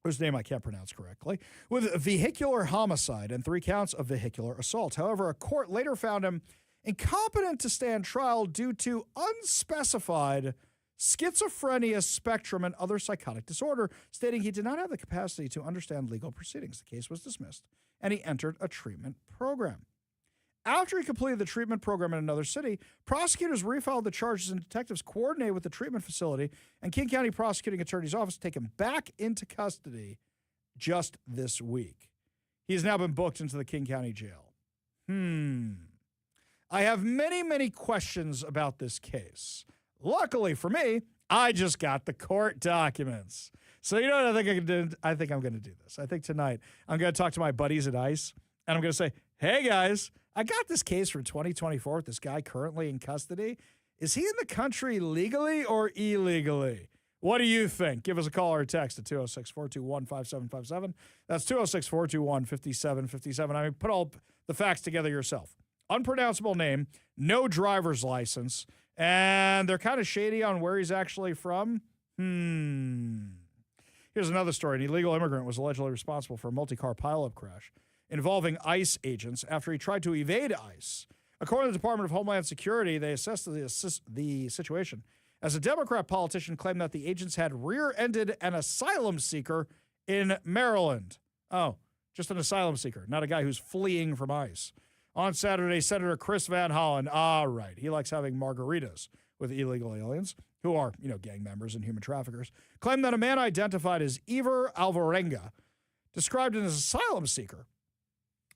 S1: whose name I can't pronounce correctly, with vehicular homicide and 3 counts of vehicular assault. However, a court later found him incompetent to stand trial due to unspecified schizophrenia spectrum and other psychotic disorder, stating he did not have the capacity to understand legal proceedings. The case was dismissed, and he entered a treatment program. After he completed the treatment program in another city, prosecutors refiled the charges and detectives coordinated with the treatment facility and King County Prosecuting Attorney's Office to take him back into custody just this week. He has now been booked into the King County Jail. I have many, many questions about this case. Luckily for me, I just got the court documents. So you know what I think I can do? I think I'm going to do this. I think tonight I'm going to talk to my buddies at ICE, and I'm going to say, hey, guys, I got this case for 2024 with this guy currently in custody. Is he in the country legally or illegally? What do you think? Give us a call or a text at 206-421-5757. That's 206-421-5757. I mean, put all the facts together yourself. Unpronounceable name, no driver's license, and they're kind of shady on where he's actually from. Here's another story. An illegal immigrant was allegedly responsible for a multi-car pileup crash involving ICE agents after he tried to evade ICE. According to the Department of Homeland Security, they assessed the situation as a Democrat politician claimed that the agents had rear-ended an asylum seeker in Maryland. Oh, just an asylum seeker, not a guy who's fleeing from ICE. On Saturday, Senator Chris Van Hollen, right, he likes having margaritas with illegal aliens, who are, gang members and human traffickers, claimed that a man identified as Iver Alvarenga, described as an asylum seeker,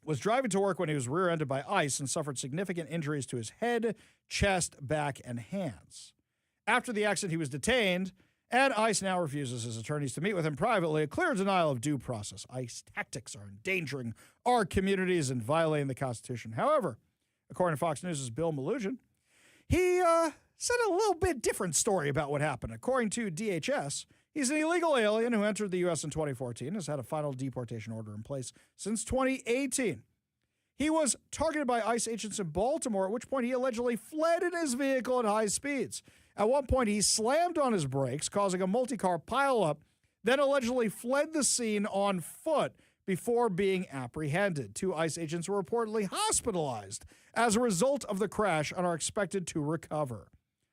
S1: was driving to work when he was rear-ended by ICE and suffered significant injuries to his head, chest, back, and hands. After the accident, he was detained, and ICE now refuses his attorneys to meet with him privately, a clear denial of due process. ICE tactics are endangering our communities and violating the Constitution. However, according to Fox News' Bill Malugin, he said a little bit different story about what happened. According to DHS, he's an illegal alien who entered the U.S. in 2014, has had a final deportation order in place since 2018. He was targeted by ICE agents in Baltimore, at which point he allegedly fled in his vehicle at high speeds. At one point, he slammed on his brakes, causing a multi-car pileup, then allegedly fled the scene on foot before being apprehended. 2 ICE agents were reportedly hospitalized as a result of the crash and are expected to recover.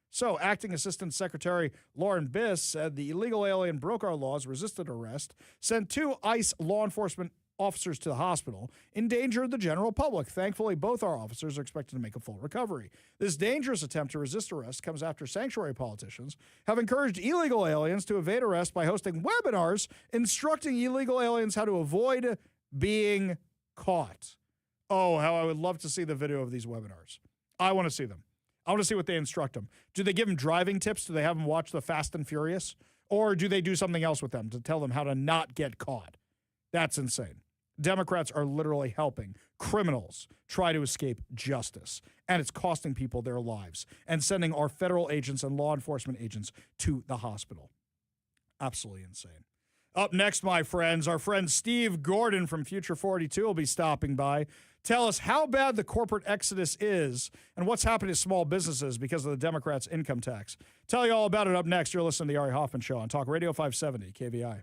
S1: So, Acting Assistant Secretary Lauren Biss said the illegal alien broke our laws, resisted arrest, sent 2 ICE law enforcement officers to the hospital, endangered the general public. Thankfully, both our officers are expected to make a full recovery. This dangerous attempt to resist arrest comes after sanctuary politicians have encouraged illegal aliens to evade arrest by hosting webinars instructing illegal aliens how to avoid being caught. Oh, how I would love to see the video of these webinars. I want to see them. I want to see what they instruct them. Do they give them driving tips? Do they have them watch the Fast and Furious? Or do they do something else with them to tell them how to not get caught? That's insane. Democrats are literally helping criminals try to escape justice, and it's costing people their lives and sending our federal agents and law enforcement agents to the hospital. Absolutely insane. Up next, my friends, our friend Steve Gordon from Future 42 will be stopping by. Tell us how bad the corporate exodus is and what's happening to small businesses because of the Democrats' income tax. Tell you all about it up next. You're listening to the Ari Hoffman Show on Talk Radio 570 KVI.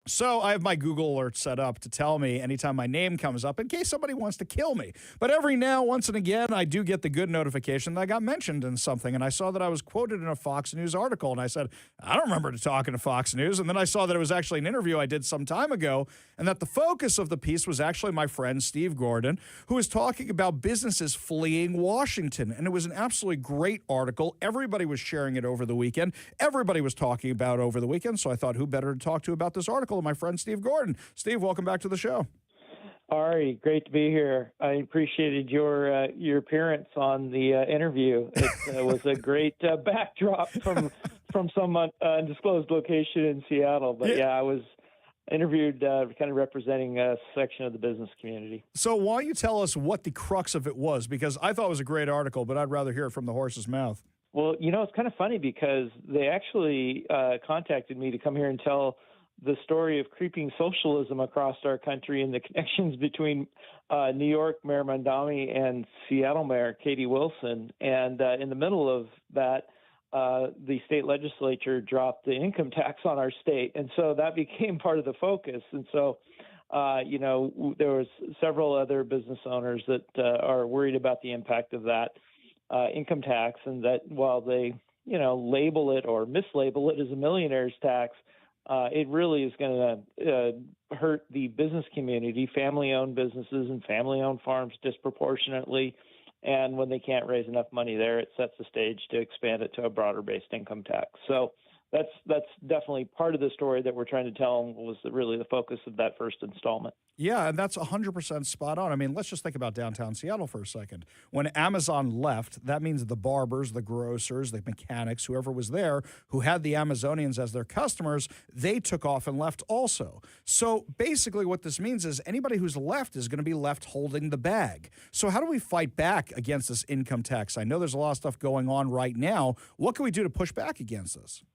S1: So I have my Google alert set up to tell me anytime my name comes up in case somebody wants to kill me. But every now, once and again, I do get the good notification that I got mentioned in something. And I saw that I was quoted in a Fox News article. And I said, I don't remember talking to Fox News. And then I saw that it was actually an interview I did some time ago. And that the focus of the piece was actually my friend Steve Gordon, who was talking about businesses fleeing Washington. And it was an absolutely great article. Everybody was sharing it over the weekend. Everybody was talking about it over the weekend. So I thought, who better to talk to about this article? My friend Steve Gordon. Steve, welcome back to the show.
S5: Ari, great to be here. I appreciated your appearance on the interview. It was a great backdrop from some undisclosed location in Seattle. But yeah I was interviewed kind of representing a section of the business community.
S1: So why don't you tell us what the crux of it was? Because I thought it was a great article, but I'd rather hear it from the horse's mouth.
S5: Well, it's kind of funny because they actually contacted me to come here and tell the story of creeping socialism across our country and the connections between New York Mayor Mondami and Seattle Mayor Katie Wilson. And in the middle of that, the state legislature dropped the income tax on our state. And so that became part of the focus. And so, there was several other business owners that are worried about the impact of that income tax, and that while they, label it or mislabel it as a millionaire's tax, it really is going to hurt the business community, family-owned businesses and family-owned farms disproportionately. And when they can't raise enough money there, it sets the stage to expand it to a broader-based income tax. So that's definitely part of the story that we're trying to tell, and was really the focus of that first installment.
S1: Yeah, and that's 100% spot on. I mean, let's just think about downtown Seattle for a second. When Amazon left, that means the barbers, the grocers, the mechanics, whoever was there who had the Amazonians as their customers, they took off and left also. So basically what this means is anybody who's left is going to be left holding the bag. So how do we fight back against this income tax? I know there's a lot of stuff going on right now. What can we do to push back against this?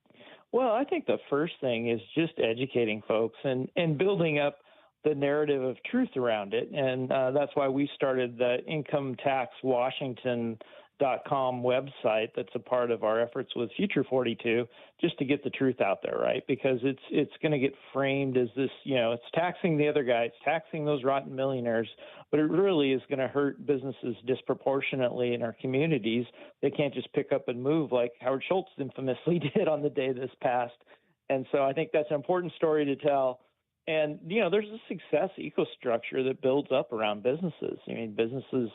S5: Well, I think the first thing is just educating folks and building up the narrative of truth around it. And that's why we started the IncomeTaxWashington.com website that's a part of our efforts with Future 42, just to get the truth out there, right? Because it's going to get framed as this, it's taxing the other guy, it's taxing those rotten millionaires, but it really is going to hurt businesses disproportionately in our communities. They can't just pick up and move like Howard Schultz infamously did on the day this passed. And so I think that's an important story to tell. And, there's a success ecostructure that builds up around businesses. I mean, businesses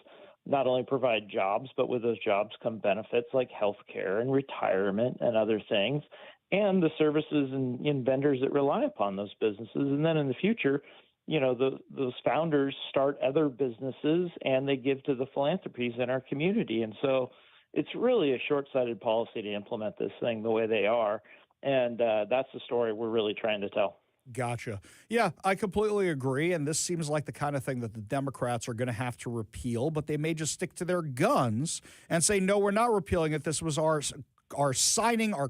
S5: not only provide jobs, but with those jobs come benefits like healthcare and retirement and other things, and the services and vendors that rely upon those businesses. And then in the future, those founders start other businesses and they give to the philanthropies in our community. And so it's really a short-sighted policy to implement this thing the way they are. And that's the story we're really trying to tell.
S1: Gotcha. Yeah, I completely agree. And this seems like the kind of thing that the Democrats are going to have to repeal, but they may just stick to their guns and say, no, we're not repealing it. This was our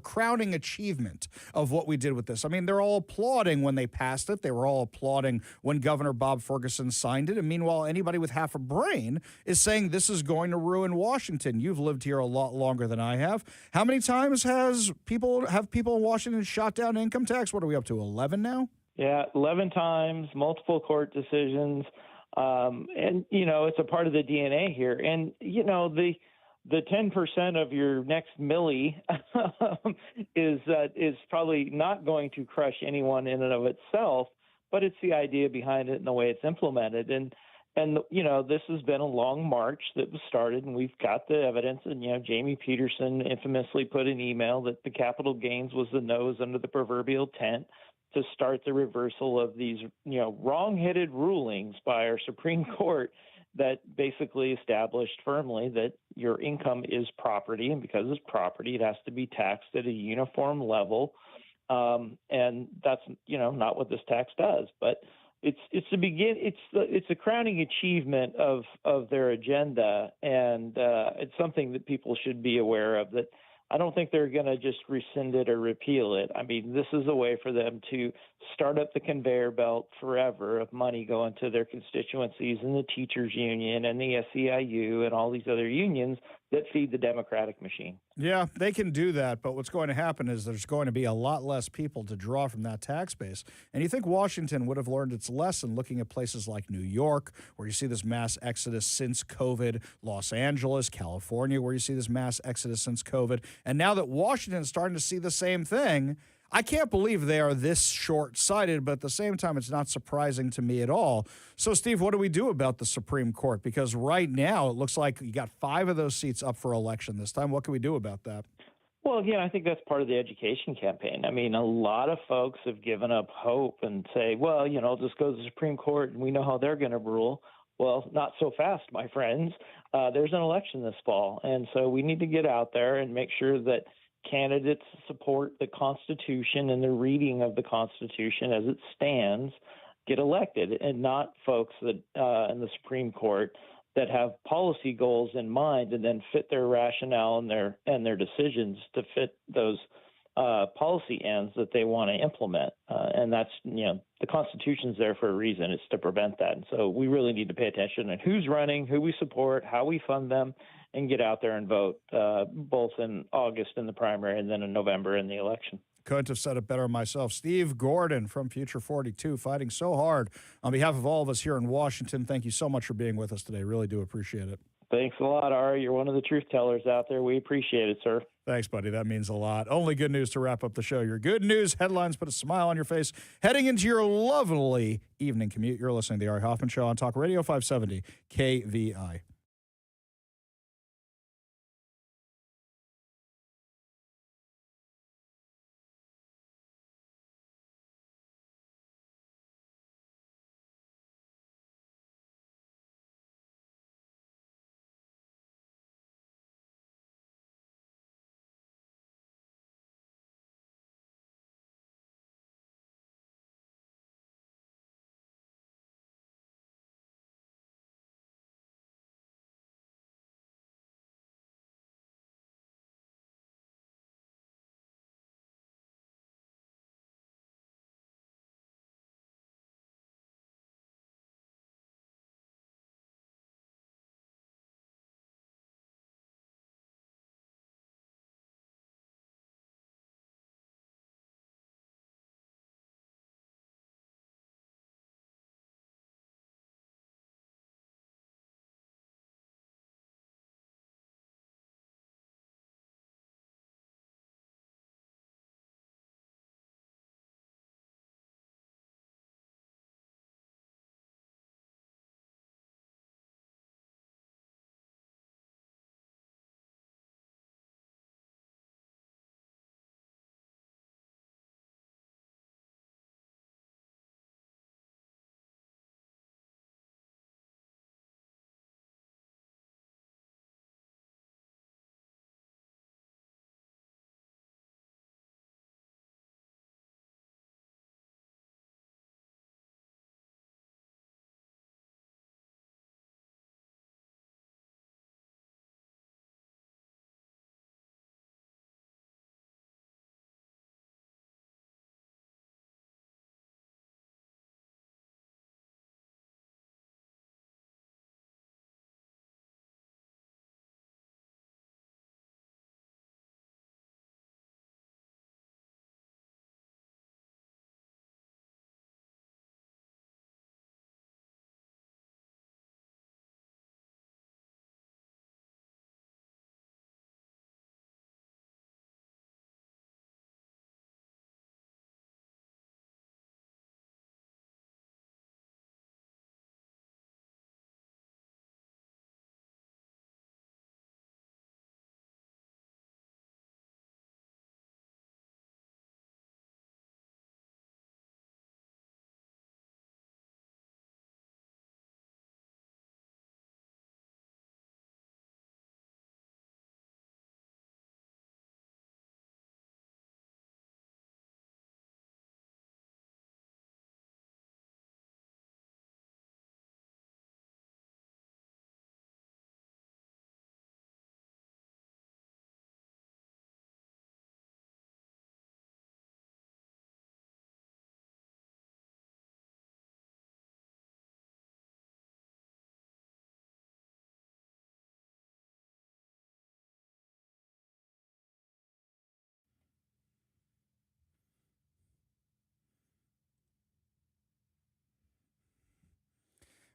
S1: crowning achievement of what we did with this. I mean, they're all applauding when they passed it. They were all applauding when Governor Bob Ferguson signed it. And meanwhile, anybody with half a brain is saying this is going to ruin Washington. You've lived here a lot longer than I have. How many times have people in Washington shot down income tax? What are we up to, 11 now?
S5: Yeah, 11 times, multiple court decisions. And, it's a part of the DNA here. And, the 10% of your next milli is probably not going to crush anyone in and of itself, but it's the idea behind it and the way it's implemented. And this has been a long march that was started, and we've got the evidence. And, Jamie Peterson infamously put an email that the capital gains was the nose under the proverbial tent to start the reversal of these, wrong-headed rulings by our Supreme Court that basically established firmly that your income is property, and because it's property, it has to be taxed at a uniform level. And that's, not what this tax does. But it's a crowning achievement of their agenda, and it's something that people should be aware of. That I don't think they're going to just rescind it or repeal it. I mean, this is a way for them to start up the conveyor belt forever of money going to their constituencies and the teachers union and the SEIU and all these other unions
S8: that feed the Democratic machine.
S1: Yeah, they can do that, but what's going to happen is there's going to be a lot less people to draw from that tax base. And you think Washington would have learned its lesson looking at places like New York, where you see this mass exodus since COVID, Los Angeles, California, where you see this mass exodus since COVID. And now that Washington's starting to see the same thing, I can't believe they are this short-sighted, but at the same time, it's not surprising to me at all. So, Steve, what do we do about the Supreme Court? Because right now, it looks like you got 5 of those seats up for election this time. What can we do about that?
S8: Well, again, I think that's part of the education campaign. I mean, a lot of folks have given up hope and say, well, just go to the Supreme Court and we know how they're going to rule. Well, not so fast, my friends. There's an election this fall, and so we need to get out there and make sure that candidates support the Constitution and the reading of the Constitution as it stands get elected, and not folks that in the Supreme Court that have policy goals in mind and then fit their rationale and their decisions to fit those policy ends that they want to implement. And that's, the Constitution's there for a reason. It's to prevent that. And so we really need to pay attention to who's running, who we support, how we fund them, and get out there and vote, both in August in the primary and then in November in the election.
S1: Couldn't have said it better myself. Steve Gordon from Future 42, fighting so hard on behalf of all of us here in Washington. Thank you so much for being with us today. Really do appreciate it.
S8: Thanks a lot, Ari. You're one of the truth tellers out there. We appreciate it, sir.
S1: Thanks, buddy. That means a lot. Only good news to wrap up the show. Your good news headlines put a smile on your face heading into your lovely evening commute. You're listening to the Ari Hoffman Show on Talk Radio 570 KVI.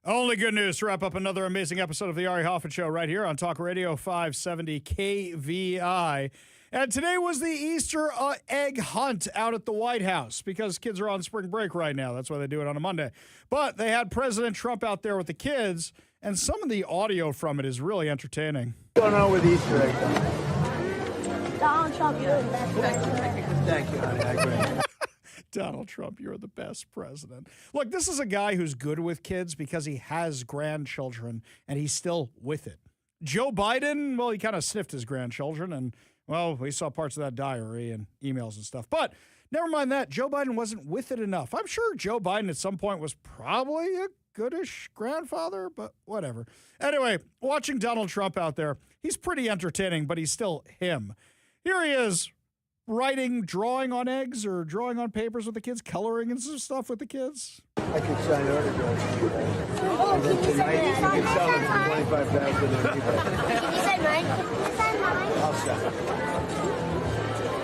S1: Only good news to wrap up another amazing episode of the Ari Hoffman Show right here on Talk Radio 570 KVI. And today was the Easter egg hunt out at the White House because kids are on spring break right now. That's why they do it on a Monday. But they had President Trump out there with the kids, and some of the audio from it is really entertaining.
S4: What's going on with Easter egg hunt?
S10: Donald Trump, you're the best president.
S4: Thank you, honey. I agree.
S1: Donald Trump, you're the best president. Look, this is a guy who's good with kids because he has grandchildren, and he's still with it. Joe Biden, well, he kind of sniffed his grandchildren, and, well, we saw parts of that diary and emails and stuff. But never mind that. Joe Biden wasn't with it enough. I'm sure Joe Biden at some point was probably a goodish grandfather, but whatever. Anyway, watching Donald Trump out there, he's pretty entertaining, but he's still him. Here he is, drawing on eggs or drawing on papers with the kids, coloring and some stuff with the kids.
S4: I could sign autographs. And then tonight you can sell them for $25,000 on eBay.
S6: You said mine? You said mine?
S4: I'll sell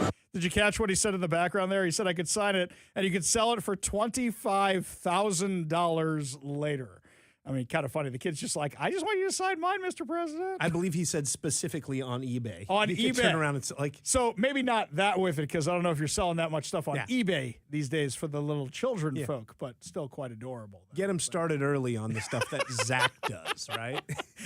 S4: it.
S1: Did you catch what he said in the background there? He said I could sign it and you could sell it for $25,000 later. I mean, kind of funny. The kid's just like, I just want you to sign mine, Mr. President.
S3: I believe he said specifically on eBay.
S1: On
S3: you
S1: eBay.
S3: Could turn around and like.
S1: So maybe not that with it, because I don't know if you're selling that much stuff on eBay these days for the little children folk, but still quite adorable.
S3: Get him started early on the stuff that Zach does, right?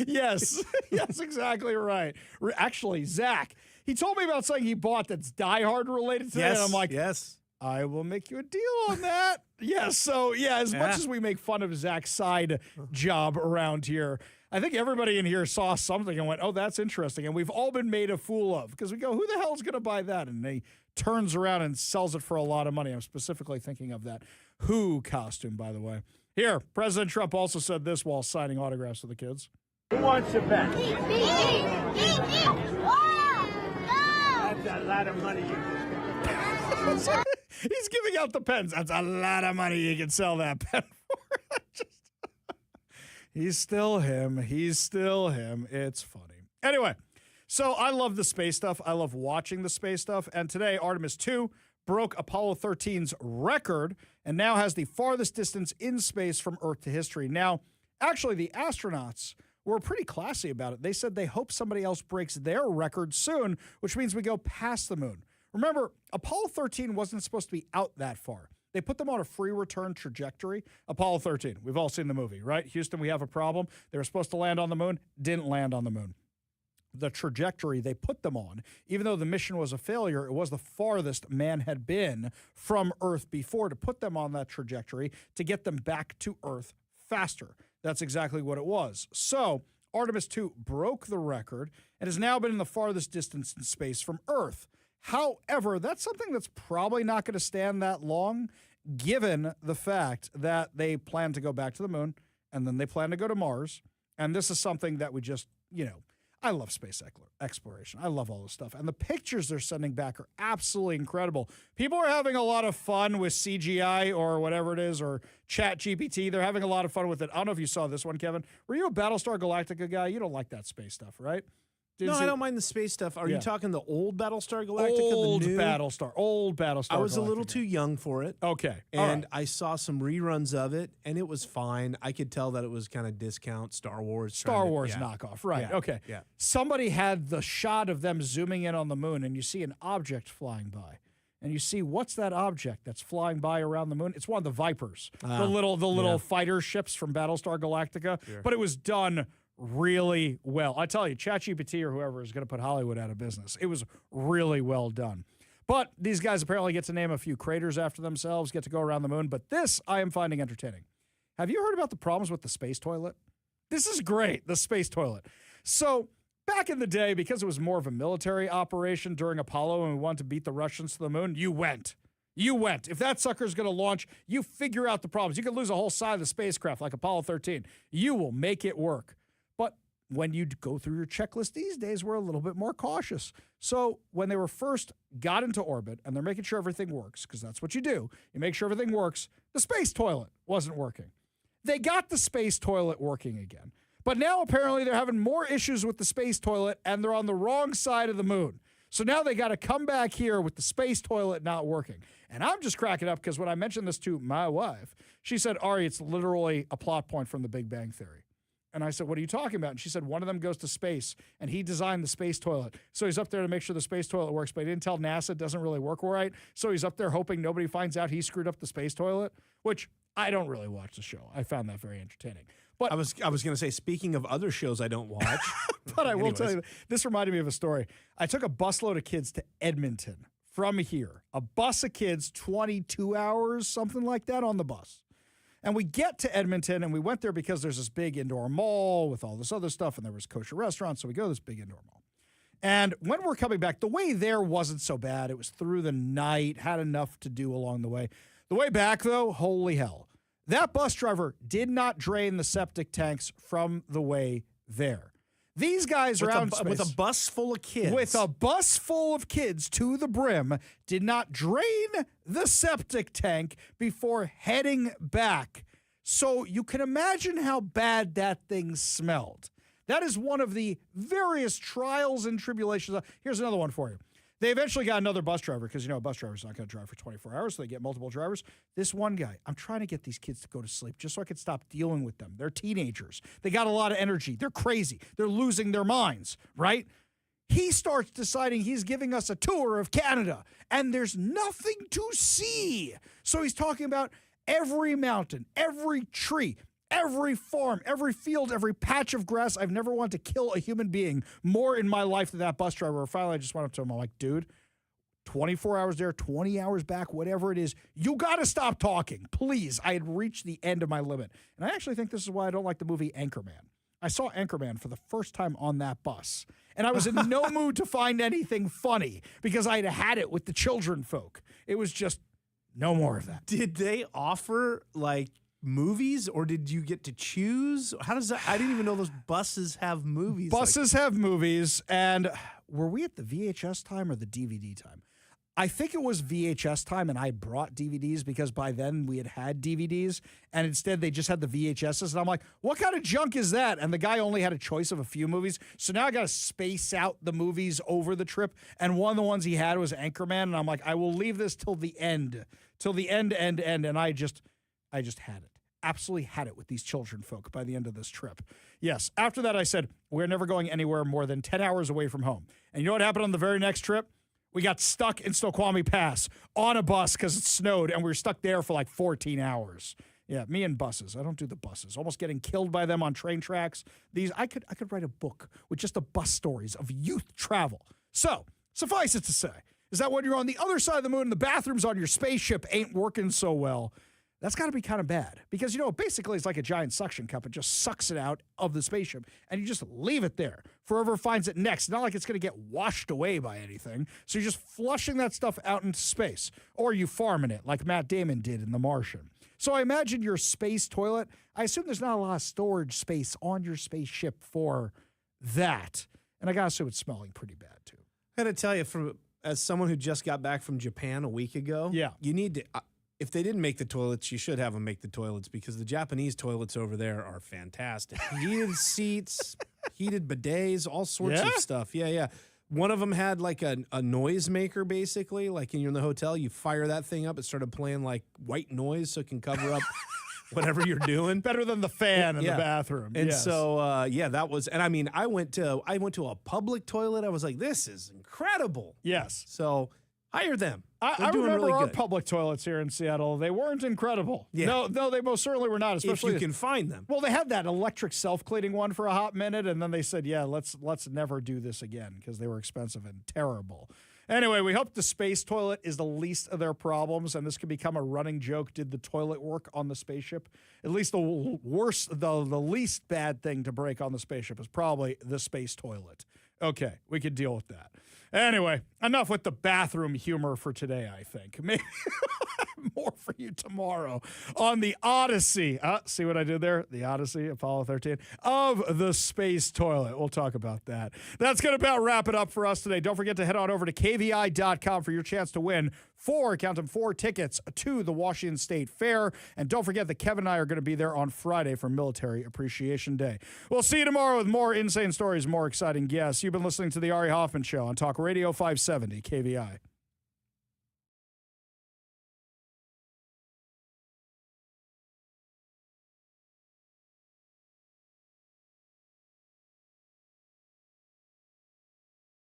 S1: Yes, yes, exactly right. Actually, Zach, he told me about something he bought that's Die Hard related to that. And I'm like,
S3: yes.
S1: I will make you a deal on that. Yes. So, yeah, as much as we make fun of Zach's side job around here, I think everybody in here saw something and went, oh, that's interesting. And we've all been made a fool of because we go, who the hell is going to buy that? And he turns around and sells it for a lot of money. I'm specifically thinking of that Who costume, by the way. Here, President Trump also said this while signing autographs to the kids.
S4: Who wants to bet? That's a lot of money you just got.
S1: He's giving out the pens. That's a lot of money you can sell that pen for. He's still him. He's still him. It's funny. Anyway, so I love the space stuff. I love watching the space stuff. And today, Artemis 2 broke Apollo 13's record and now has the farthest distance in space from Earth to history. Now, actually, the astronauts were pretty classy about it. They said they hope somebody else breaks their record soon, which means we go past the moon. Remember, Apollo 13 wasn't supposed to be out that far. They put them on a free return trajectory. Apollo 13, we've all seen the movie, right? Houston, we have a problem. They were supposed to land on the moon, didn't land on the moon. The trajectory they put them on, even though the mission was a failure, it was the farthest man had been from Earth before to put them on that trajectory to get them back to Earth faster. That's exactly what it was. So Artemis 2 broke the record and has now been in the farthest distance in space from Earth. However, that's something that's probably not going to stand that long, given the fact that they plan to go back to the moon, and then they plan to go to Mars. And this is something that we just, I love space exploration. I love all this stuff. And the pictures they're sending back are absolutely incredible. People are having a lot of fun with CGI or whatever it is, or ChatGPT. They're having a lot of fun with it. I don't know if you saw this one, Kevin. Were you a Battlestar Galactica guy? You don't like that space stuff, right?
S3: No, I don't mind the space stuff. Are you talking the old Battlestar Galactica?
S1: Old
S3: the new?
S1: Old Battlestar
S3: I was
S1: Galactica.
S3: a little too young for it.
S1: Okay.
S3: And I saw some reruns of it, and it was fine. I could tell that it was kind of discount Star Wars.
S1: Knockoff, right.
S3: Yeah.
S1: Okay.
S3: Yeah.
S1: Somebody had the shot of them zooming in on the moon, and you see an object flying by. And you see, what's that object that's flying by around the moon? It's one of the Vipers, the little fighter ships from Battlestar Galactica.
S3: Sure.
S1: But it was done really well. I tell you, ChatGPT or whoever is going to put Hollywood out of business. It was really well done. But these guys apparently get to name a few craters after themselves, get to go around the moon. But this I am finding entertaining. Have you heard about the problems with the space toilet? This is great, the space toilet. So back in the day, because it was more of a military operation during Apollo and we wanted to beat the Russians to the moon, you went. You went. If that sucker's going to launch, you figure out the problems. You could lose a whole side of the spacecraft like Apollo 13. You will make it work. But when you go through your checklist these days, we're a little bit more cautious. So when they were first got into orbit and they're making sure everything works, because that's what you do, you make sure everything works, the space toilet wasn't working. They got the space toilet working again. But now apparently they're having more issues with the space toilet and they're on the wrong side of the moon. So now they got to come back here with the space toilet not working. And I'm just cracking up because when I mentioned this to my wife, she said, Ari, it's literally a plot point from The Big Bang Theory. And I said, what are you talking about? And she said, one of them goes to space, and he designed the space toilet. So he's up there to make sure the space toilet works, but he didn't tell NASA it doesn't really work right. So he's up there hoping nobody finds out he screwed up the space toilet, which I don't really watch the show. I found that very entertaining. But
S3: I was going to say, speaking of other shows I don't watch.
S1: But I will tell you, this reminded me of a story. I took a busload of kids to Edmonton from here. A bus of kids, 22 hours, something like that on the bus. And we get to Edmonton, and we went there because there's this big indoor mall with all this other stuff, and there was kosher restaurants, so we go to this big indoor mall. And when we're coming back, the way there wasn't so bad. It was through the night, had enough to do along the way. The way back, though, holy hell. That bus driver did not drain the septic tanks from the way there. These guys around
S3: with a bus full of kids.
S1: With a bus full of kids to the brim, did not drain the septic tank before heading back. So you can imagine how bad that thing smelled. That is one of the various trials and tribulations. Here's another one for you. They eventually got another bus driver because, a bus driver's not going to drive for 24 hours, so they get multiple drivers. This one guy, I'm trying to get these kids to go to sleep just so I can stop dealing with them. They're teenagers. They got a lot of energy. They're crazy. They're losing their minds, right? He starts deciding he's giving us a tour of Canada, and there's nothing to see. So he's talking about every mountain, every tree, every farm, every field, every patch of grass. I've never wanted to kill a human being more in my life than that bus driver. Finally, I just went up to him. I'm like, dude, 24 hours there, 20 hours back, whatever it is, you got to stop talking. Please. I had reached the end of my limit. And I actually think this is why I don't like the movie Anchorman. I saw Anchorman for the first time on that bus. And I was in no mood to find anything funny because I had it with the children folk. It was just no more of that.
S3: Did they offer, movies, or did you get to choose? How does that? I didn't even know those buses have movies.
S1: Buses have movies, and were we at the VHS time or the DVD time? I think it was VHS time, and I brought DVDs because by then we had DVDs, and instead they just had the VHSs, and I'm like, what kind of junk is that? And the guy only had a choice of a few movies, so now I got to space out the movies over the trip, and one of the ones he had was Anchorman, and I'm like, I will leave this till the end, and I just had it. Absolutely had it with these children folk by the end of this trip. Yes. After that, I said, we're never going anywhere more than 10 hours away from home. And you know what happened on the very next trip? We got stuck in Snoqualmie Pass on a bus because it snowed, and we were stuck there for 14 hours. Yeah, me and buses. I don't do the buses. Almost getting killed by them on train tracks. I could write a book with just the bus stories of youth travel. So, suffice it to say, is that when you're on the other side of the moon and the bathrooms on your spaceship ain't working so well, that's got to be kind of bad because, basically it's like a giant suction cup. It just sucks it out of the spaceship and you just leave it there. Whoever finds it next. Not like it's going to get washed away by anything. So you're just flushing that stuff out into space or you farming it like Matt Damon did in The Martian. So I imagine your space toilet, I assume there's not a lot of storage space on your spaceship for that. And I got to assume it's smelling pretty bad too.
S3: I got to tell you, as someone who just got back from Japan a week ago, you need to... If they didn't make the toilets, you should have them make the toilets because the Japanese toilets over there are fantastic. Heated seats, heated bidets, all sorts of stuff. Yeah. One of them had a noise maker, basically. Like you're in the hotel, you fire that thing up, it started playing white noise so it can cover up whatever you're doing.
S1: Better than the fan in the bathroom.
S3: And so, that was, and I mean, I went to a public toilet. I was like, this is incredible.
S1: Yes.
S3: So hire them.
S1: I remember our public toilets here in Seattle. They weren't incredible.
S3: Yeah.
S1: No, they most certainly were not. Especially
S3: if you can find them.
S1: Well, they had that electric self-cleaning one for a hot minute, and then they said, yeah, let's never do this again because they were expensive and terrible. Anyway, we hope the space toilet is the least of their problems, and this could become a running joke. Did the toilet work on the spaceship? At least the least bad thing to break on the spaceship is probably the space toilet. Okay, we could deal with that. Anyway, enough with the bathroom humor for today, I think. More for you tomorrow on the Odyssey. See what I did there? The Odyssey, Apollo 13, of the space toilet. We'll talk about that. That's going to about wrap it up for us today. Don't forget to head on over to kvi.com for your chance to win 4 tickets to the Washington State Fair. And don't forget that Kevin and I are going to be there on Friday for Military Appreciation Day. We'll see you tomorrow with more insane stories, more exciting guests. You've been listening to The Ari Hoffman Show on Talk Radio 570 KVI.